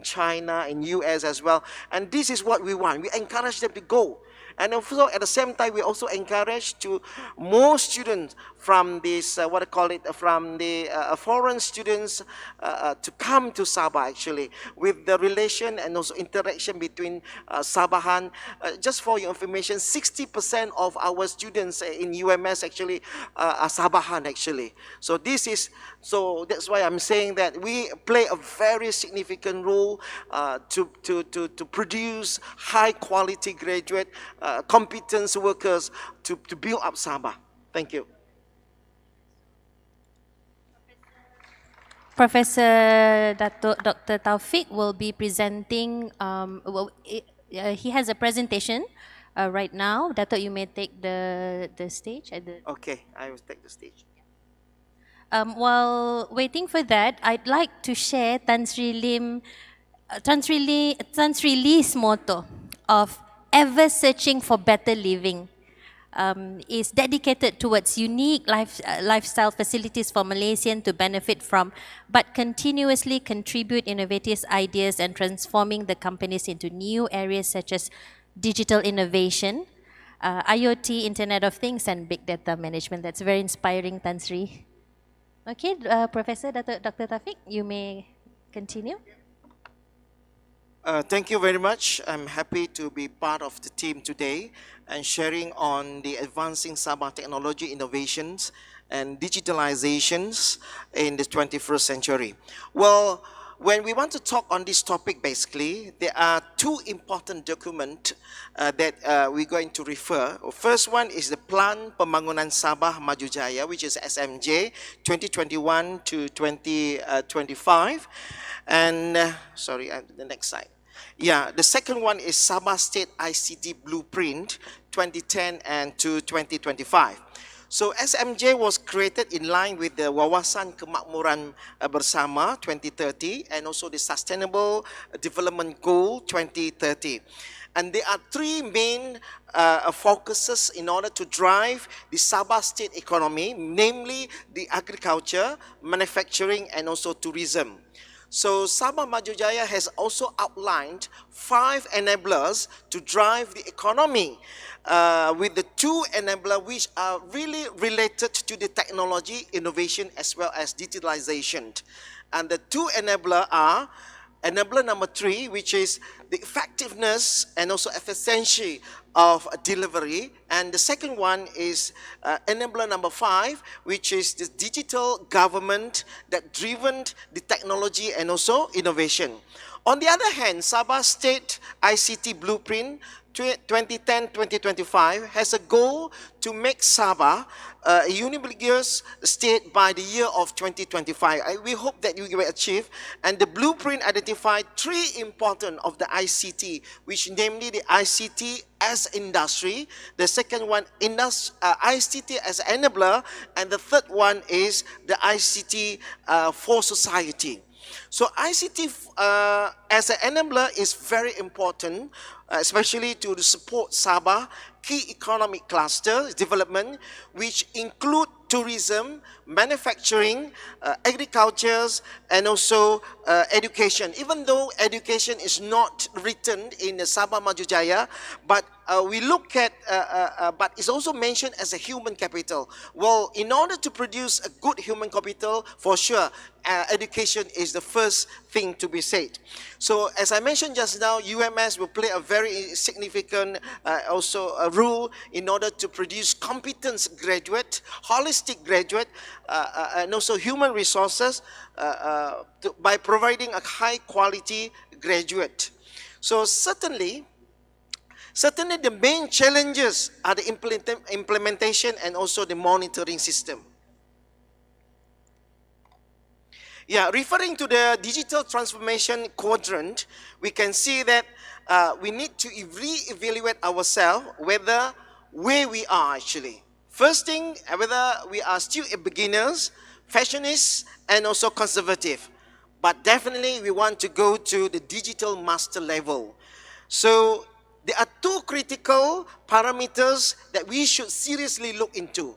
[SPEAKER 13] China, in US as well. And this is what we want. We encourage them to go. And also at the same time, we also encourage to more students from this, from the foreign students to come to Sabah actually, with the relation and also interaction between Sabahan. Just for your information, 60% of our students in UMS actually are Sabahan actually. So that's why I'm saying that we play a very significant role to produce high quality graduate, competence workers to build up Sabah. Thank you.
[SPEAKER 7] Professor Dr. Taufik will be presenting, he has a presentation right now. Dato, you may take the stage.
[SPEAKER 13] Okay, I will take the stage.
[SPEAKER 7] While waiting for that, I'd like to share Tan Sri Lee's motto of ever searching for better living. Is dedicated towards unique lifestyle facilities for Malaysians to benefit from, but continuously contribute innovative ideas and transforming the companies into new areas such as digital innovation, IoT, Internet of Things, and big data management. That's very inspiring, Tan Sri. Okay, Professor Dr. Taufik, you may continue.
[SPEAKER 13] Thank you very much. I'm happy to be part of the team today and sharing on the advancing Sabah technology innovations and digitalizations in the 21st century. Well, when we want to talk on this topic, basically, there are two important documents that we're going to refer. First one is the Plan Pembangunan Sabah Maju Jaya, which is SMJ 2021 to 2025. And, the next slide. Yeah, the second one is Sabah State ICT Blueprint 2010 and to 2025. So SMJ was created in line with the Wawasan Kemakmuran Bersama 2030 and also the Sustainable Development Goal 2030. And there are three main focuses in order to drive the Sabah state economy, namely the agriculture, manufacturing, and also tourism. So Sabah Maju Jaya has also outlined 5 enablers to drive the economy, with the 2 enablers which are really related to the technology, innovation, as well as digitalization. And the 2 enablers are enabler number 3, which is the effectiveness and also efficiency of delivery. And the second one is enabler number 5, which is the digital government that driven the technology and also innovation. On the other hand, Sabah State ICT Blueprint 2010-2025 has a goal to make Sabah a ubiquitous state by the year of 2025. We hope that we will achieve. And the blueprint identified 3 important of the ICT, which namely the ICT as industry, the second one ICT as enabler, and the third one is the ICT for society. So ICT as an enabler is very important, especially to support Sabah key economic cluster development, which include tourism, manufacturing, agriculture, and also education. Even though education is not written in the Sabah Maju Jaya, but we look at, but it's also mentioned as a human capital. Well, in order to produce a good human capital, for sure, education is the first thing to be said. So as I mentioned just now, UMS will play a very significant also a role in order to produce competence graduate, holistic graduate, and also human resources by providing a high quality graduate. So certainly the main challenges are the implementation and also the monitoring system. Yeah, referring to the digital transformation quadrant, we can see that we need to re-evaluate ourselves whether where we are actually. First thing, whether we are still beginners, fashionists, and also conservative. But definitely we want to go to the digital master level. So there are two critical parameters that we should seriously look into.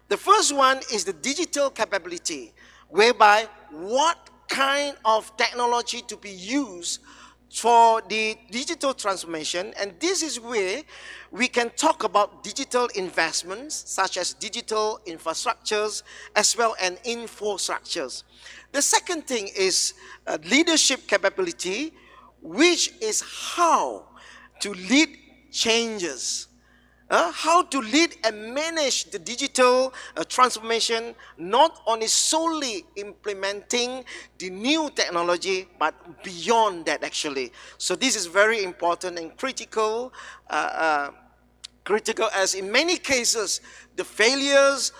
[SPEAKER 13] The first one is the digital capability, whereby what kind of technology to be used for the digital transformation, and this is where we can talk about digital investments such as digital infrastructures as well as infrastructures. The second thing is leadership capability, which is how to lead changes. How to lead and manage the digital transformation, not only solely implementing the new technology, but beyond that actually. So this is very important and critical, as in many cases, the failures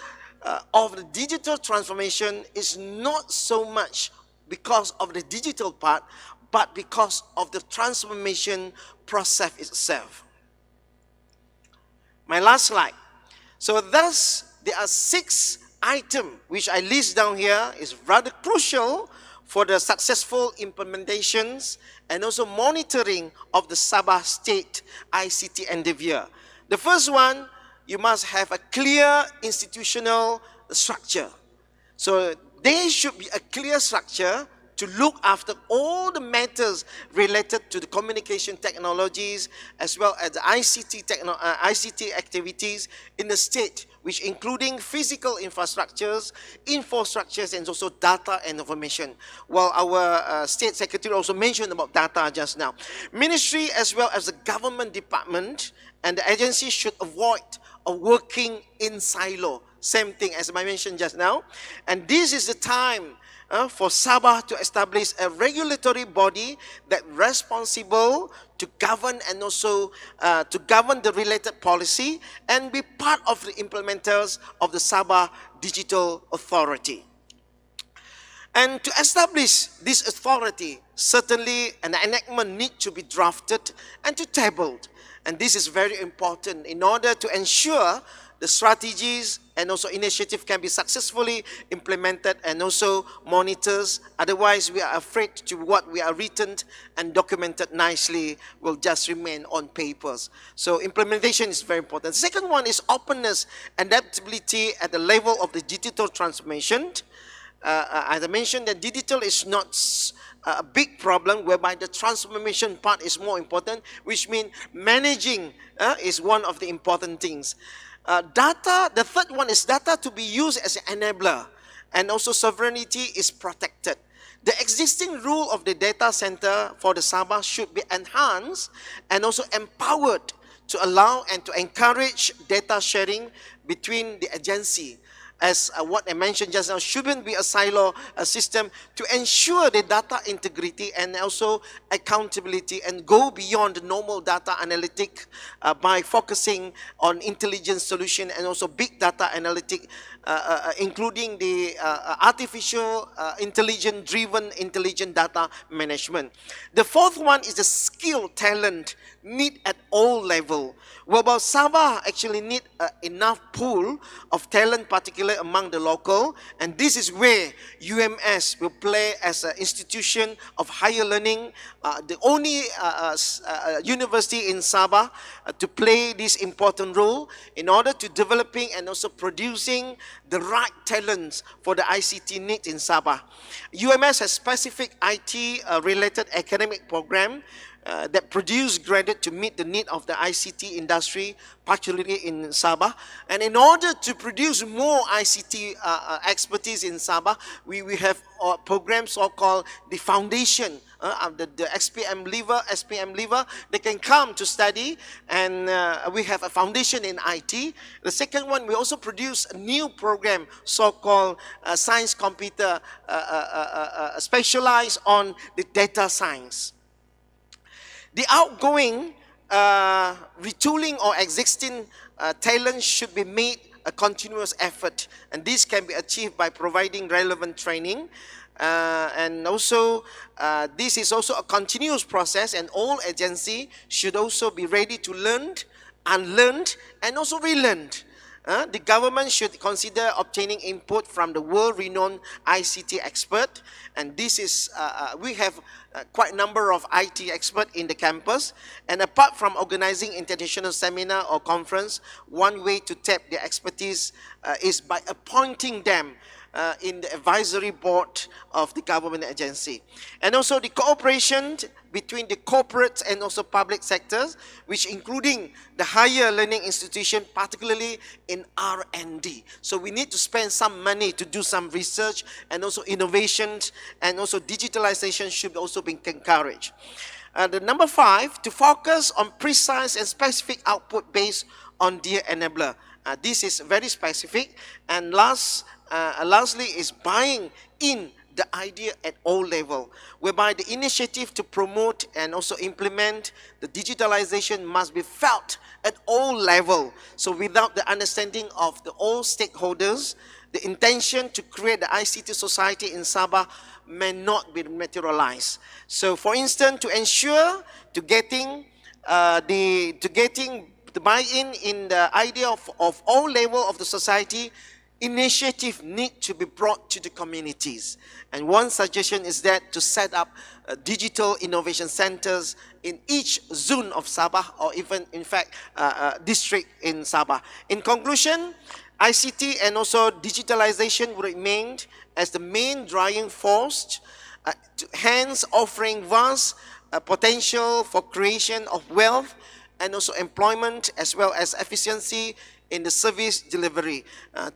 [SPEAKER 13] of the digital transformation is not so much because of the digital part, but because of the transformation process itself. My last slide. So thus, there are 6 items which I list down here is rather crucial for the successful implementations and also monitoring of the Sabah State ICT endeavor. The first one, you must have a clear institutional structure. So there should be a clear structure to look after all the matters related to the communication technologies as well as the ICT activities in the state, which including physical infrastructures, and also data and information. Well, our State Secretary also mentioned about data just now. Ministry as well as the government department and the agency should avoid working in silo. Same thing as I mentioned just now. And this is the time for Sabah to establish a regulatory body that responsible to govern and also to govern the related policy and be part of the implementers of the Sabah Digital Authority. And to establish this authority, certainly an enactment needs to be drafted and to tabled. And this is very important in order to ensure the strategies and also initiative can be successfully implemented and also monitors. Otherwise, we are afraid to what we are written and documented nicely will just remain on papers. So implementation is very important. The second one is openness and adaptability at the level of the digital transformation. As I mentioned, that digital is not a big problem, whereby the transformation part is more important, which means managing is one of the important things. Data, the third one is data to be used as an enabler, and also sovereignty is protected. The existing rule of the data center for the Sabah should be enhanced and also empowered to allow and to encourage data sharing between the agency. As what I mentioned just now, shouldn't be a silo system to ensure the data integrity and also accountability and go beyond normal data analytic by focusing on intelligence solution and also big data analytic, including the artificial intelligence-driven intelligent data management. The fourth one is the skill, talent, need at all level. Well, Whereby Sabah actually need enough pool of talent, particularly among the local, and this is where UMS will play as an institution of higher learning, the only university in Sabah to play this important role in order to developing and also producing the right talents for the ICT needs in Sabah. UMS has specific IT related academic program that produce graduate to meet the need of the ICT industry, particularly in Sabah. And in order to produce more ICT expertise in Sabah, we have programs so-called the foundation, the SPM lever, they can come to study, and we have a foundation in IT. The second one, we also produce a new program so-called science computer, specialized on the data science. The outgoing retooling or existing talent should be made a continuous effort, and this can be achieved by providing relevant training. And also, this is also a continuous process, and all agency should also be ready to learn, unlearn, and also relearn. The government should consider obtaining input from the world-renowned ICT expert, and this is we have quite a number of IT experts in the campus. And apart from organizing international seminar or conference, one way to tap their expertise is by appointing them in the advisory board of the government agency. And also the cooperation between the corporate and also public sectors, which including the higher learning institution, particularly in R&D. So we need to spend some money to do some research, and also innovations, and also digitalization should also be encouraged. The number 5, to focus on precise and specific output based on their enabler. This is very specific. And lastly is buying in the idea at all level, whereby the initiative to promote and also implement the digitalization must be felt at all level. So without the understanding of the all stakeholders, the intention to create the ICT society in Sabah may not be materialized. So for instance, to ensure to getting the buy-in in the idea of all level of the society, initiative need to be brought to the communities. And one suggestion is that to set up digital innovation centers in each zone of Sabah, or even in fact district in Sabah. In conclusion, ICT and also digitalization will remain as the main driving force, hence offering vast potential for creation of wealth and also employment, as well as efficiency in the service delivery.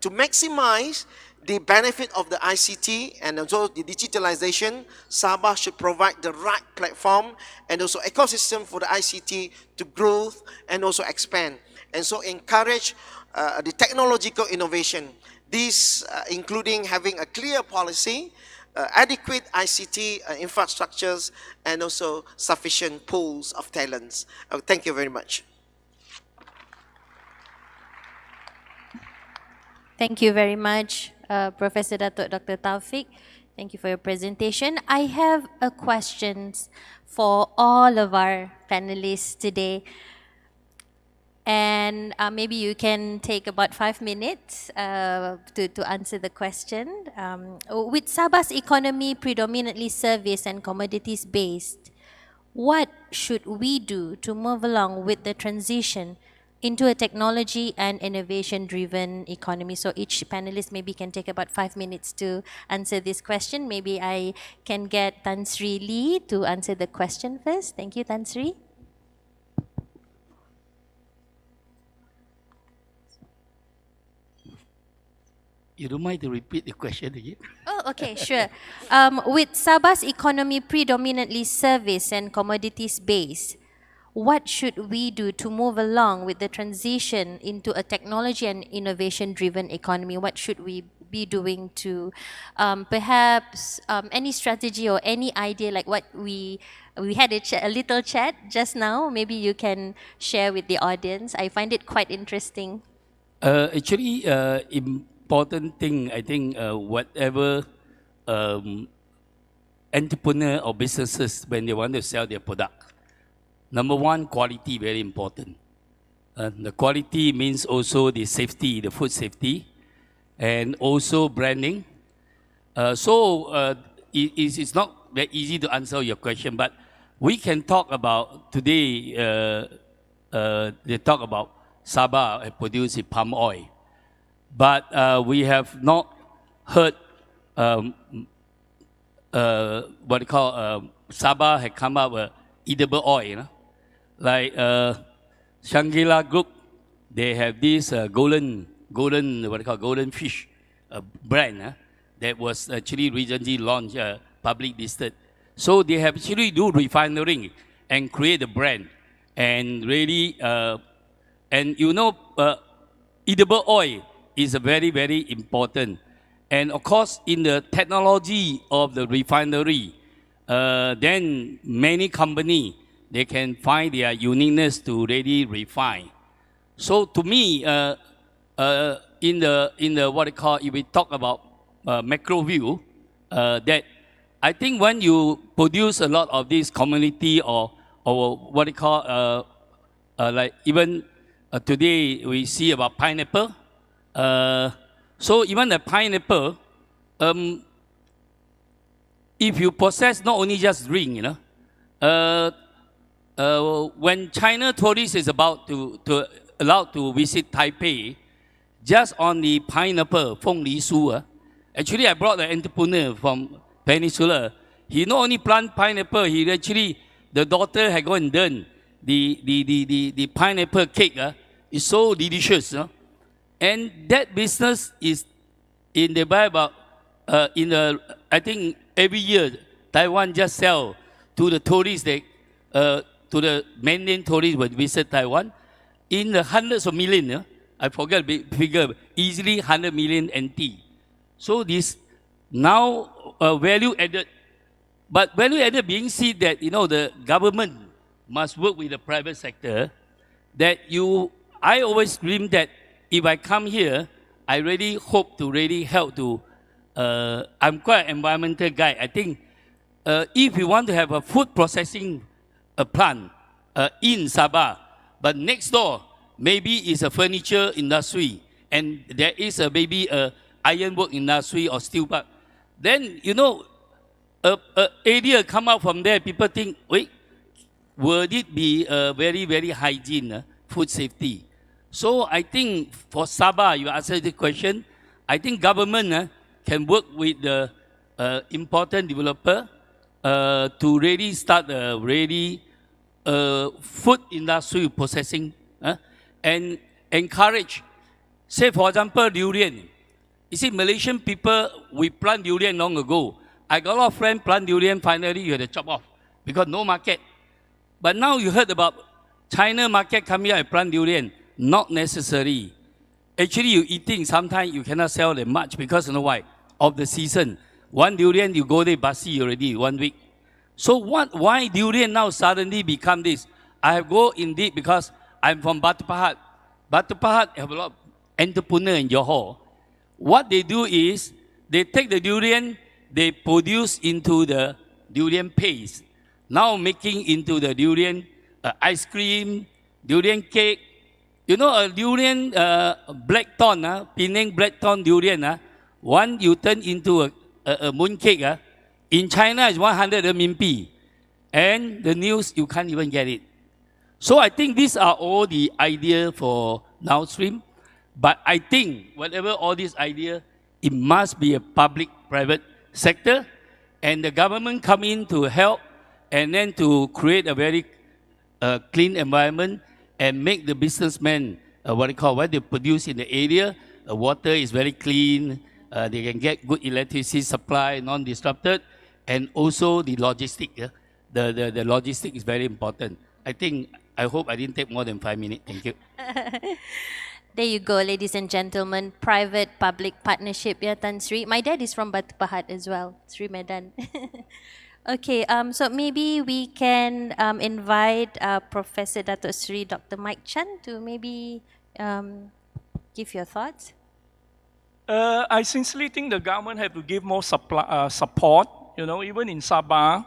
[SPEAKER 13] To maximize the benefit of the ICT and also the digitalization, Sabah should provide the right platform and also ecosystem for the ICT to grow and also expand, and so encourage the technological innovation. This including having a clear policy, adequate ICT infrastructures, and also sufficient pools of talents. Thank you very much.
[SPEAKER 7] Thank you very much, Professor Datuk Dr. Taufik. Thank you for your presentation. I have a questions for all of our panelists today. And maybe you can take about 5 minutes to answer the question. With Sabah's economy predominantly service and commodities based, what should we do to move along with the transition into a technology and innovation driven economy? So each panelist maybe can take about 5 minutes to answer this question. Maybe I can get Tan Sri Lee to answer the question first. Thank you, Tan Sri.
[SPEAKER 11] You don't mind to repeat the question again?
[SPEAKER 7] Oh, okay, sure. With Sabah's economy predominantly service and commodities based, what should we do to move along with the transition into a technology and innovation driven economy? What should we be doing to perhaps any strategy or any idea, like what we had a little chat just now, maybe you can share with the audience. I find it quite interesting.
[SPEAKER 11] Actually, important thing, I think, whatever entrepreneur or businesses, when they want to sell their product, number one, quality very important. The quality means also the safety, the food safety, and also branding. It's not very easy to answer your question, but we can talk about today. They talk about Sabah producing palm oil, but we have not heard what you call Sabah had come up with edible oil, you know? Like Shangri-La Group, they have this golden fish brand that was actually recently launched, public listed. So they have actually do refinery and create a brand, and really, and you know, edible oil is a very, very important. And of course, in the technology of the refinery, then many companies, they can find their uniqueness to really refine. So to me, in the what I call, if we talk about macro view, that I think when you produce a lot of this community or what I call, like even today we see about pineapple. So even the pineapple, if you process not only just drink, you know, when China tourists is about to allowed to visit Taipei, just on the pineapple, Feng Li Su, actually I brought an entrepreneur from Peninsula. He not only plant pineapple, he actually, the daughter had gone and done the pineapple cake. It's so delicious. And that business is in the buy about, I think every year, Taiwan just sell to the tourists, to the mainland tourists when visit Taiwan, in the hundreds of millions. I forget the figure, easily 100 million NT. So this now value added, but value added being said that, you know, the government must work with the private sector, that I always dream that if I come here, I really hope to really help to, I'm quite an environmental guy. I think if you want to have a food processing plant in Sabah, but next door maybe is a furniture industry, and there is maybe a ironwork industry or steel park, then, you know, area come out from there, people think, wait, would it be very, very hygiene, food safety? So I think for Sabah, you answered the question, I think government can work with the important developer to really start a really food industry processing, and encourage, say for example, durian. You see, Malaysian people, we plant durian long ago. I got a lot of friends plant durian, finally you had to chop off because no market. But now you heard about China market coming out and plant durian. Not necessary. Actually, you eating, sometimes you cannot sell them much because, you know why? Of the season. One durian, you go there, basi already, 1 week. So why durian now suddenly become this? I have go indeed because I'm from Batu Pahat. Batu Pahat have a lot of entrepreneurs in Johor. What they do is, they take the durian, they produce into the durian paste. Now making into the durian ice cream, durian cake. You know, a durian black thorn, Penang black thorn durian, one you turn into a mooncake. In China, it's 100 RMB. And the news, you can't even get it. So I think these are all the ideas for downstream. But I think whatever all these ideas, it must be a public-private sector. And the government come in to help and then to create a very clean environment and make the businessmen, what they produce in the area, water is very clean, they can get good electricity supply, non-disrupted, and also the logistic. The logistic is very important. I hope I didn't take more than 5 minutes. Thank you.
[SPEAKER 7] There you go, ladies and gentlemen. Private-public partnership, yeah, Tan Sri. My dad is from Batu Pahat as well, Sri Medan. Okay, so maybe we can invite Professor Dato Sri Dr. Mike Chan to maybe give your thoughts.
[SPEAKER 8] I sincerely think the government have to give more support. You know, even in Sabah,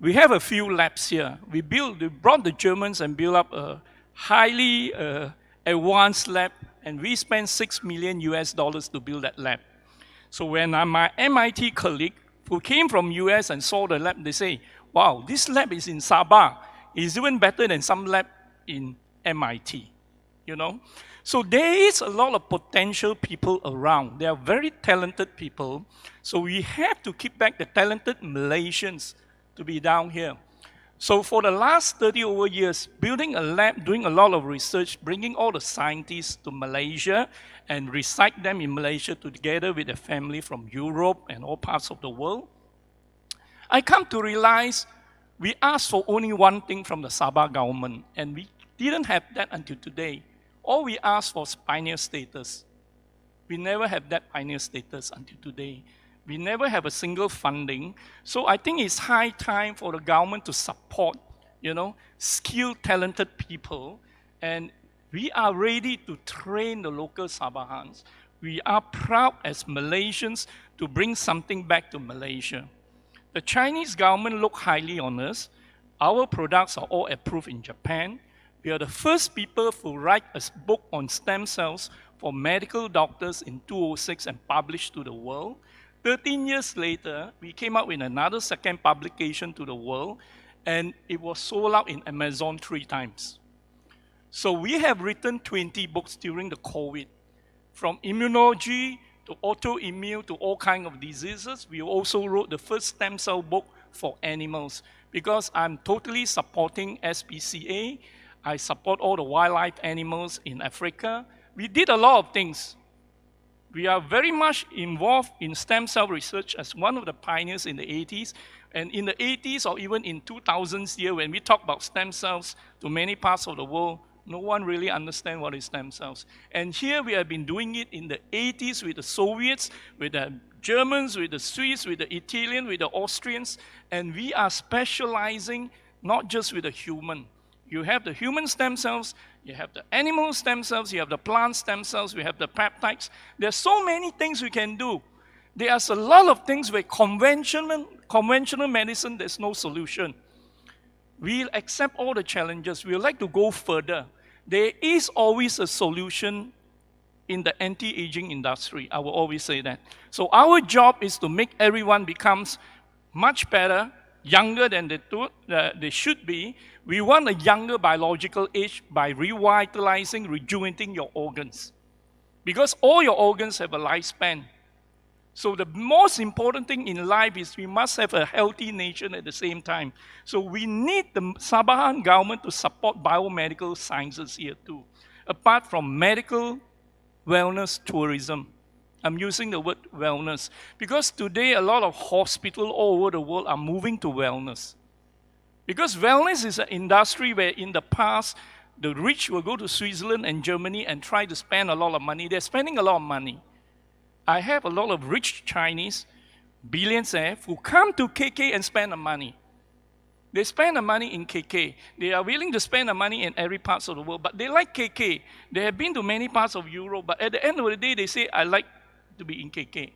[SPEAKER 8] we have a few labs here. We brought the Germans and built up a highly advanced lab, and we spent $6 million to build that lab. So when my MIT colleague who came from US and saw the lab, they say, wow, this lab is in Sabah. It's even better than some lab in MIT, you know? So there is a lot of potential people around. They are very talented people. So we have to keep back the talented Malaysians to be down here. So for the last 30 over years, building a lab, doing a lot of research, bringing all the scientists to Malaysia and reside them in Malaysia together with their family from Europe and all parts of the world, I come to realize we asked for only one thing from the Sabah government, and we didn't have that until today. All we asked for was pioneer status. We never have that pioneer status until today. We never have a single funding. So I think it's high time for the government to support, you know, skilled, talented people. And we are ready to train the local SABAH'S. We are proud as Malaysians to bring something back to Malaysia. The Chinese government look highly on us. Our products are all approved in Japan. We are the first people who write a book on stem cells for medical doctors in 2006 and published to the world. 13 years later, we came out with another second publication to the world, and it was sold out in Amazon 3 times. So we have written 20 books during the COVID, from immunology to autoimmune to all kinds of diseases. We also wrote the first stem cell book for animals, because I'm totally supporting SPCA. I support all the wildlife animals in Africa. We did a lot of things. We are very much involved in stem cell research as one of the pioneers in the 80s. And in the 80s or even in 2000s year, when we talk about stem cells to many parts of the world, no one really understands what is stem cells. And here we have been doing it in the 80s with the Soviets, with the Germans, with the Swiss, with the Italians, with the Austrians. And we are specializing not just with the human. You have the human stem cells, you have the animal stem cells, you have the plant stem cells, we have the peptides. There are so many things we can do. There's a lot of things where conventional medicine, there's no solution. We'll accept all the challenges. We'd like to go further. There is always a solution in the anti-aging industry. I will always say that. So our job is to make everyone becomes much better, younger than they should be. We want a younger biological age by revitalizing, rejuvenating your organs. Because all your organs have a lifespan. So the most important thing in life is we must have a healthy nation at the same time. So we need the SABAH'S government to support biomedical sciences here too. Apart from medical wellness tourism. I'm using the word wellness because today a lot of hospitals all over the world are moving to wellness. Because wellness is an industry where in the past, the rich will go to Switzerland and Germany and try to spend a lot of money. They're spending a lot of money. I have a lot of rich Chinese billionaires who come to KK and spend the money. They spend the money in KK. They are willing to spend the money in every part of the world, but they like KK. They have been to many parts of Europe, but at the end of the day, they say, I like to be in KK.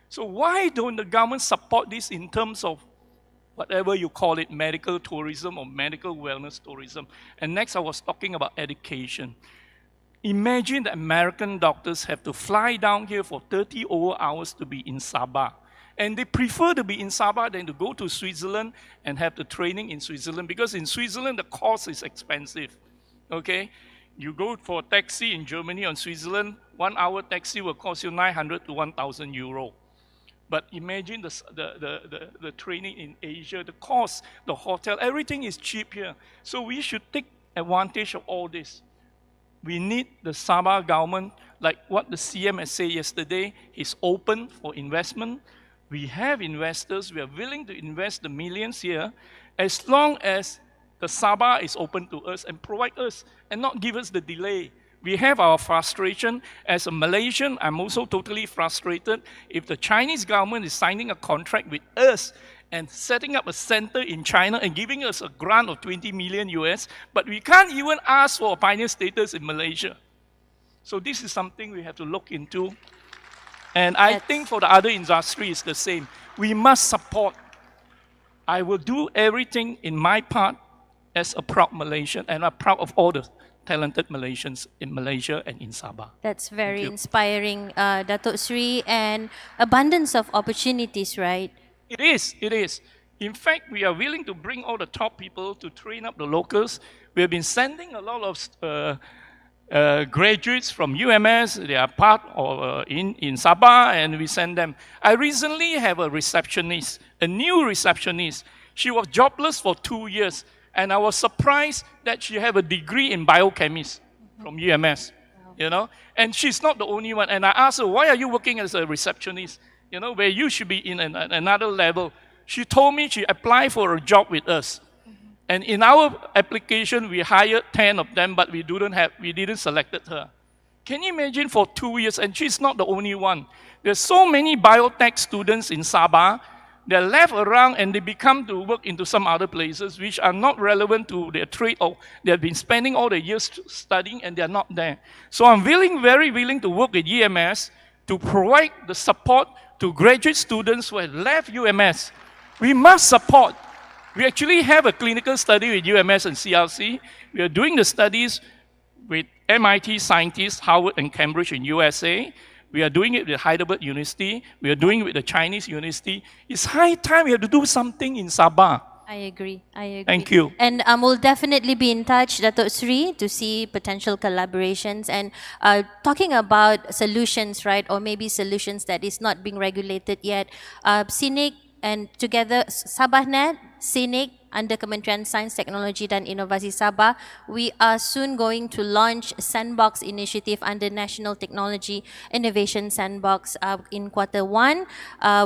[SPEAKER 8] So why don't the government support this in terms of whatever you call it, medical tourism or medical wellness tourism? And next I was talking about education. Imagine the American doctors have to fly down here for 30 over hours to be in Sabah. And they prefer to be in Sabah than to go to Switzerland and have the training in Switzerland, because in Switzerland the cost is expensive, okay? You go for a taxi in Germany or Switzerland, 1 hour taxi will cost you 900 to 1,000 euro. But imagine the training in Asia, the cost, the hotel, everything is cheap here. So we should take advantage of all this. We need the Sabah government, like what the CM has said yesterday, is open for investment. We have investors, we are willing to invest the millions here, as long as the Sabah is open to us and provide us and not give us the delay. We have our frustration. As a Malaysian, I'm also totally frustrated if the Chinese government is signing a contract with us and setting up a center in China and giving us a grant of 20 million US, but we can't even ask for a pioneer status in Malaysia. So this is something we have to look into. And I think for the other industry, it's the same. We must support. I will do everything in my part as a proud Malaysian, and I'm proud of all the talented Malaysians in Malaysia and in Sabah.
[SPEAKER 7] That's very
[SPEAKER 8] you.
[SPEAKER 7] inspiring, Datuk Sri, and abundance of opportunities, right?
[SPEAKER 8] It is, it is. In fact, we are willing to bring all the top people to train up the locals. We have been sending a lot of graduates from UMS. They are part of in Sabah, and we send them. I recently have a receptionist, a new receptionist. She was jobless for 2 years, and I was surprised that she had a degree in biochemistry from UMS. You know, and she's not the only one. And I asked her, why are you working as a receptionist? You know, where you should be in another level. She told me she applied for a job with us. And in our application, we hired 10 of them, but we didn't selected her. Can you imagine for 2 years? And she's not the only one. There's so many biotech students in Sabah. They're left around and they become to work into some other places which are not relevant to their trade, or they've been spending all the years studying and they're not there. So I'm very willing to work with EMS to provide the support to graduate students who have left UMS. We must support. We actually have a clinical study with UMS and CRC. We are doing the studies with MIT scientists, Harvard and Cambridge in USA. We are doing it with Heidelberg University. We are doing it with the Chinese University. It's high time we have to do something in Sabah.
[SPEAKER 7] I agree.
[SPEAKER 8] Thank you.
[SPEAKER 7] And we'll definitely be in touch, Datuk Sri, to see potential collaborations and talking about solutions, right? Or maybe solutions that is not being regulated yet. SICC and together SABAH'S, SICC, under Kementerian Sains, Teknologi dan Inovasi Sabah, we are soon going to launch Sandbox initiative under National Technology Innovation Sandbox in Q1,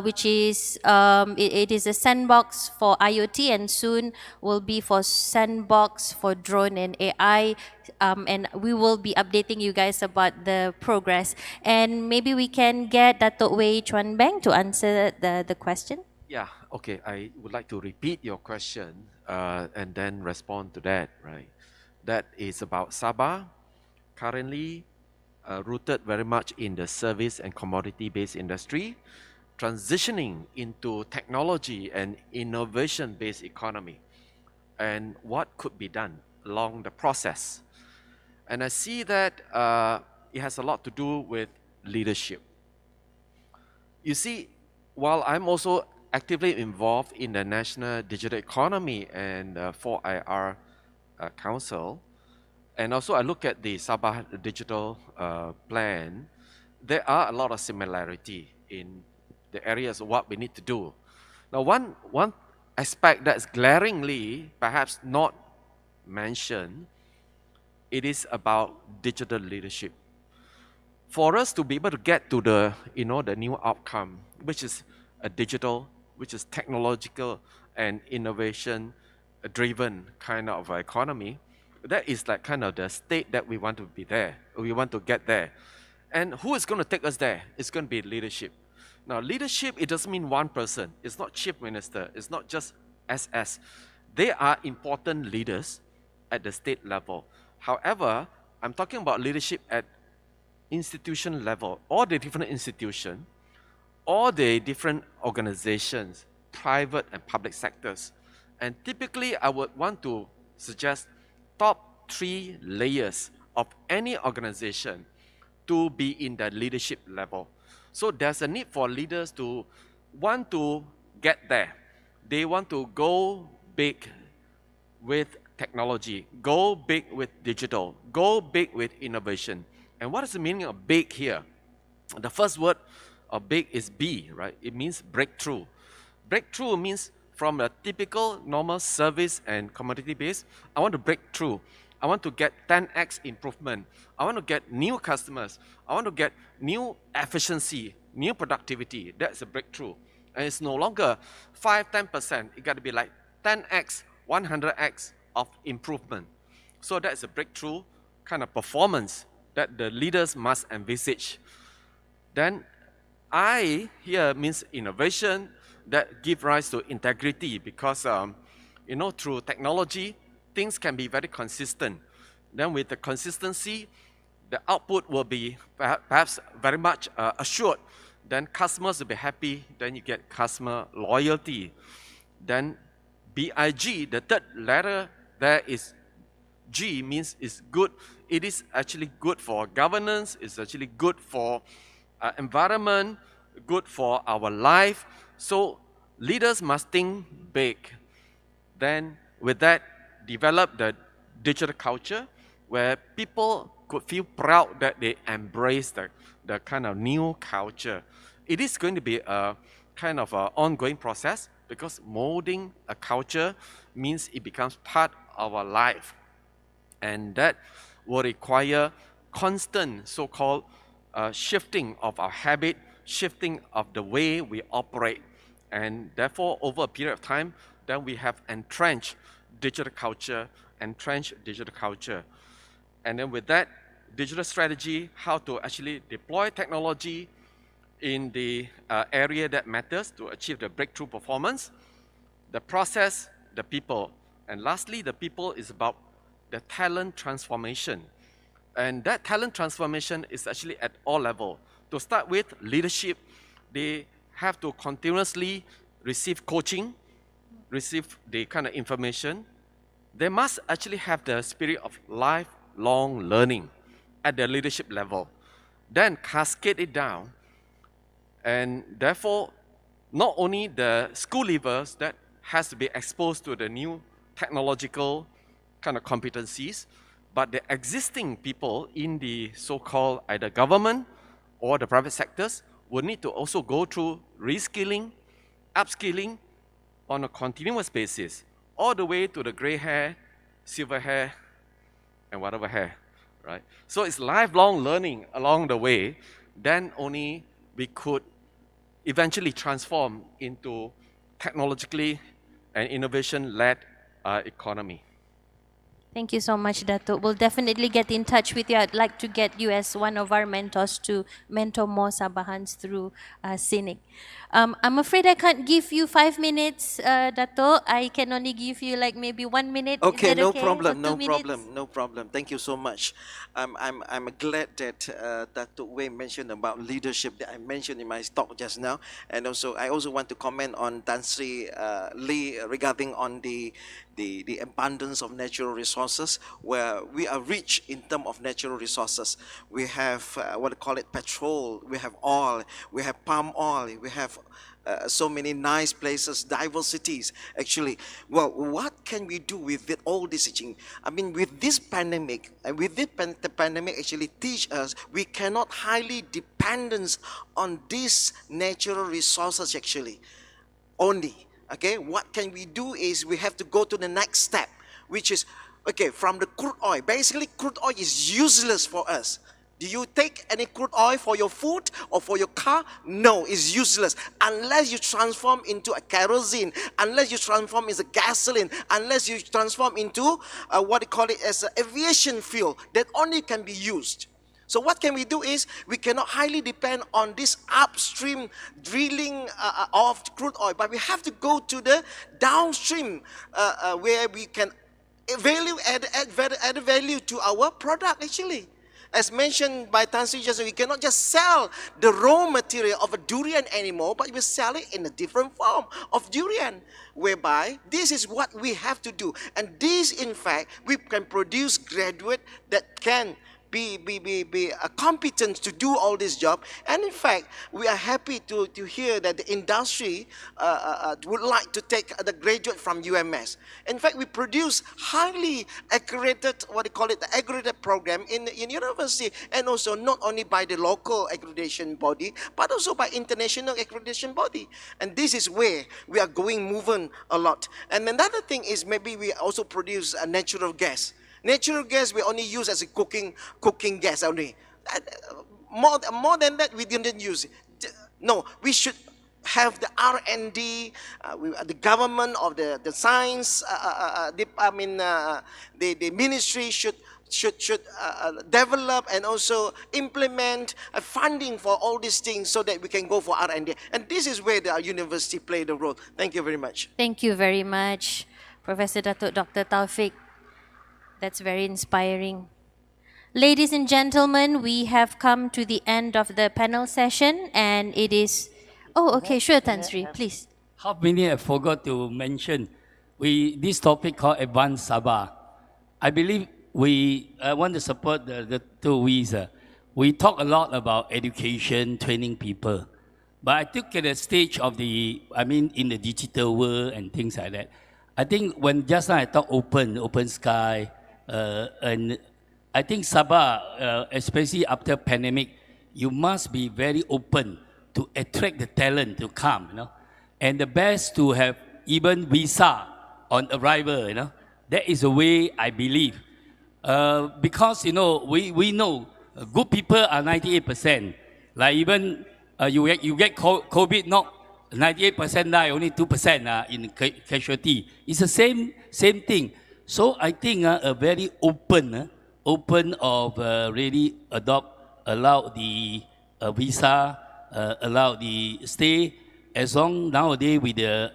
[SPEAKER 7] which is, it is a sandbox for IoT and soon will be for sandbox for drone and AI. And we will be updating you guys about the progress. And maybe we can get Datuk Wei Chuan Beng to answer the question.
[SPEAKER 9] Yeah, okay. I would like to repeat your question and then respond to that, right? That is about Sabah, currently rooted very much in the service and commodity-based industry, transitioning into technology and innovation-based economy, and what could be done along the process. And I see that it has a lot to do with leadership. You see, while I'm also actively involved in the National Digital Economy and 4IR Council, and also I look at the Sabah Digital Plan, there are a lot of similarity in the areas of what we need to do. Now, one aspect that's glaringly perhaps not mentioned, it is about digital leadership. For us to be able to get to the, the new outcome, which is a digital, which is technological and innovation-driven kind of economy, that is like kind of the state that we want to be there. We want to get there. And who is going to take us there? It's going to be leadership. Now, leadership, it doesn't mean one person. It's not chief minister. It's not just SS. They are important leaders at the state level. However, I'm talking about leadership at institution level. All the different institutions, all the different organizations, private and public sectors. And typically, I would want to suggest top 3 layers of any organization to be in the leadership level. So there's a need for leaders to want to get there. They want to go big with technology, go big with digital, go big with innovation. And what is the meaning of big here? The first word of big is B, right? It means breakthrough. Breakthrough means from a typical normal service and commodity base, I want to break through. I want to get 10x improvement. I want to get new customers. I want to get new efficiency, new productivity. That's a breakthrough. And it's no longer 5-10%. It got to be like 10x, 100x of improvement. So that's a breakthrough kind of performance that the leaders must envisage. Then I here means innovation that give rise to integrity because, through technology, things can be very consistent. Then with the consistency, the output will be perhaps very much assured. Then customers will be happy. Then you get customer loyalty. Then BIG, the third letter there is G means it's good. It is actually good for governance. It's actually good for environment, good for our life. So leaders must think big. Then with that, develop the digital culture where people could feel proud that they embrace the kind of new culture. It is going to be a kind of an ongoing process because molding a culture means it becomes part of our life. And that will require constant so-called shifting of our habit, shifting of the way we operate. And therefore, over a period of time, then we have entrenched digital culture. And then with that, digital strategy, how to actually deploy technology in the area that matters to achieve the breakthrough performance, the process, the people. And lastly, the people is about the talent transformation. And that talent transformation is actually at all levels. To start with, leadership, they have to continuously receive coaching, receive the kind of information. They must actually have the spirit of lifelong learning at the leadership level. Then cascade it down. And therefore, not only the school leavers that has to be exposed to the new technological kind of competencies, but the existing people in the so-called either government or the private sectors will need to also go through reskilling, upskilling on a continuous basis, all the way to the gray hair, silver hair, and whatever hair, right? So it's lifelong learning along the way, then only we could eventually transform into technologically and innovation-led economy.
[SPEAKER 7] Thank you so much, Dato'. We'll definitely get in touch with you. I'd like to get you as one of our mentors to mentor more Sabahans through SICC. I'm afraid I can't give you 5 minutes, Dato'. I can only give you like maybe 1 minute.
[SPEAKER 13] Okay,
[SPEAKER 7] Is that
[SPEAKER 13] no
[SPEAKER 7] okay?
[SPEAKER 13] problem,
[SPEAKER 7] Or
[SPEAKER 13] no
[SPEAKER 7] 2 minutes?
[SPEAKER 13] problem, no problem. Thank you so much. I'm glad that Dato' Wei mentioned about leadership that I mentioned in my talk just now, and also I also want to comment on Tan Sri Lee regarding on the abundance of natural resources, where we are rich in terms of natural resources. We have what they call it, petrol, we have oil, we have palm oil, we have so many nice places, diversities actually. Well, what can we do with it, all this teaching? I mean, with this pandemic, and with this the pandemic actually teach us we cannot highly dependent on these natural resources actually only. Okay, what can we do is we have to go to the next step, which is, okay, from the crude oil. Basically, crude oil is useless for us. Do you take any crude oil for your food or for your car? No, it's useless unless you transform into a kerosene, unless you transform into gasoline, unless you transform into what they call it as an aviation fuel that only can be used. So what can we do is, we cannot highly depend on this upstream drilling of crude oil, but we have to go to the downstream where we can add value to our product actually. As mentioned by Tan Sri just, we cannot just sell the raw material of a durian anymore, but we sell it in a different form of durian, whereby this is what we have to do. And this, in fact, we can produce graduate that can be competent to do all this job. And in fact, we are happy to hear that the industry would like to take the graduate from UMS. In fact, we produce highly accredited, what they call it, the accredited program in university, and also not only by the local accreditation body, but also by international accreditation body. And this is where we are moving a lot. And another thing is, maybe we also produce a natural gas. Natural gas we only use as a cooking gas only. More than that we didn't use it. No, we should have the R&D, the government of the science, the ministry should develop and also implement funding for all these things so that we can go for R&D. And this is where the university play the role. Thank you very much.
[SPEAKER 7] Thank you very much, Professor Dato' Dr. Taufik. That's very inspiring. Ladies and gentlemen, we have come to the end of the panel session, and it is... Oh, okay, sure, Tan Sri, please.
[SPEAKER 11] Half minute I forgot to mention. This topic called Advanced Sabah. I believe I want to support the two V's. We talk a lot about education, training people. But I think at the stage of in the digital world and things like that, I think when just now I talk open sky, and I think Sabah, especially after pandemic, you must be very open to attract the talent to come, And the best to have even visa on arrival, That is the way I believe. Because, we know good people are 98%. Like even you get COVID, not 98% die, only 2% in casualty. It's the same thing. So I think a very open of really allow the visa, allow the stay, as long nowadays with the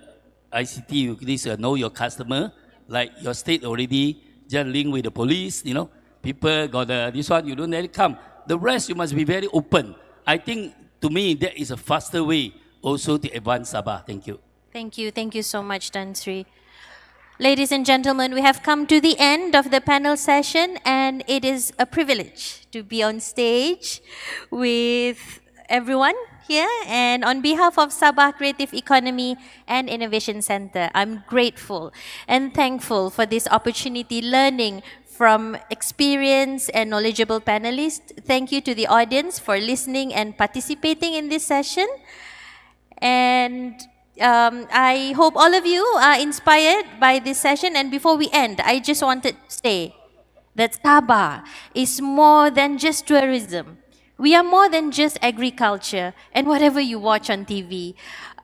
[SPEAKER 11] ICT, you please know your customer, like your state already just link with the police, people got this one, you don't let it come. The rest, you must be very open. I think, to me, that is a faster way also to advance Sabah. Thank you.
[SPEAKER 7] Thank you so much, Tan Sri. Ladies and gentlemen, we have come to the end of the panel session, and it is a privilege to be on stage with everyone here. And on behalf of Sabah Creative Economy and Innovation Center, I'm grateful and thankful for this opportunity, learning from experienced and knowledgeable panelists. Thank you to the audience for listening and participating in this session. And I hope all of you are inspired by this session. And before we end, I just wanted to say that Sabah is more than just tourism. We are more than just agriculture and whatever you watch on TV.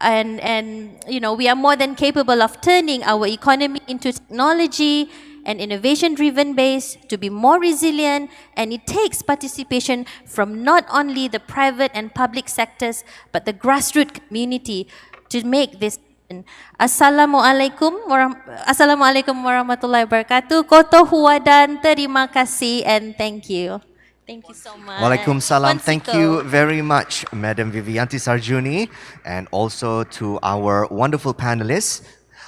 [SPEAKER 7] And we are more than capable of turning our economy into technology and innovation-driven base to be more resilient, and it takes participation from not only the private and public sectors, but the grassroots community to make this happen. Assalamualaikum warahmatullahi wabarakatuh. Koto huadan, terima kasih, and thank you. Thank you so much.
[SPEAKER 1] Waalaikumsalam. Thank you very much, Madam Vivianti Sarjuni, and also to our wonderful panelists.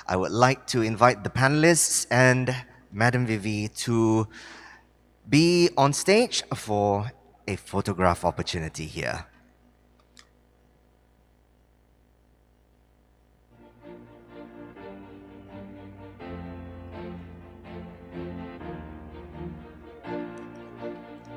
[SPEAKER 1] I would like to invite the panelists and Madam Vivi to be on stage for a photograph opportunity here.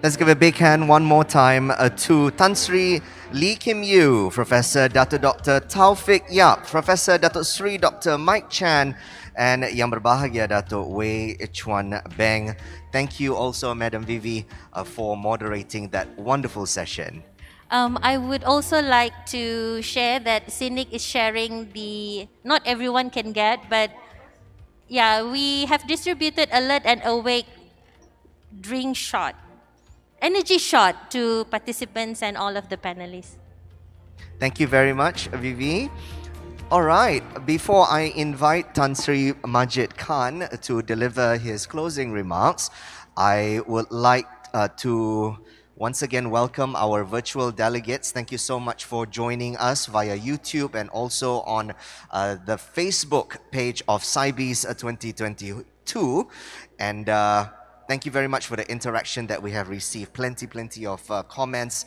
[SPEAKER 1] Let's give a big hand one more time to Tan Sri Lee Kim Yew, Professor Dr. Taufik Yap, Professor Dr. Sri Dr. Mike Chan, and Yang Berbahagia Dato' Wei Chuan Beng. Thank you also, Madam Vivi, for moderating that wonderful session.
[SPEAKER 7] I would also like to share that SICC is sharing not everyone can get, but yeah, we have distributed Alert and Awake drink shot, energy shot to participants and all of the panelists.
[SPEAKER 1] Thank you very much, Vivi. All right, before I invite Tan Sri Majid Khan to deliver his closing remarks, I would like to once again welcome our virtual delegates. Thank you so much for joining us via YouTube and also on the Facebook page of Sibes 2022. And thank you very much for the interaction that we have received. Plenty of comments,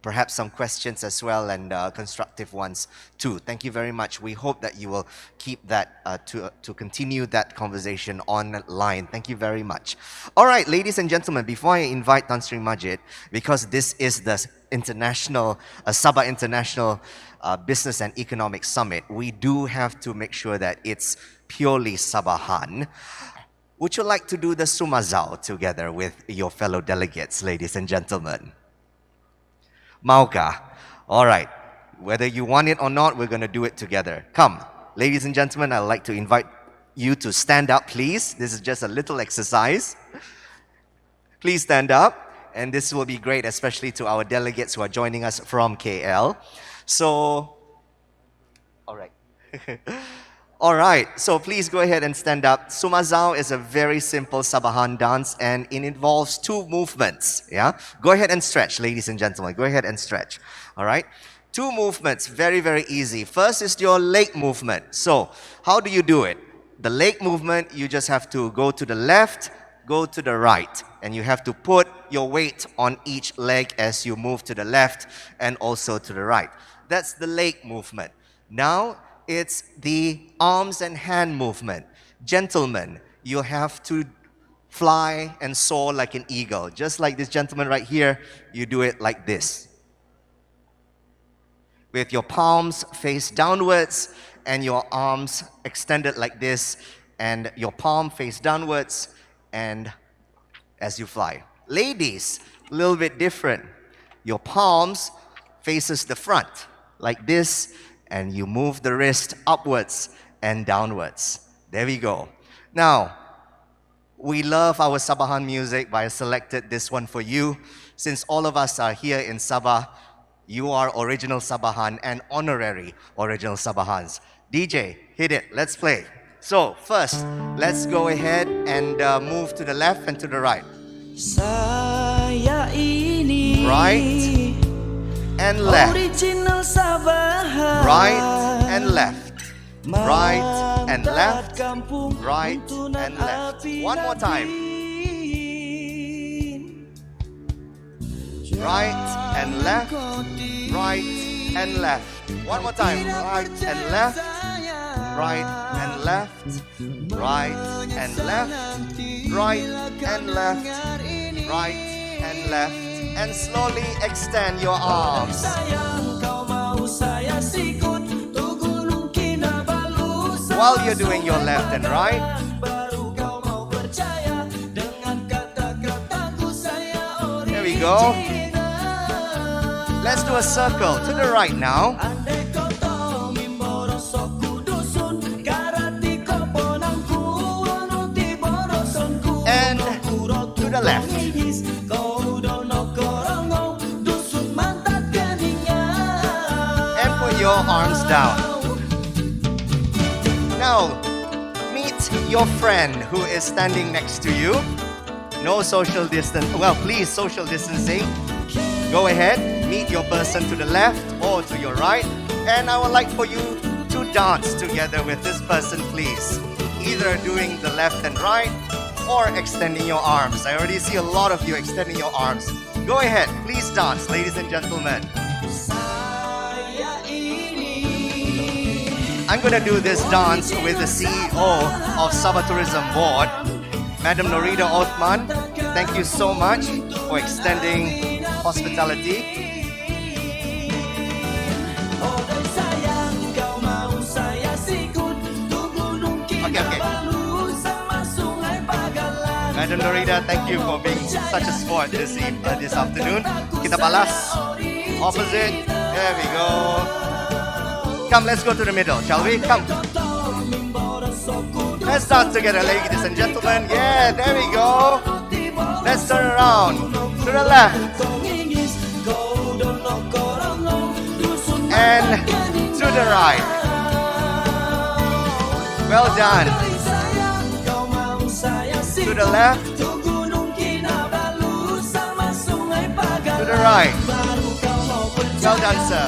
[SPEAKER 1] perhaps some questions as well, and constructive ones too. Thank you very much. We hope that you will keep that to continue that conversation online. Thank you very much. All right, ladies and gentlemen, before I invite Tan Sri Majid, because this is the Sabah International Business and Economic Summit, we do have to make sure that it's purely Sabahan. Would you like to do the Sumazao together with your fellow delegates, ladies and gentlemen? Mauka. All right. Whether you want it or not, we're going to do it together. Come. Ladies and gentlemen, I'd like to invite you to stand up, please. This is just a little exercise. Please stand up. And this will be great, especially to our delegates who are joining us from KL. So, all right. All right, so please go ahead and stand up. Sumazao is a very simple Sabahan dance, and it involves two movements. Yeah, go ahead and stretch, ladies and gentlemen. Go ahead and stretch. All right, two movements, very easy. First is your leg movement. So how do you do it? The leg movement, you just have to go to the left, go to the right. And you have to put your weight on each leg as you move to the left and also to the right. That's the leg movement. Now it's the arms and hand movement. Gentlemen, you have to fly and soar like an eagle. Just like this gentleman right here, you do it like this. With your palms face downwards and your arms extended like this, and your palm face downwards, and as you fly. Ladies, a little bit different. Your palms faces the front like this, and you move the wrist upwards and downwards. There we go. Now, we love our Sabahan music, but I selected this one for you. Since all of us are here in Sabah, you are original Sabahan and honorary original Sabahans. DJ, hit it. Let's play. So, first, let's go ahead and move to the left and to the right.
[SPEAKER 14] Saya ini
[SPEAKER 1] Right and left.
[SPEAKER 14] Original Sabahan.
[SPEAKER 1] Right and left. Right and left. Right and left. One more time. Right and left. Right and left. One more time. Right and left. Right and left. Right and left. Right and left. Right and left. And slowly extend your arms. While you're doing your left and right, there we go. Let's do a circle to the right now. And to the left. And put your arms down. Now, meet your friend who is standing next to you. No social distance. Well, please, social distancing. Go ahead, meet your person to the left or to your right. And I would like for you to dance together with this person, please. Either doing the left and right or extending your arms. I already see a lot of you extending your arms. Go ahead, please dance, ladies and gentlemen. I'm going to do this dance with the CEO of Sabah Tourism Board, Madam Norida Othman. Thank you so much for extending hospitality. Okay. Madam Norida, thank you for being such a sport this afternoon. Kita balas. Opposite. There we go. Come, let's go to the middle, shall we? Come. Let's dance together, ladies and gentlemen. Yeah, there we go. Let's turn around to the left. And to the right. Well done. To the left. To the right. Well done, sir.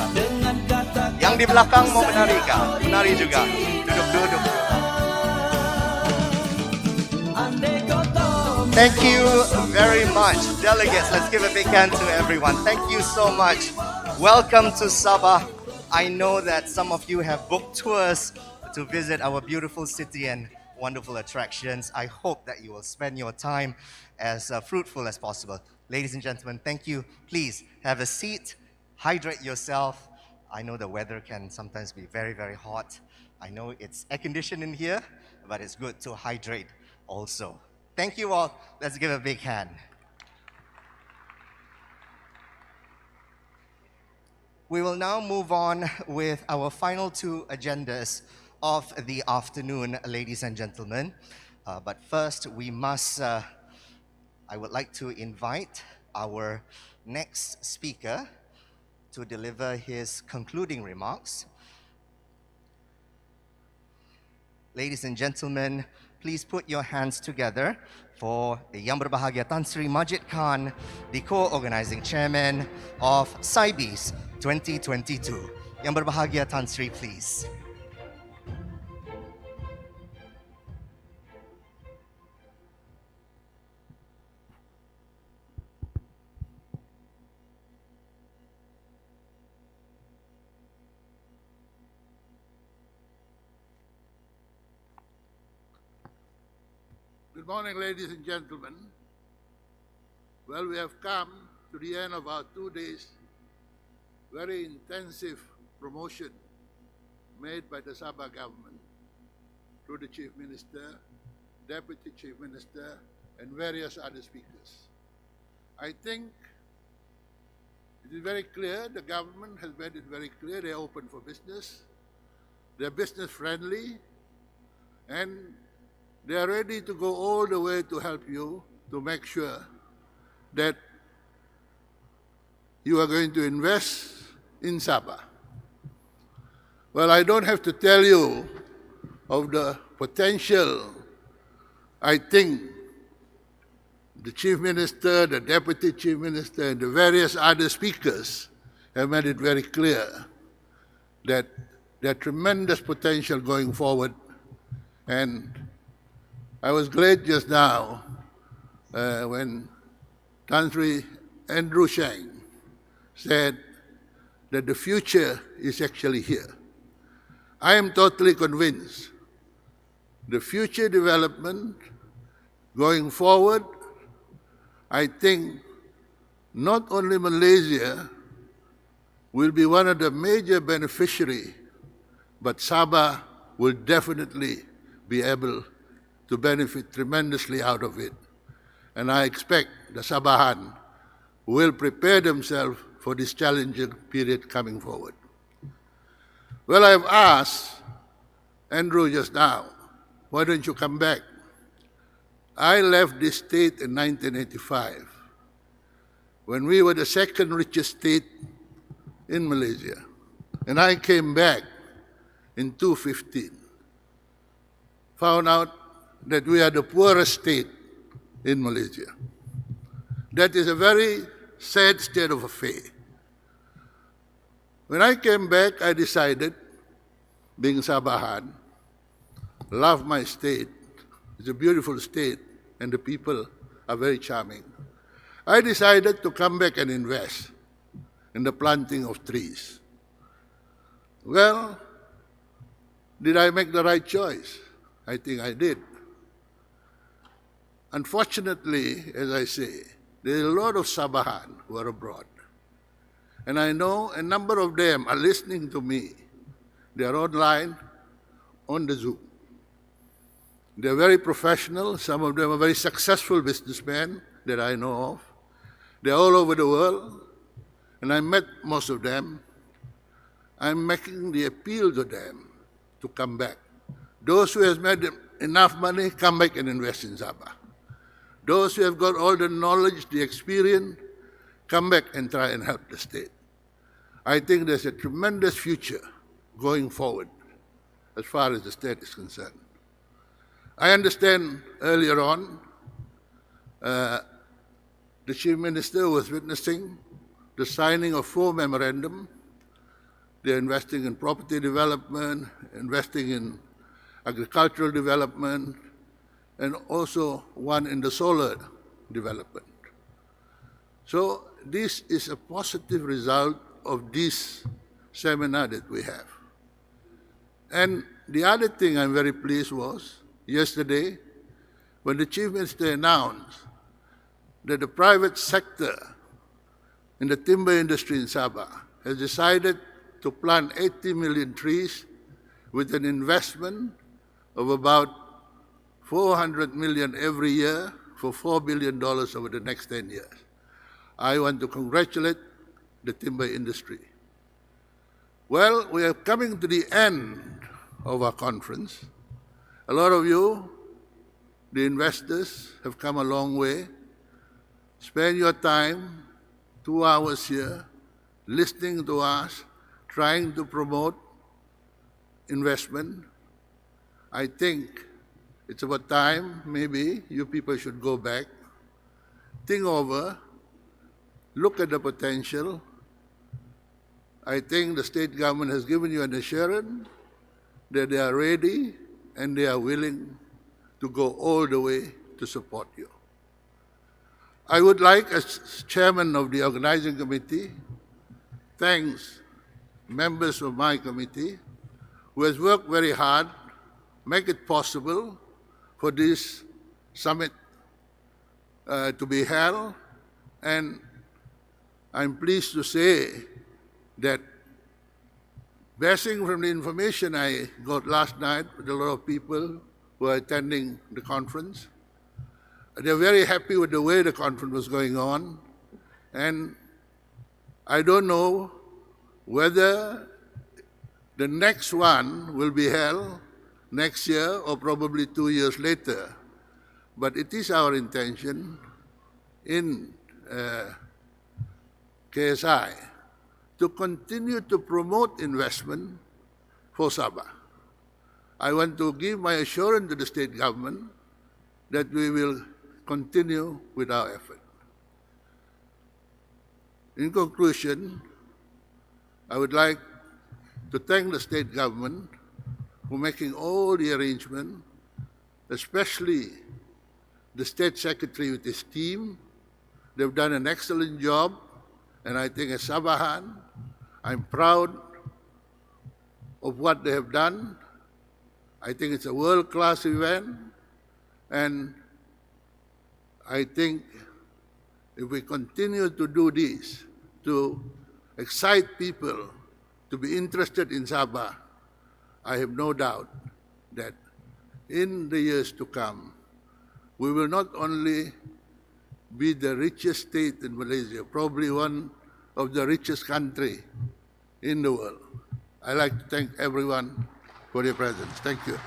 [SPEAKER 1] Yang di belakang mau menari kah? Menari juga. Duduk. Thank you very much. Delegates, let's give a big hand to everyone. Thank you so much. Welcome to Sabah. I know that some of you have booked tours to visit our beautiful city and wonderful attractions. I hope that you will spend your time as fruitful as possible. Ladies and gentlemen, thank you. Please have a seat. Hydrate yourself. I know the weather can sometimes be very, very hot. I know it's air-conditioned in here, but it's good to hydrate also. Thank you all. Let's give a big hand. We will now move on with our final two agendas of the afternoon, ladies and gentlemen. But first, I would like to invite our next speaker to deliver his concluding remarks. Ladies and gentlemen, please put your hands together for Yang Berbahagia Tan Sri Majid Khan, the co-organizing chairman of Sibes 2022. Yang Berbahagia Tan Sri, please.
[SPEAKER 5] Good morning, ladies and gentlemen. Well, we have come to the end of our 2 days very intensive promotion made by the Sabah government through the Chief Minister, Deputy Chief Minister, and various other speakers. I think it is very clear, the government has made it very clear, they're open for business, they're business friendly, and they are ready to go all the way to help you to make sure that you are going to invest in Sabah. Well, I don't have to tell you of the potential. I think the Chief Minister, the Deputy Chief Minister, and the various other speakers have made it very clear that there is tremendous potential going forward. And I was glad just now when Tan Sri Andrew Sheng said that the future is actually here. I am totally convinced the future development going forward, I think not only Malaysia will be one of the major beneficiaries, but Sabah will definitely be able to benefit tremendously out of it. And I expect the Sabahan will prepare themselves for this challenging period coming forward. Well, I've asked Andrew just now, why don't you come back? I left this state in 1985, when we were the second richest state in Malaysia. And I came back in 2015, found out that we are the poorest state in Malaysia. That is a very sad state of affairs. When I came back, I decided, being Sabahan, love my state. It's a beautiful state, and the people are very charming. I decided to come back and invest in the planting of trees. Well, did I make the right choice? I think I did. Unfortunately, as I say, there are a lot of Sabahan who are abroad. And I know a number of them are listening to me. They are online, on the Zoom. They're very professional. Some of them are very successful businessmen that I know of. They're all over the world, and I met most of them. I'm making the appeal to them to come back. Those who have made enough money, come back and invest in Sabah. Those who have got all the knowledge, the experience, come back and try and help the state. I think there's a tremendous future going forward as far as the state is concerned. I understand earlier on, the Chief Minister was witnessing the signing of 4 memorandums. They're investing in property development, investing in agricultural development, and also one in the solar development. So this is a positive result of this seminar that we have. And the other thing I'm very pleased was, yesterday, when the Chief Minister announced that the private sector in the timber industry in Sabah has decided to plant 80 million trees with an investment of about 400 million every year for $4 billion over the next 10 years. I want to congratulate the timber industry. Well, we are coming to the end of our conference. A lot of you, the investors, have come a long way. Spend your time, 2 hours here, listening to us, trying to promote investment. I think it's about time, maybe, you people should go back, think over, look at the potential. I think the state government has given you an assurance that they are ready and they are willing to go all the way to support you. I would like, as chairman of the organizing committee, thanks members of my committee who has worked very hard, make it possible for this summit to be held, and I'm pleased to say that basing from the information I got last night with a lot of people who are attending the conference, they're very happy with the way the conference was going on, and I don't know whether the next one will be held next year or probably 2 years later. But it is our intention in KSI to continue to promote investment for Sabah. I want to give my assurance to the state government that we will continue with our effort. In conclusion, I would like to thank the state government for making all the arrangements, especially the state secretary with his team. They've done an excellent job, and I think as Sabahan, I'm proud of what they have done. I think it's a world-class event, and I think if we continue to do this, to excite people to be interested in Sabah, I have no doubt that in the years to come, we will not only be the richest state in Malaysia, probably one of the richest country in the world. I'd like to thank everyone for their presence. Thank you.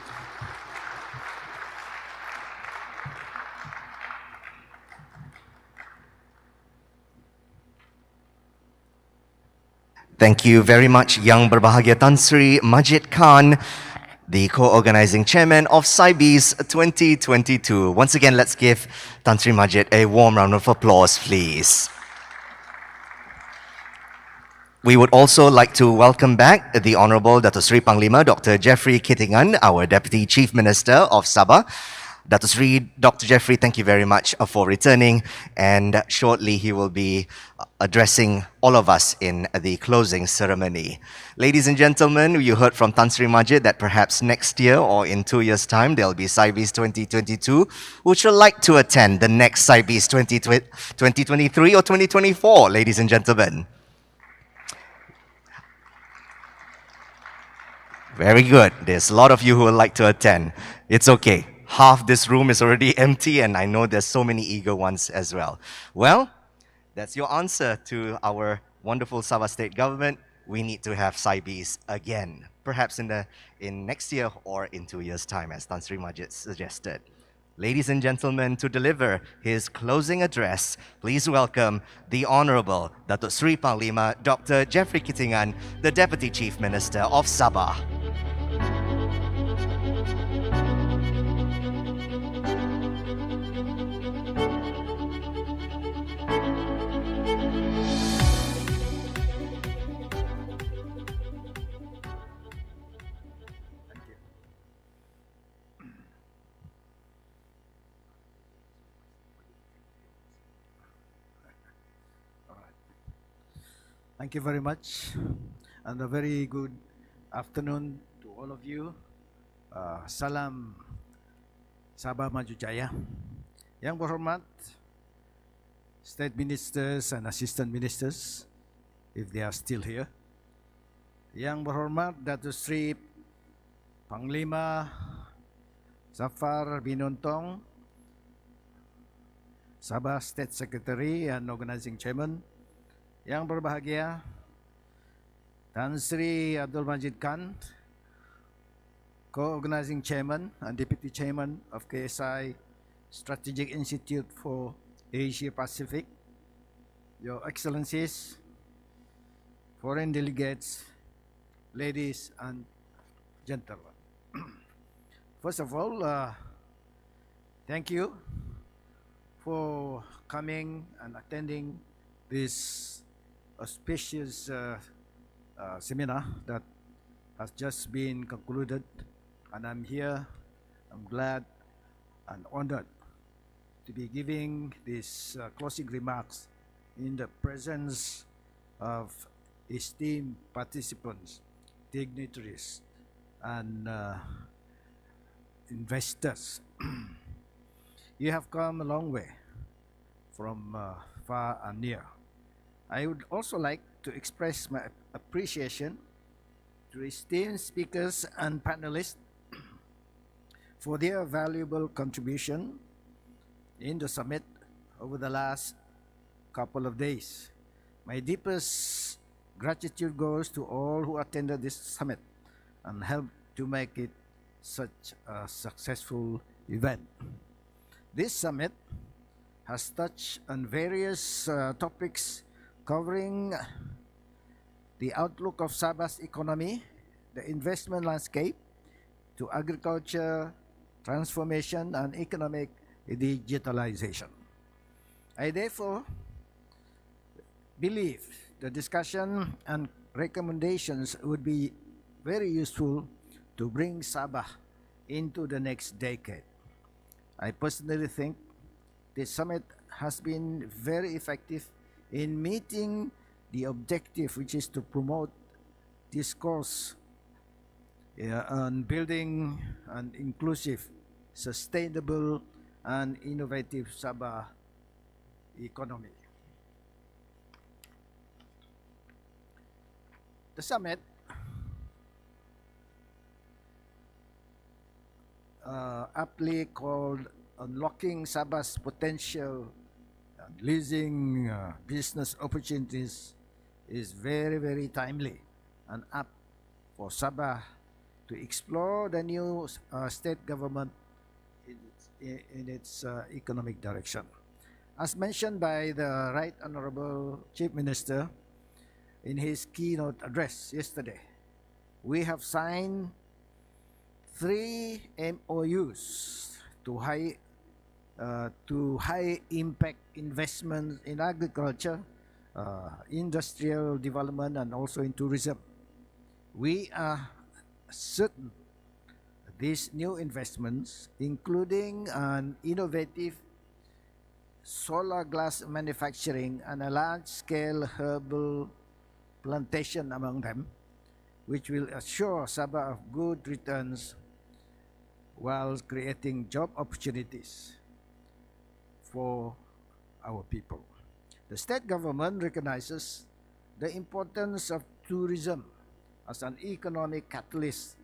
[SPEAKER 1] Thank you very much, Yang Berbahagia Tan Sri Majid Khan, the co-organizing chairman of Sibes 2022. Once again, let's give Tan Sri Majid a warm round of applause, please. We would also like to welcome back the Honorable Dato' Sri Panglima Dr. Jeffrey Kittingan, our Deputy Chief Minister of Sabah. Dato' Sri Dr. Jeffrey, thank you very much for returning, and shortly he will be addressing all of us in the closing ceremony. Ladies and gentlemen, you heard from Tan Sri Majid that perhaps next year or in 2 years' time there'll be Sibes 2022. Would you like to attend the next Sibes 2023 or 2024, ladies and gentlemen? Very good. There's a lot of you who would like to attend. It's okay. Half this room is already empty, and I know there's so many eager ones as well. Well, that's your answer to our wonderful Sabah state government. We need to have Sibes again, perhaps in next year or in 2 years' time, as Tan Sri Majid suggested. Ladies and gentlemen, to deliver his closing address, please welcome the Honorable Dato' Sri Panglima Dr. Jeffrey Kittingan, the Deputy Chief Minister of Sabah.
[SPEAKER 3] Thank you very much, and a very good afternoon to all of you. Salam Sabah Maju Jaya. Yang berhormat, state ministers and assistant ministers, if they are still here. Yang berhormat Dato' Sri Panglima Zafar Binontong, Sabah State Secretary and Organizing Chairman. Yang berbahagia Tan Sri Abdul Majid Khan, Co-Organizing Chairman and Deputy Chairman of KSI Strategic Institute for Asia Pacific, Your Excellencies, foreign delegates, ladies and gentlemen. First of all, thank you for coming and attending this auspicious seminar that has just been concluded, and I'm here. I'm glad and honored to be giving these closing remarks in the presence of esteemed participants, dignitaries, and investors. you have come a long way from far and near. I would also like to express my appreciation to esteemed speakers and panelists for their valuable contribution in the summit over the last couple of days. My deepest gratitude goes to all who attended this summit and helped to make it such a successful event. This summit has touched on various topics covering the outlook of Sabah's economy, the investment landscape, to agriculture, transformation, and economic digitalization. I therefore believe the discussion and recommendations would be very useful to bring Sabah into the next decade. I personally think this summit has been very effective in meeting the objective, which is to promote discourse on building an inclusive, sustainable, and innovative Sabah economy. The summit aptly called Unlocking Sabah's Potential and Leasing Business Opportunities is very, very timely and apt for Sabah to explore the new state government in its economic direction. As mentioned by the Right Honorable Chief Minister in his keynote address yesterday, we have signed 3 MOUs to high impact investments in agriculture, industrial development, and also in tourism. We are certain these new investments, including an innovative solar glass manufacturing and a large-scale herbal plantation among them, which will assure Sabah of good returns while creating job opportunities for our people. The state government recognizes the importance of tourism as an economic catalyst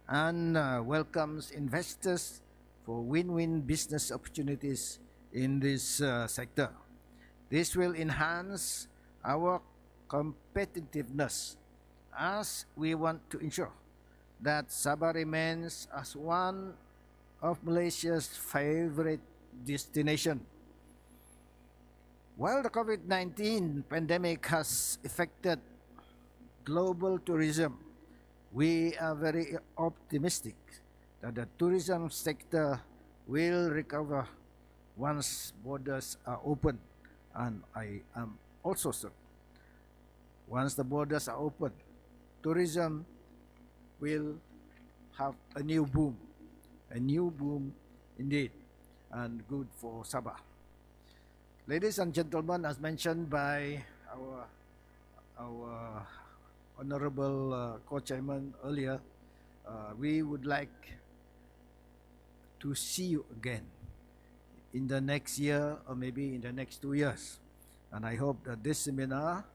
[SPEAKER 3] and welcomes investors for win-win business opportunities in this sector. This will enhance our competitiveness as we want to ensure that Sabah remains as one of Malaysia's favorite destination. While the COVID-19 pandemic has affected global tourism, we are very optimistic that the tourism sector will recover once borders are open, and I am also certain once the borders are open, tourism will have a new boom indeed, and good for Sabah. Ladies and gentlemen, as mentioned by our Honorable Co-Chairman earlier, we would like to see you again in the next year or maybe in the next 2 years. And I hope that this seminar,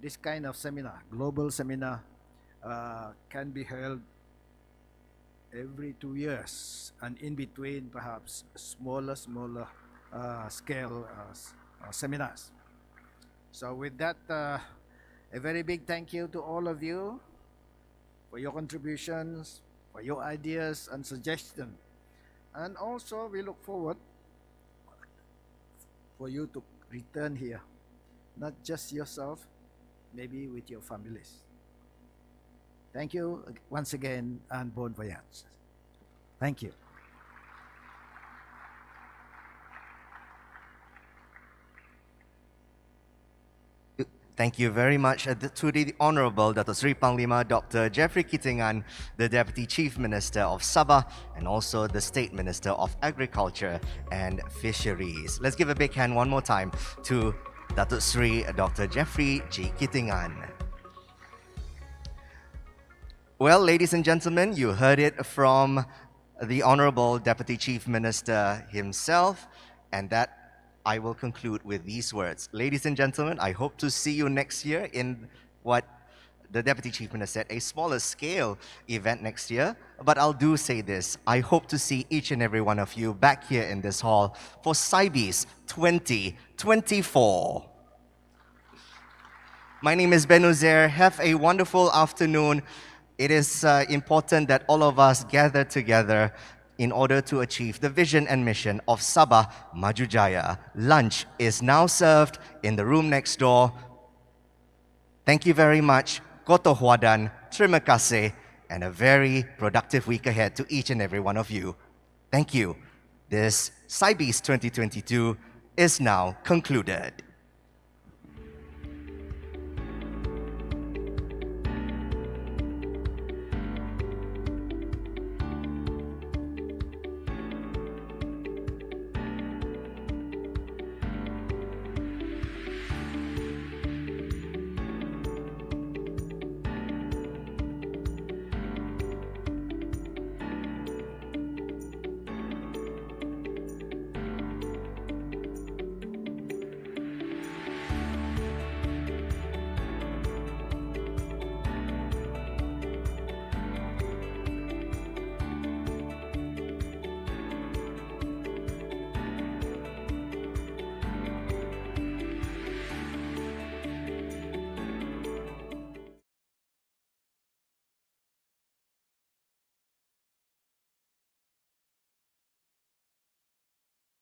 [SPEAKER 3] this kind of seminar, global seminar, can be held every 2 years, and in between perhaps smaller scale seminars. So with that, a very big thank you to all of you for your contributions, for your ideas and suggestions. And also we look forward for you to return here, not just yourself, maybe with your families. Thank you once again, and bon voyage. Thank you.
[SPEAKER 1] Thank you very much to the Honorable Dato' Sri Panglima Dr. Jeffrey Kitingan, the Deputy Chief Minister of Sabah and also the State Minister of Agriculture and Fisheries. Let's give a big hand one more time to Dato' Sri Dr. Jeffrey G. Kitingan. Well, ladies and gentlemen, you heard it from the Honorable Deputy Chief Minister himself, and that I will conclude with these words. Ladies and gentlemen, I hope to see you next year in what the Deputy Chief Minister said, a smaller scale event next year. But I'll do say this, I hope to see each and every one of you back here in this hall for Sibes 2024. My name is Ben Uzair. Have a wonderful afternoon. It is important that all of us gather together in order to achieve the vision and mission of Sabah Maju Jaya. Lunch is now served in the room next door. Thank you very much. Koto Huadan, terima kasih, and a very productive week ahead to each and every one of you. Thank you. This Sibes 2022 is now concluded.